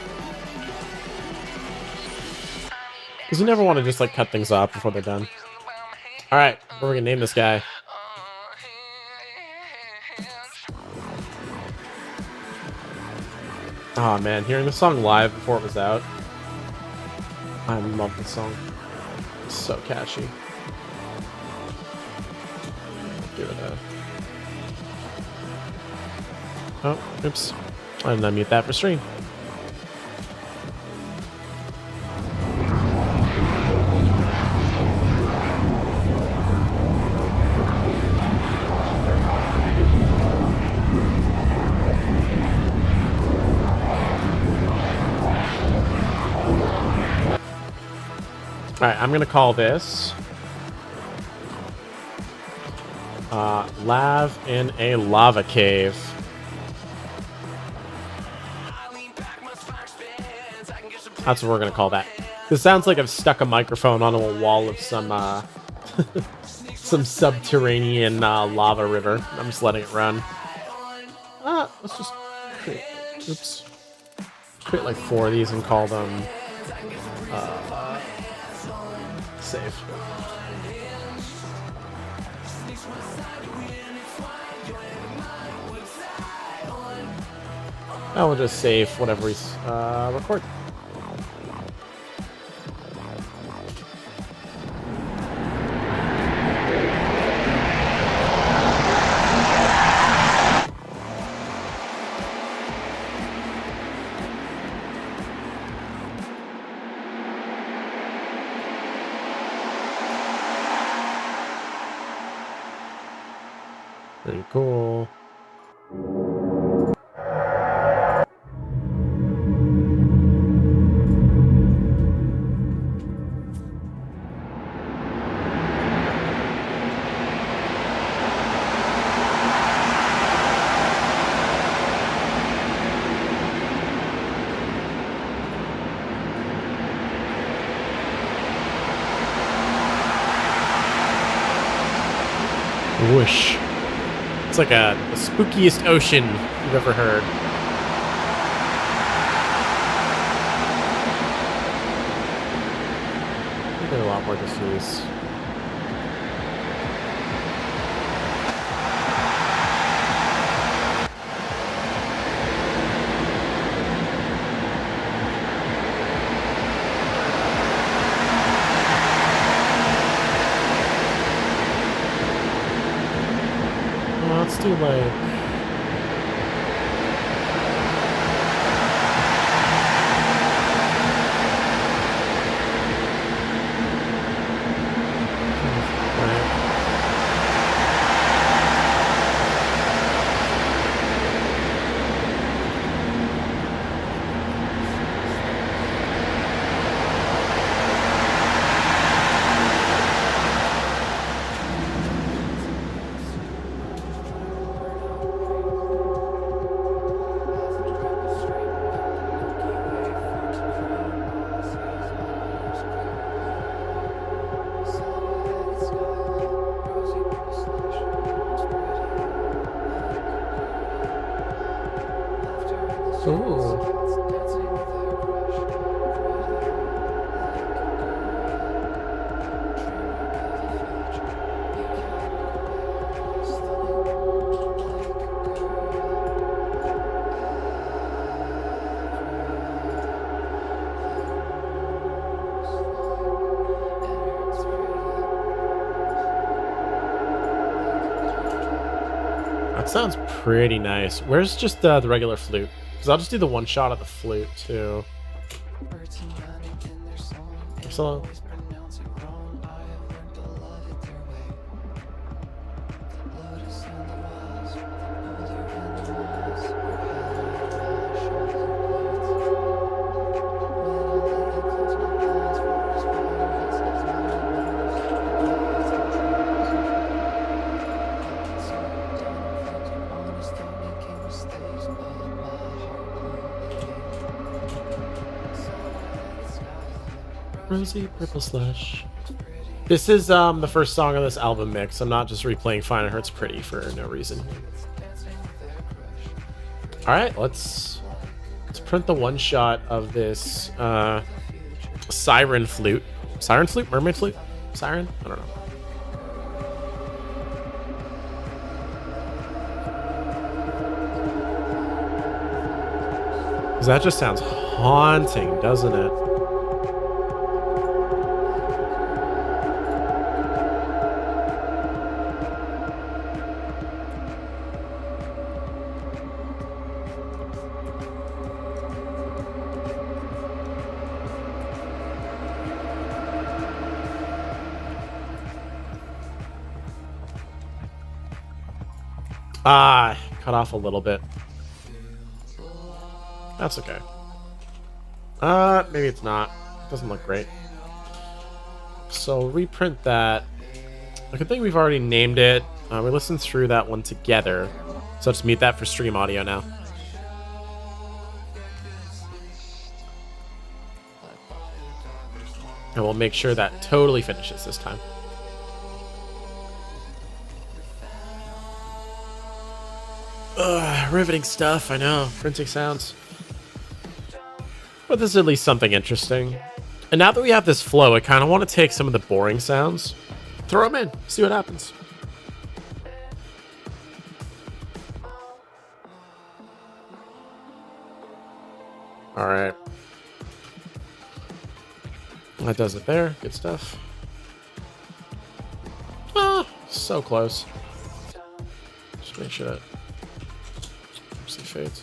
Because you never want to just like cut things off before they're done. Alright, what are we gonna name this guy? Oh man, hearing the song live before it was out. I love this song. It's so catchy. Give it a... Oh, oops. I didn't unmute that for stream. Alright, I'm gonna call this Lav in a Lava Cave. That's what we're gonna call that. This sounds like I've stuck a microphone onto a wall of some some subterranean lava river. I'm just letting it run. Let's just create, oops. Create like 4 of these and call them save. I will just save whatever we record. Pretty cool. Whoosh. It's like the spookiest ocean you've ever heard. I think they're a lot more diffuse. Let's do like... That sounds pretty nice. Where's just the regular flute? Because I'll just do the one shot of the flute too. So, Rosy Purple Slush. This is the first song of this album mix. I'm not just replaying Fine It Hurts Pretty for no reason. Alright, let's print the one shot of this siren flute. Siren flute? Mermaid flute? Siren? I don't know. Because that just sounds haunting, doesn't it? Ah, cut off a little bit. That's okay. Maybe it's not. Doesn't look great. So reprint that. A good thing we've already named it. We listened through that one together. So just mute that for stream audio now. And we'll make sure that totally finishes this time. Riveting stuff, I know. Printing sounds. But this is at least something interesting. And now that we have this flow, I kind of want to take some of the boring sounds, throw them in, see what happens. All right. That does it there. Good stuff. Ah, so close. Just make sure that see fades.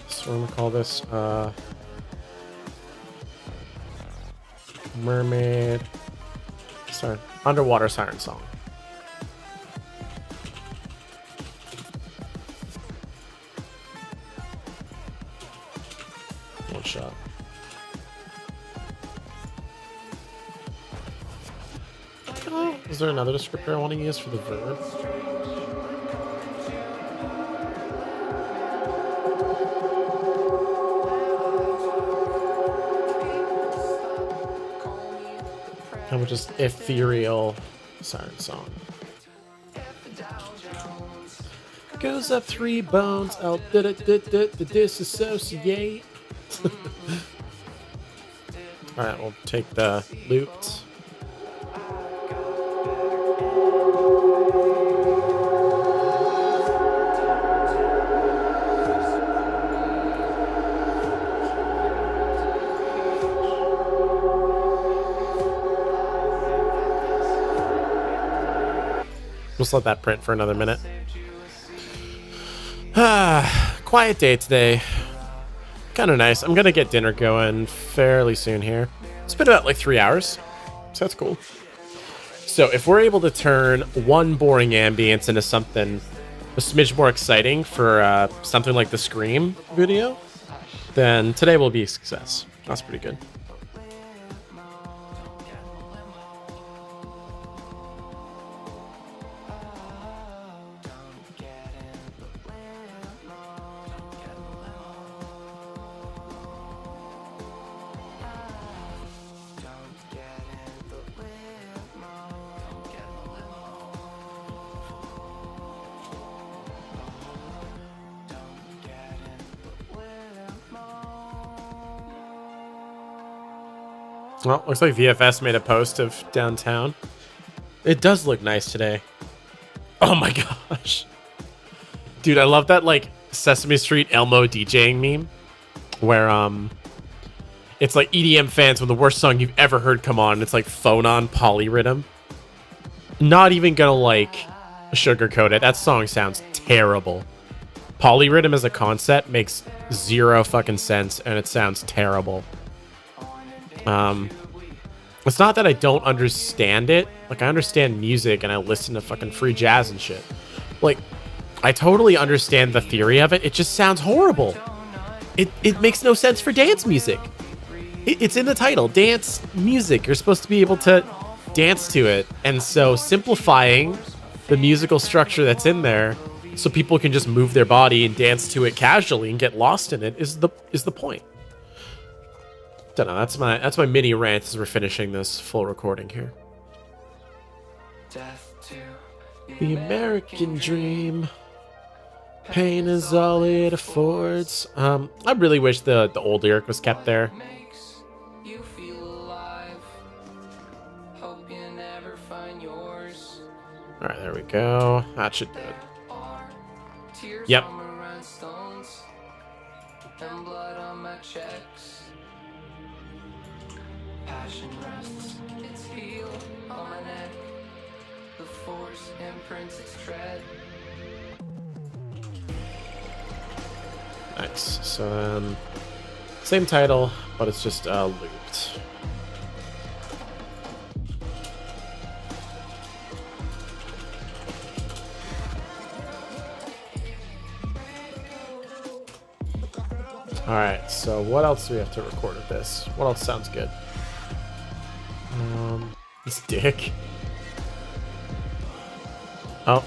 So I'm gonna call this mermaid. Sorry, underwater siren song. One shot. Oh, is there another descriptor I want to use for the verb? How about just ethereal siren song? Goes up 3 bones, I'll disassociate. Alright, we'll take the looped. Just let that print for another minute. Quiet day today. Kind of nice. I'm gonna get dinner going fairly soon here. It's been about like 3 hours, so that's cool. So if we're able to turn one boring ambience into something a smidge more exciting for something like the Scream video, then today will be a success. That's pretty good. Well, looks like VFS made a post of downtown. It does look nice today. Oh my gosh. Dude, I love that like Sesame Street Elmo DJing meme where it's like EDM fans when the worst song you've ever heard come on. It's like phone on polyrhythm. Not even gonna like sugarcoat it. That song sounds terrible. Polyrhythm as a concept makes zero fucking sense and it sounds terrible. It's not that I don't understand it. Like, I understand music and I listen to fucking free jazz and shit. Like, I totally understand the theory of it. It just sounds horrible. It makes no sense for dance music. It's in the title, dance music. You're supposed to be able to dance to it. And so simplifying the musical structure that's in there so people can just move their body and dance to it casually and get lost in it is the point. Don't know. That's my mini rant as we're finishing this full recording here. The American dream. Pain is all it affords. I really wish the old lyric was kept there. All right, there we go. That should do it. Yep. Passion rests its heel on my neck. The force imprints its tread. Nice. So then, same title, but it's just looped. All right. So what else do we have to record with this? What else sounds good? This dick. Oh.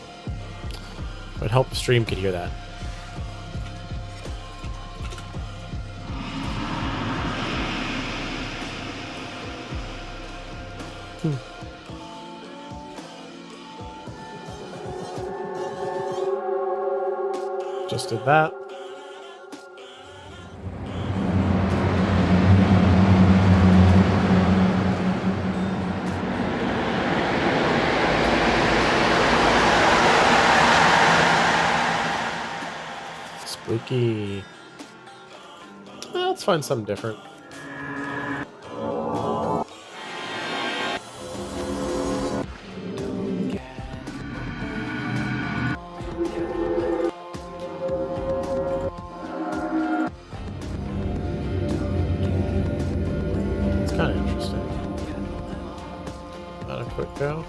I'd hope the stream could hear that. Just did that. Lucky. Let's find something different. It's kind of interesting. Not a quick go.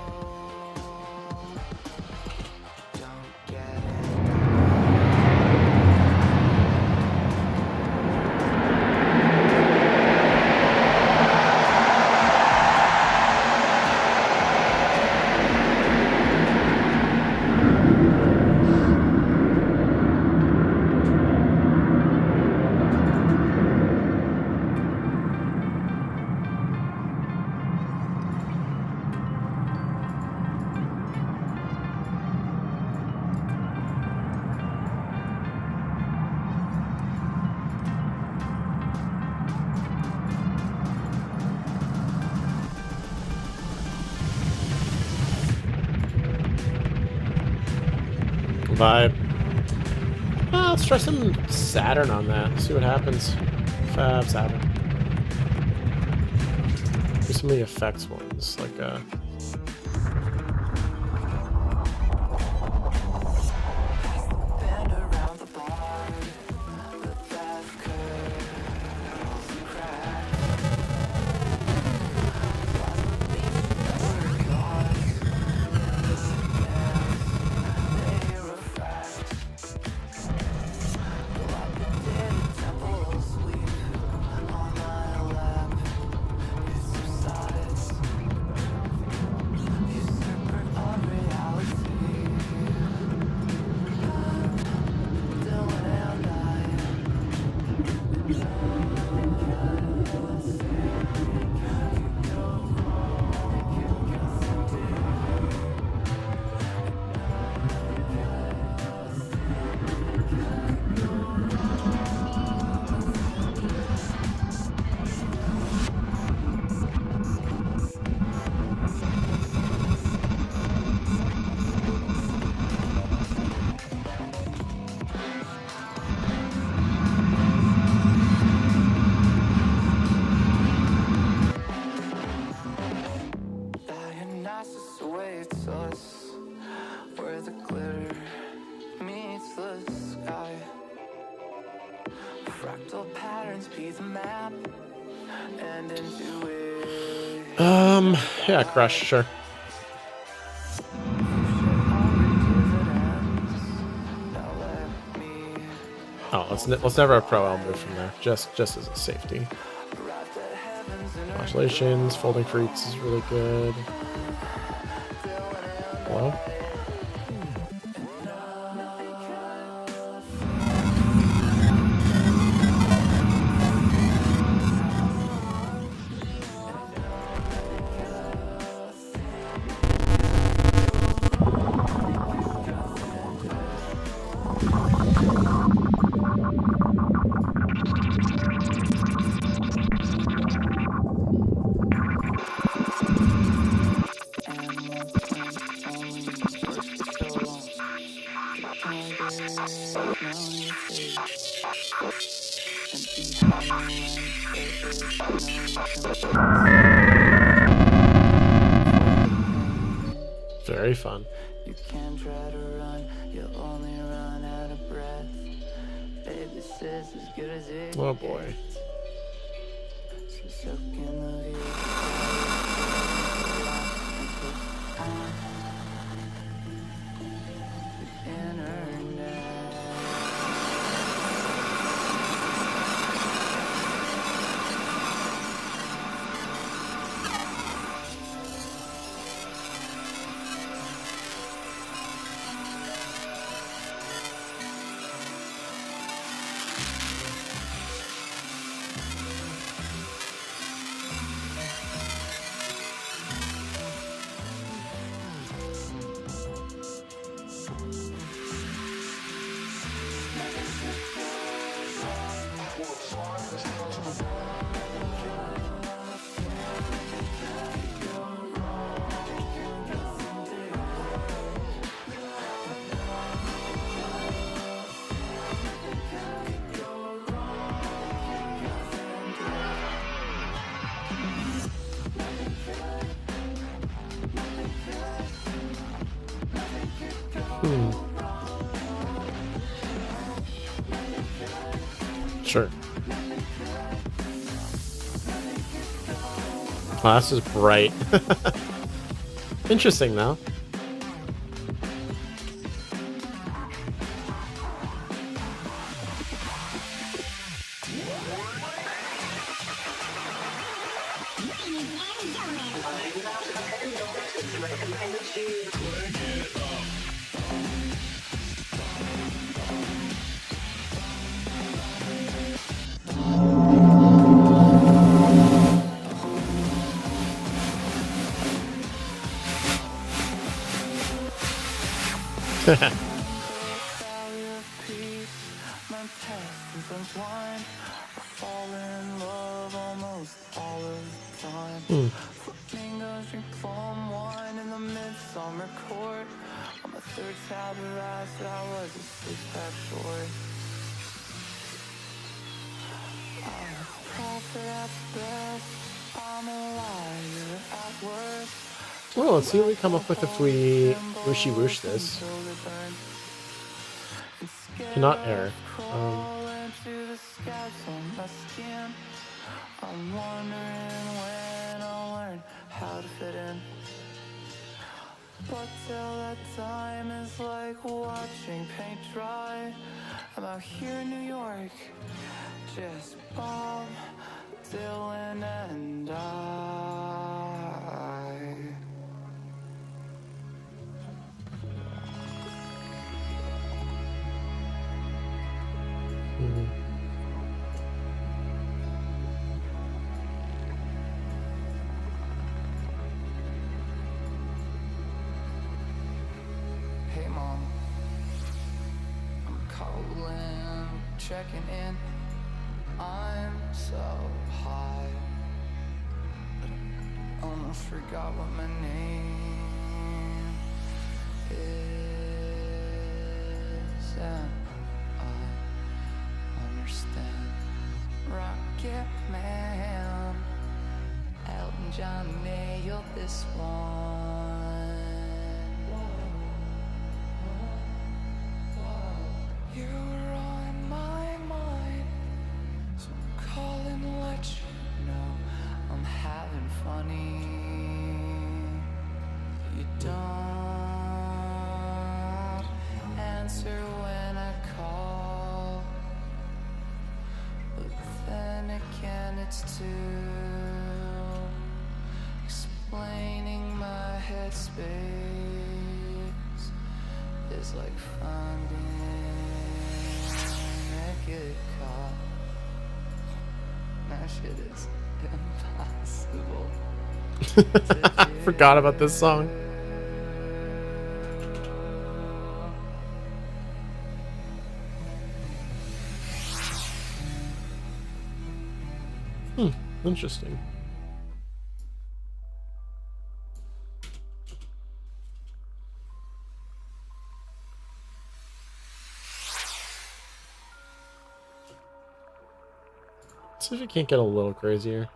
Vibe. Let's try some Saturn on that. See what happens. Fab Saturn. Do some of the effects ones, like yeah, Crush, sure. Oh, let's never have Pro L move from there, just as a safety. Modulations, folding freaks is really good. Hello? Very fun. You can't try to run, you'll only run out of breath. Babe, this is as good as it Oh boy. So soak in the view. The internet. Sure. Oh, this is bright. Interesting, though. Well, let's see what we come up with if we whooshy whoosh this. Cannot err. I'm wondering when I'll learn how to fit in. But till that time is like watching paint dry. I'm out here in New York, just Bob Dylan and I. Hey mom, I'm calling, checking in. I'm so high, almost forgot what my name is, and I understand. Rocket Man, Elton John nailed this one. You were on my mind, so I'm calling to let you know I'm having funny. You don't answer when I call, but then again it's too explaining my headspace is like finding a good cop. That shit is impossible. I forgot about this song. Interesting. See if you can't get a little crazier.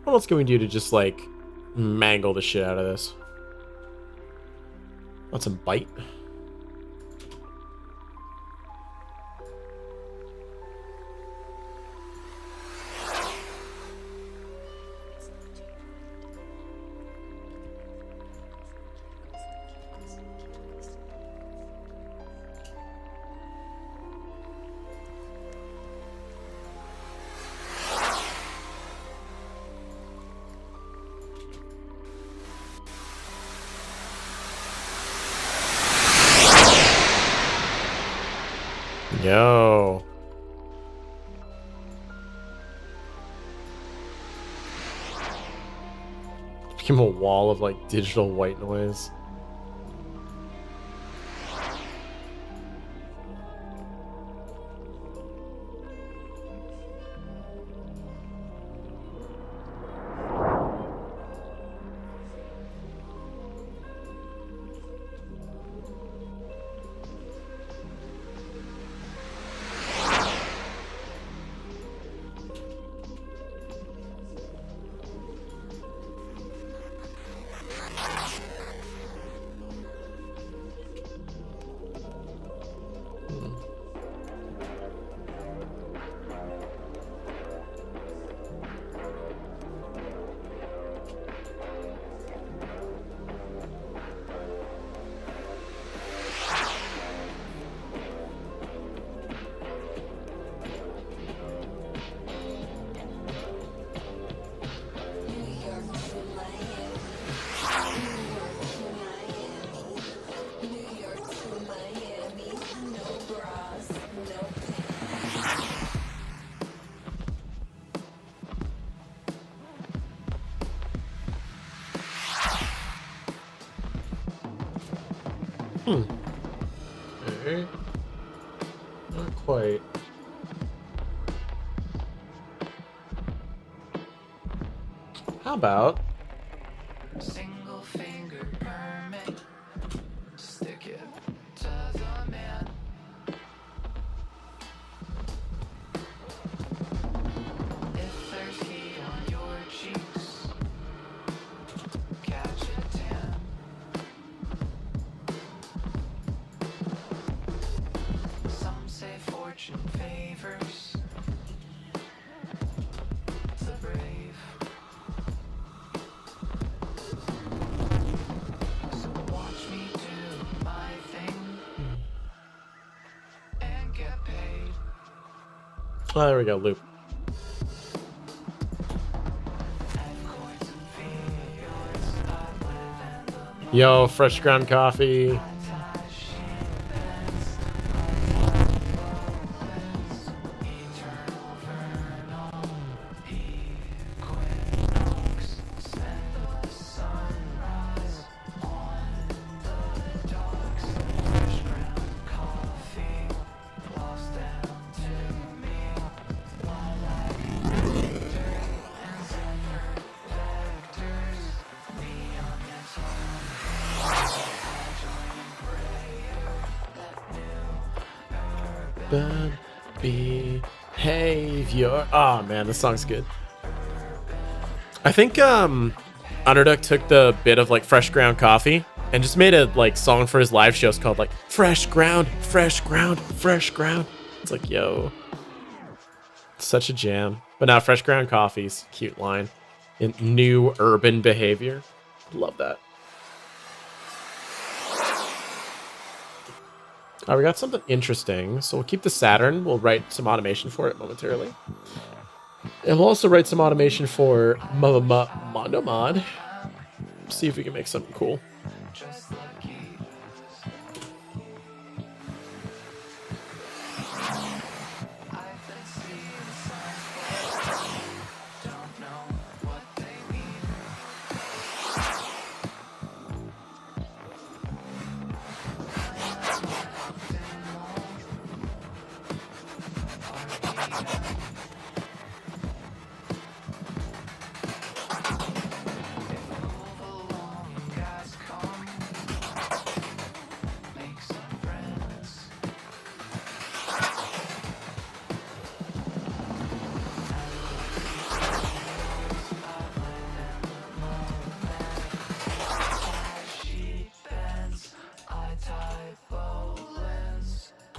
What else can we do to just, like, mangle the shit out of this? Want some bite? Yo. Give him a wall of like digital white noise. Okay. Not quite. How about Single finger permit. Stick it to the man. If there's heat on your cheeks, catch a tan. Some say fortune favors the brave. So watch me do my thing and get paid. Oh, there we go, loop. Yo, fresh ground coffee. Bad behavior. Oh man, this song's good. I think Underduck took the bit of like fresh ground coffee and just made a like song for his live shows called like fresh ground, fresh ground, fresh ground. It's like, yo, such a jam. But now fresh ground coffee's a cute line in new urban behavior. Love that. All right, we got something interesting. So we'll keep the Saturn. We'll write some automation for it momentarily. And we'll also write some automation for Monomod. See if we can make something cool.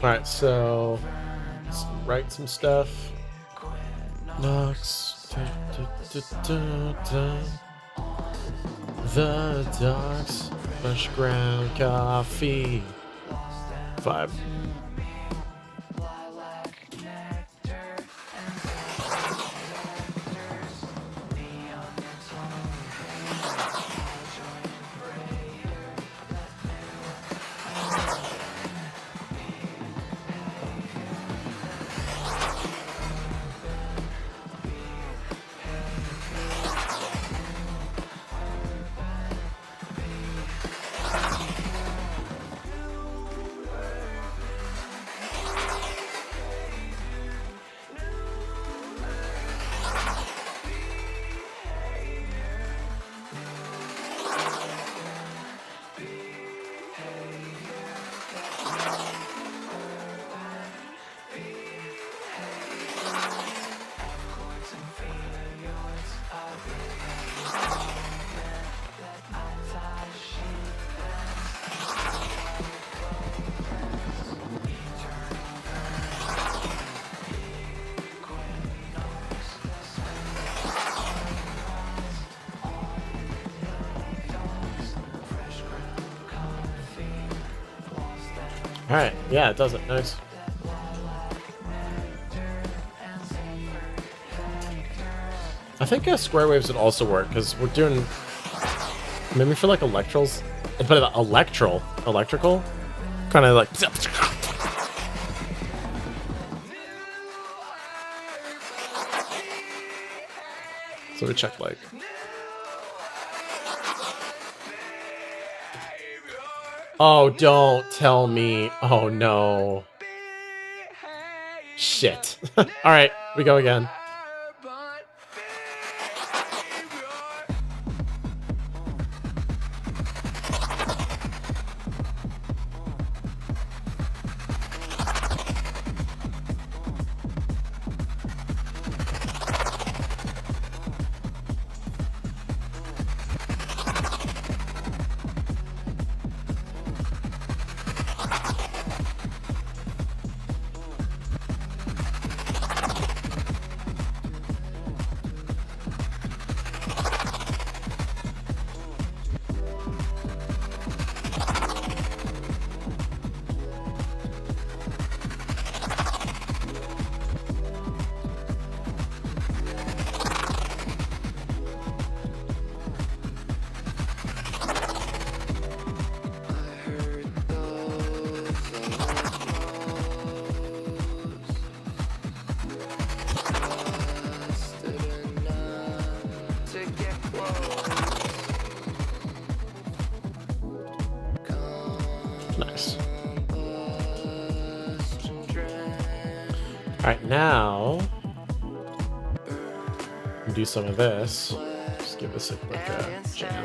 Alright, so let's write some stuff. Knox. The docks. Fresh ground coffee. 5. Alright, yeah, it does it. Nice. I think square waves would also work, because we're doing... Maybe for like electrical? Kind of like... So we check like... Oh, don't tell me. Oh no. Shit. Alright, we go again. Nice. Alright, now we'll do some of this. Just give this a quick jam.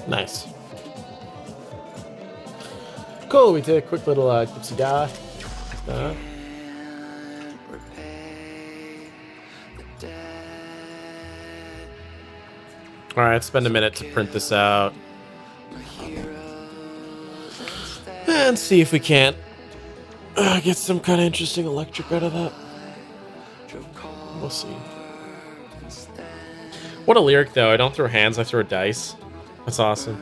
Nice. Cool, we did a quick little gypsy guy. Alright, spend a minute to print this out. And see if we can't get some kind of interesting electric out of that. We'll see. What a lyric, though. I don't throw hands, I throw dice. That's awesome.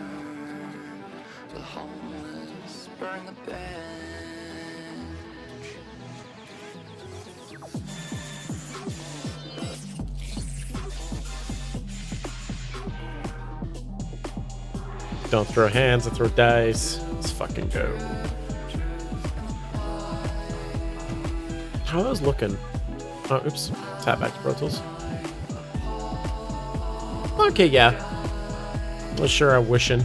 Don't throw hands, I throw dice. Let's fucking go. How are those looking? Oh, oops. Tap back to Pro Tools. Okay, yeah. Not sure I'm wishing.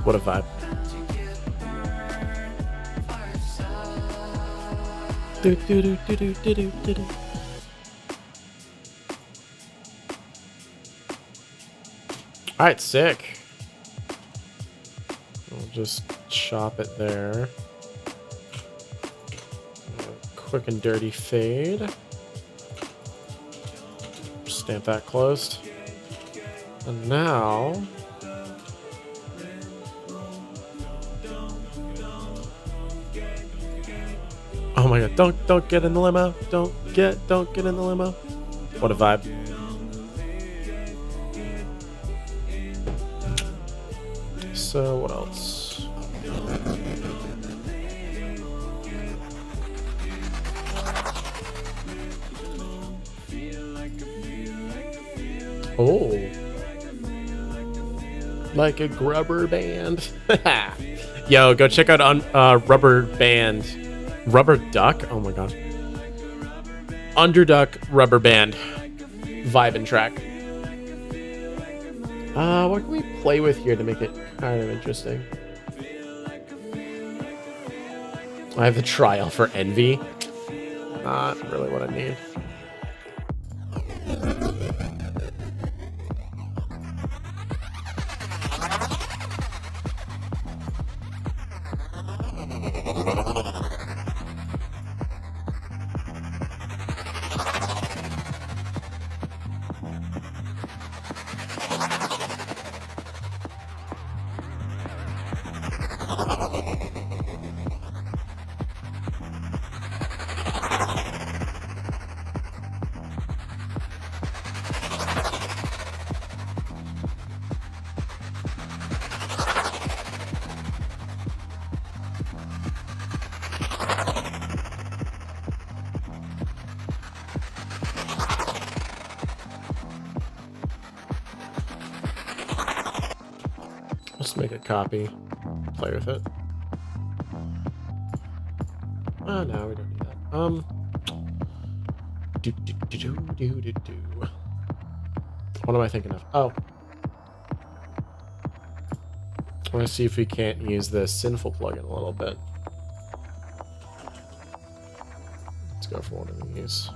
What a vibe. Alright, sick. We'll just chop it there. Quick and dirty fade. Stamp that closed. And now... Oh my god, don't get in the limo. Don't get in the limo. What a vibe. So what else? Oh, like a grubber band. Yo, go check out on Rubber Band, Rubber Duck. Oh my god, Underduck Rubber Band, vibin' track. What can we play with here to make it kind of interesting? I have the trial for Envy. Not really what I need. Let's make a copy. Play with it. Oh, no, we don't need that. What am I thinking of? Oh. I want to see if we can't use the Sinful plugin a little bit. Let's go for one of these.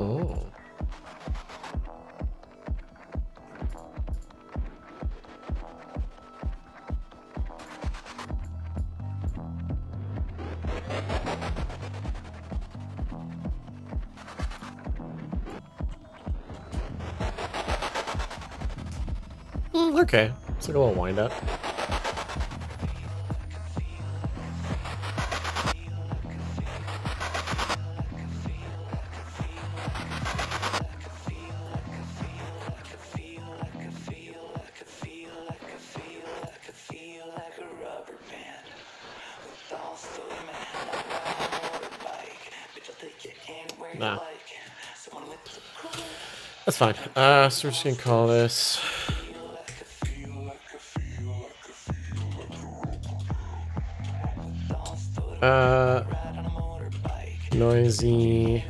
Oh. Okay. It's like a little wind up. Nah. That's fine. So we're just gonna call this noisy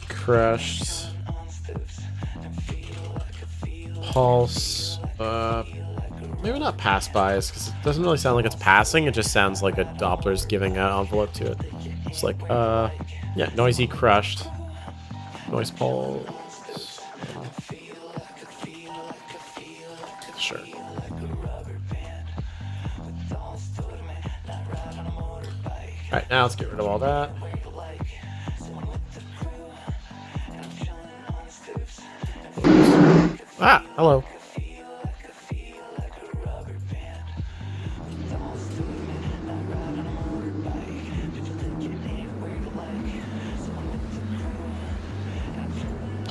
crushed pulse. Maybe not pass bys, because it doesn't really sound like it's passing. It just sounds like a Doppler's giving an envelope to it. It's like yeah, noisy crushed noise pulse. Sure. Alright, now let's get rid of all that. Ah, hello.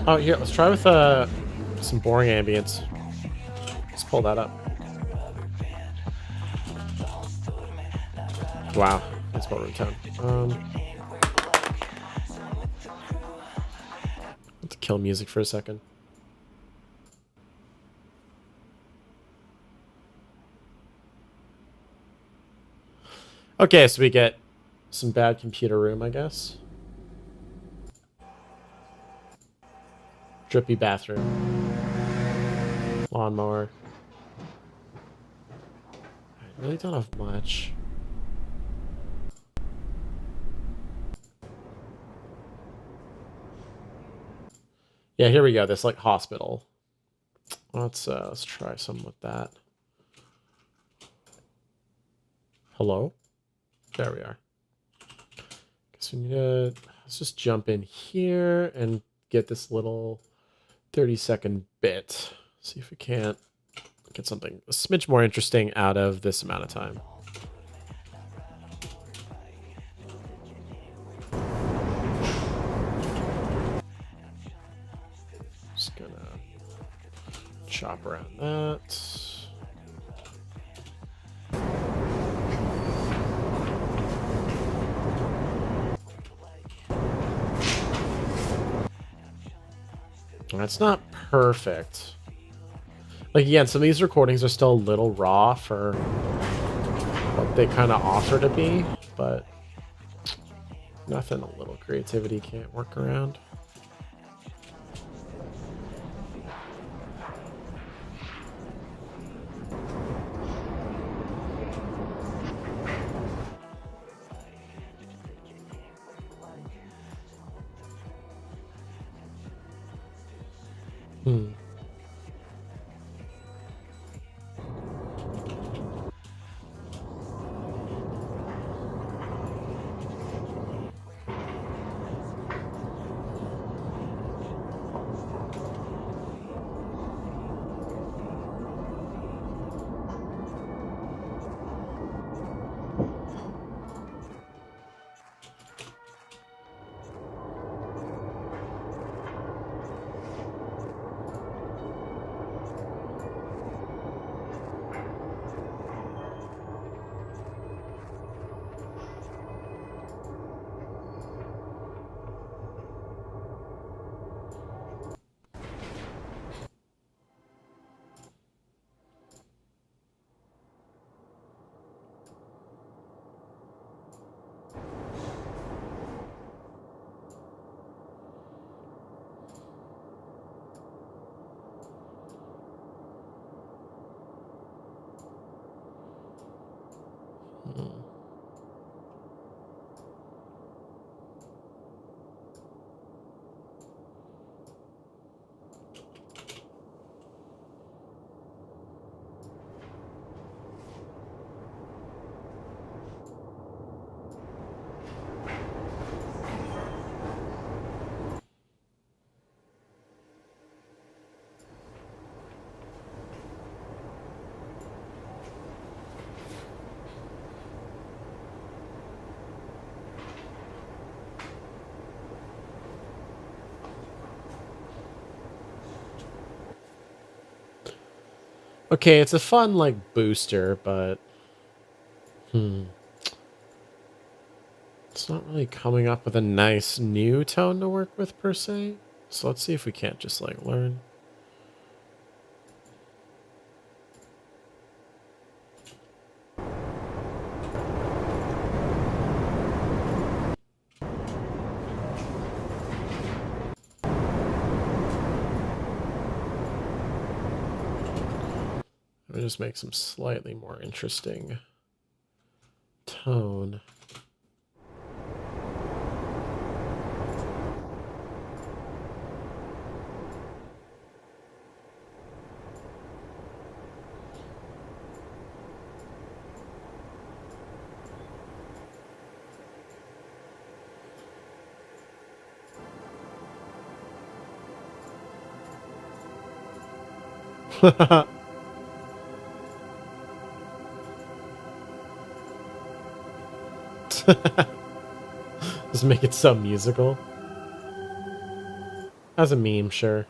Oh, here, let's try with some boring ambience. Let's pull that up. Wow, that's about room tone. Let's kill music for a second. Okay, so we get some bad computer room, I guess. Drippy bathroom. Lawnmower. I really don't have much. Yeah, here we go. This like hospital. Let's try some with that. Hello? There we are. So we need to, let's just jump in here and get this little 30-second bit. See if we can't get something a smidge more interesting out of this amount of time. Just gonna chop around that. That's not perfect. Like, again, some of these recordings are still a little raw for what they kind of offer to be, but nothing a little creativity can't work around. Okay, it's a fun, like, booster, but... It's not really coming up with a nice new tone to work with, per se. So let's see if we can't just, like, learn. Let me just make some slightly more interesting tone. Just make it so musical. As a meme, sure.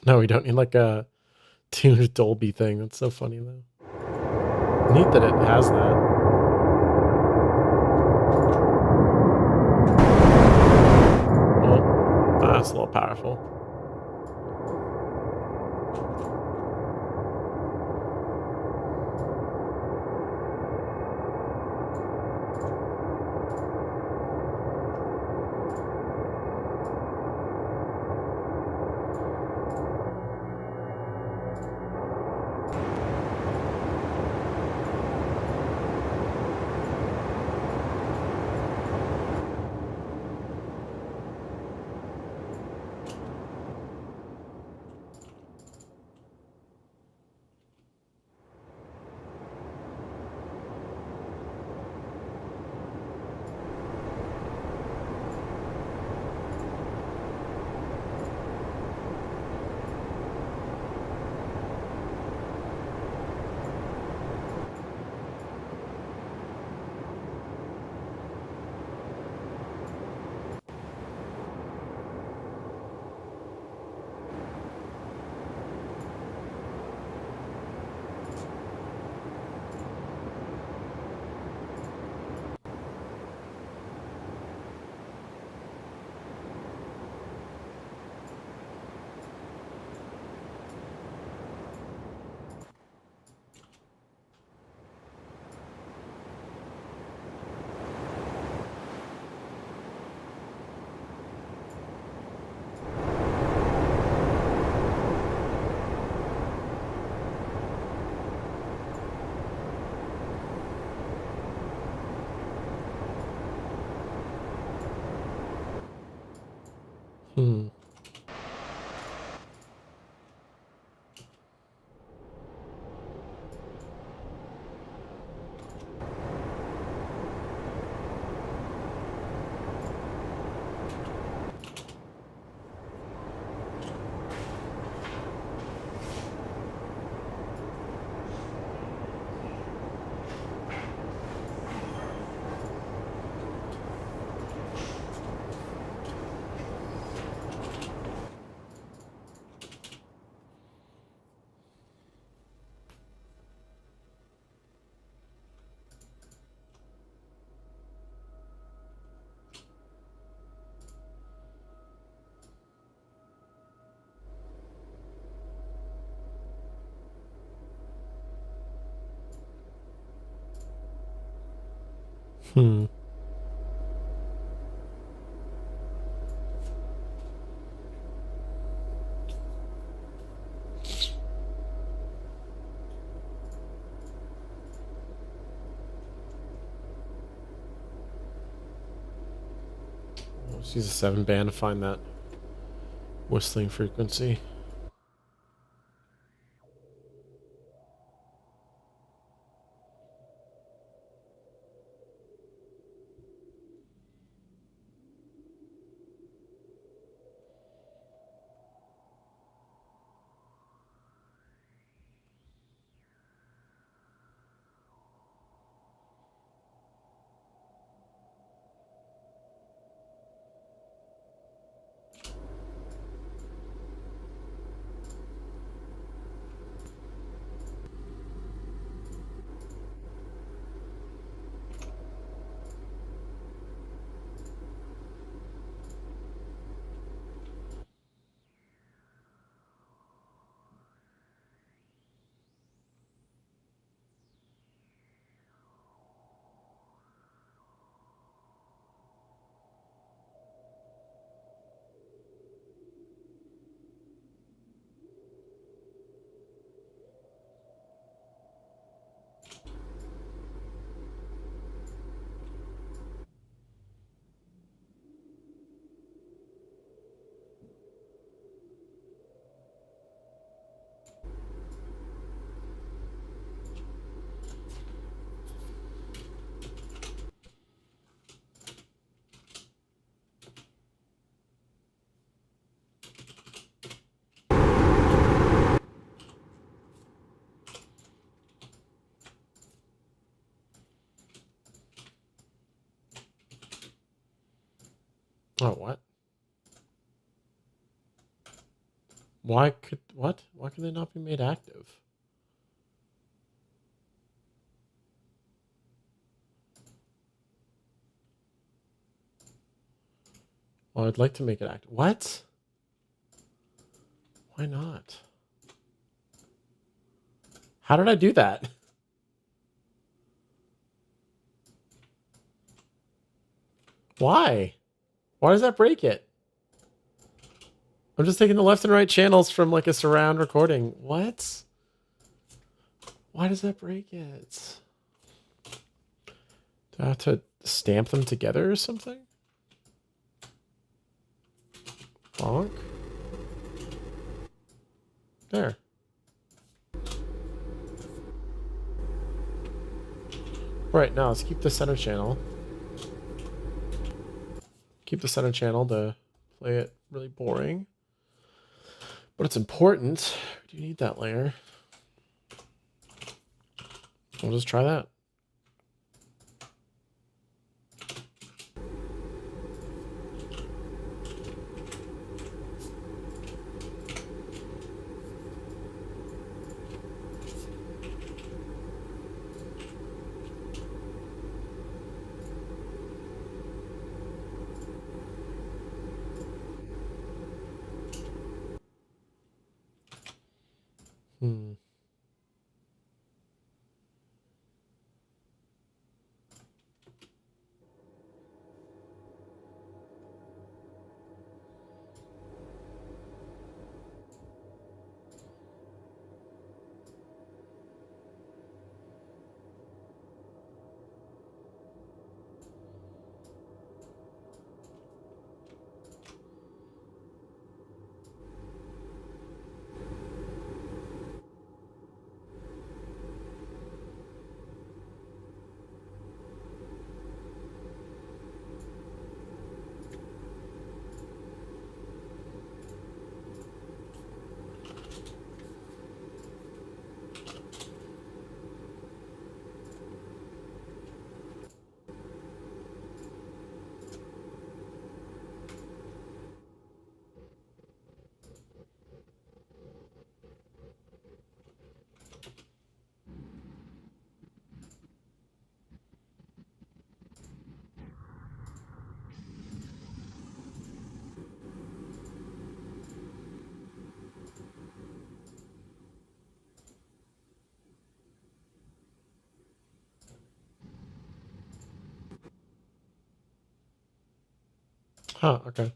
No, we don't need like a tuned Dolby thing. That's so funny though. Neat that it has that. Oh, that's a little powerful. Hmm. Hmm. Let's use a 7-band to find that whistling frequency. Oh, what? Why could what? Why can they not be made active? Well, I'd like to make it active. What? Why not? How did I do that? Why? Why does that break it? I'm just taking the left and right channels from like a surround recording. What? Why does that break it? Do I have to stamp them together or something? Bonk. There. Right, now let's keep the center channel. Keep the center channel to play it really boring. But it's important. We do need that layer. We'll just try that. Hmm. Huh, okay.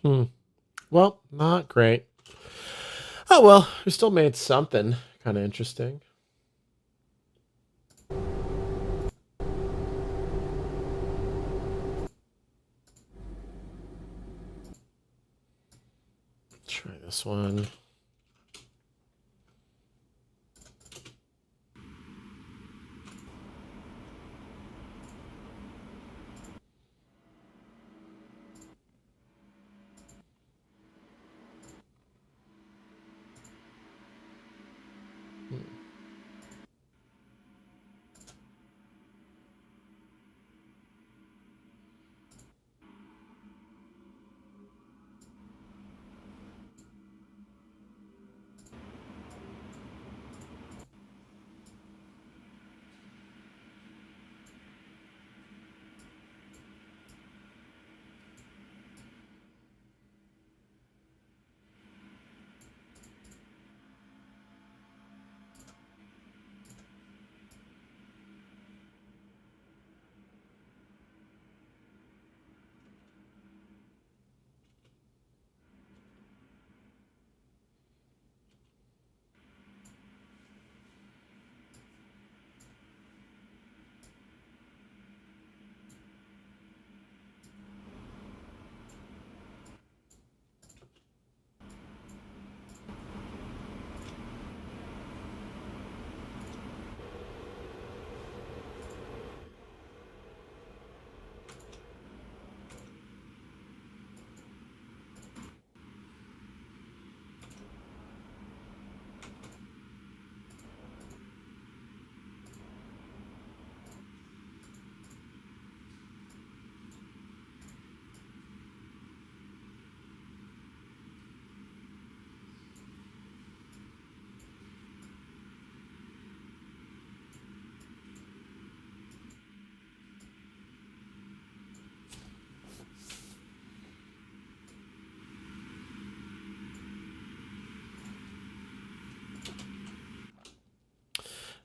Hmm. Well, not great. Oh well, we still made something kind of interesting. Try this one.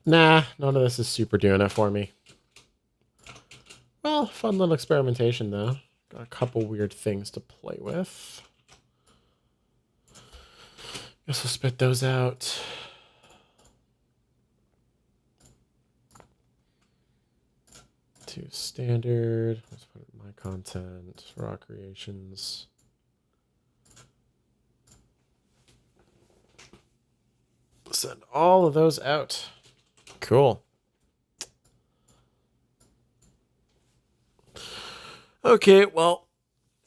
Nah, none of this is super doing it for me. Well, fun little experimentation though. Got a couple weird things to play with. Guess we'll spit those out. To standard. Let's put my content, raw creations. Send all of those out. Cool. Okay, well,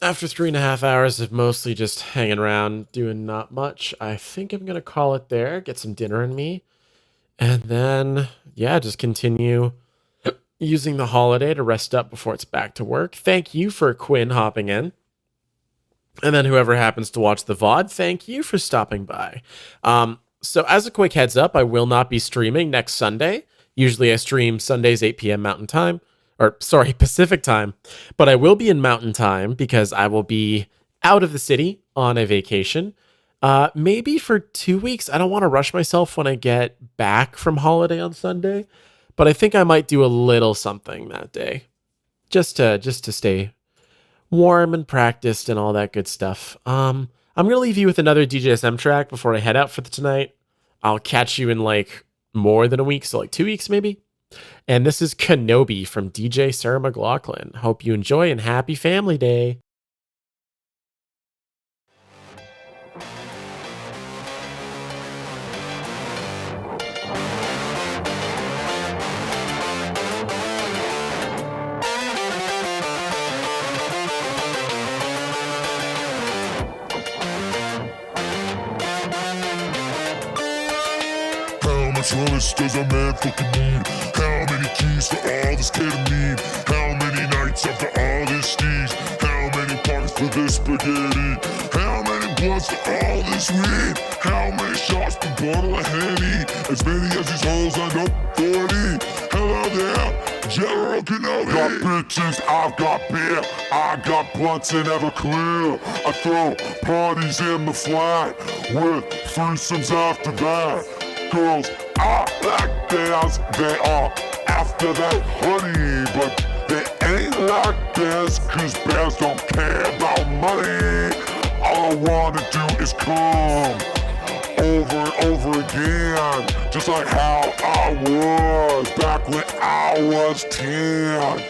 after 3.5 hours of mostly just hanging around, doing not much, I think I'm going to call it there, get some dinner in me, and then, yeah, just continue using the holiday to rest up before it's back to work. Thank you for Quinn hopping in. And then whoever happens to watch the VOD, thank you for stopping by. So as a quick heads up, I will not be streaming next Sunday. Usually I stream Sundays 8 p.m. Mountain Time, or sorry, Pacific Time. But I will be in Mountain Time because I will be out of the city on a vacation. Maybe for 2 weeks. I don't want to rush myself when I get back from holiday on Sunday. But I think I might do a little something that day. Just to stay warm and practiced and all that good stuff. I'm going to leave you with another DJSM track before I head out for the tonight. I'll catch you in like more than a week, so like 2 weeks maybe. And this is Kenobi from DJ SARA McLaughlin. Hope you enjoy and happy Family Day. How much relish does a man fucking need? How many keys for all this ketamine? How many nights after all this steez? How many parties for this spaghetti? How many blunts for all this weed? How many shots per bottle of Henny? As many as these holes on up 40. Hello there, General Kenobi. Got bitches, I've got beer. I got blunts and Everclear. I throw parties in the flat with threesomes after that. Girls, I like theirs, they are after that honey, but they ain't like this, cause bears don't care about money. All I wanna do is come. over and over again, just like how I was back when I was 10.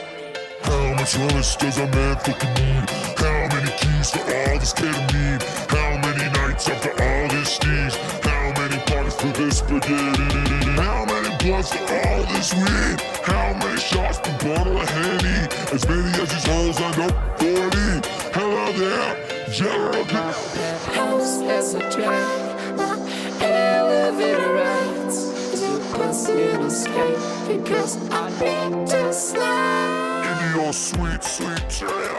How much honest does a man fucking need? How many keys for all this ketamine? How many nights after all this sneeze? How many parties for this spaghetti? How many blunts for all this weed? How many shots per bottle of Henny? As many as these holes on up 40. Hello there, General. My penthouse has a draft. My elevator rides to conceal escape because I need to slide Into your sweet, sweet dream.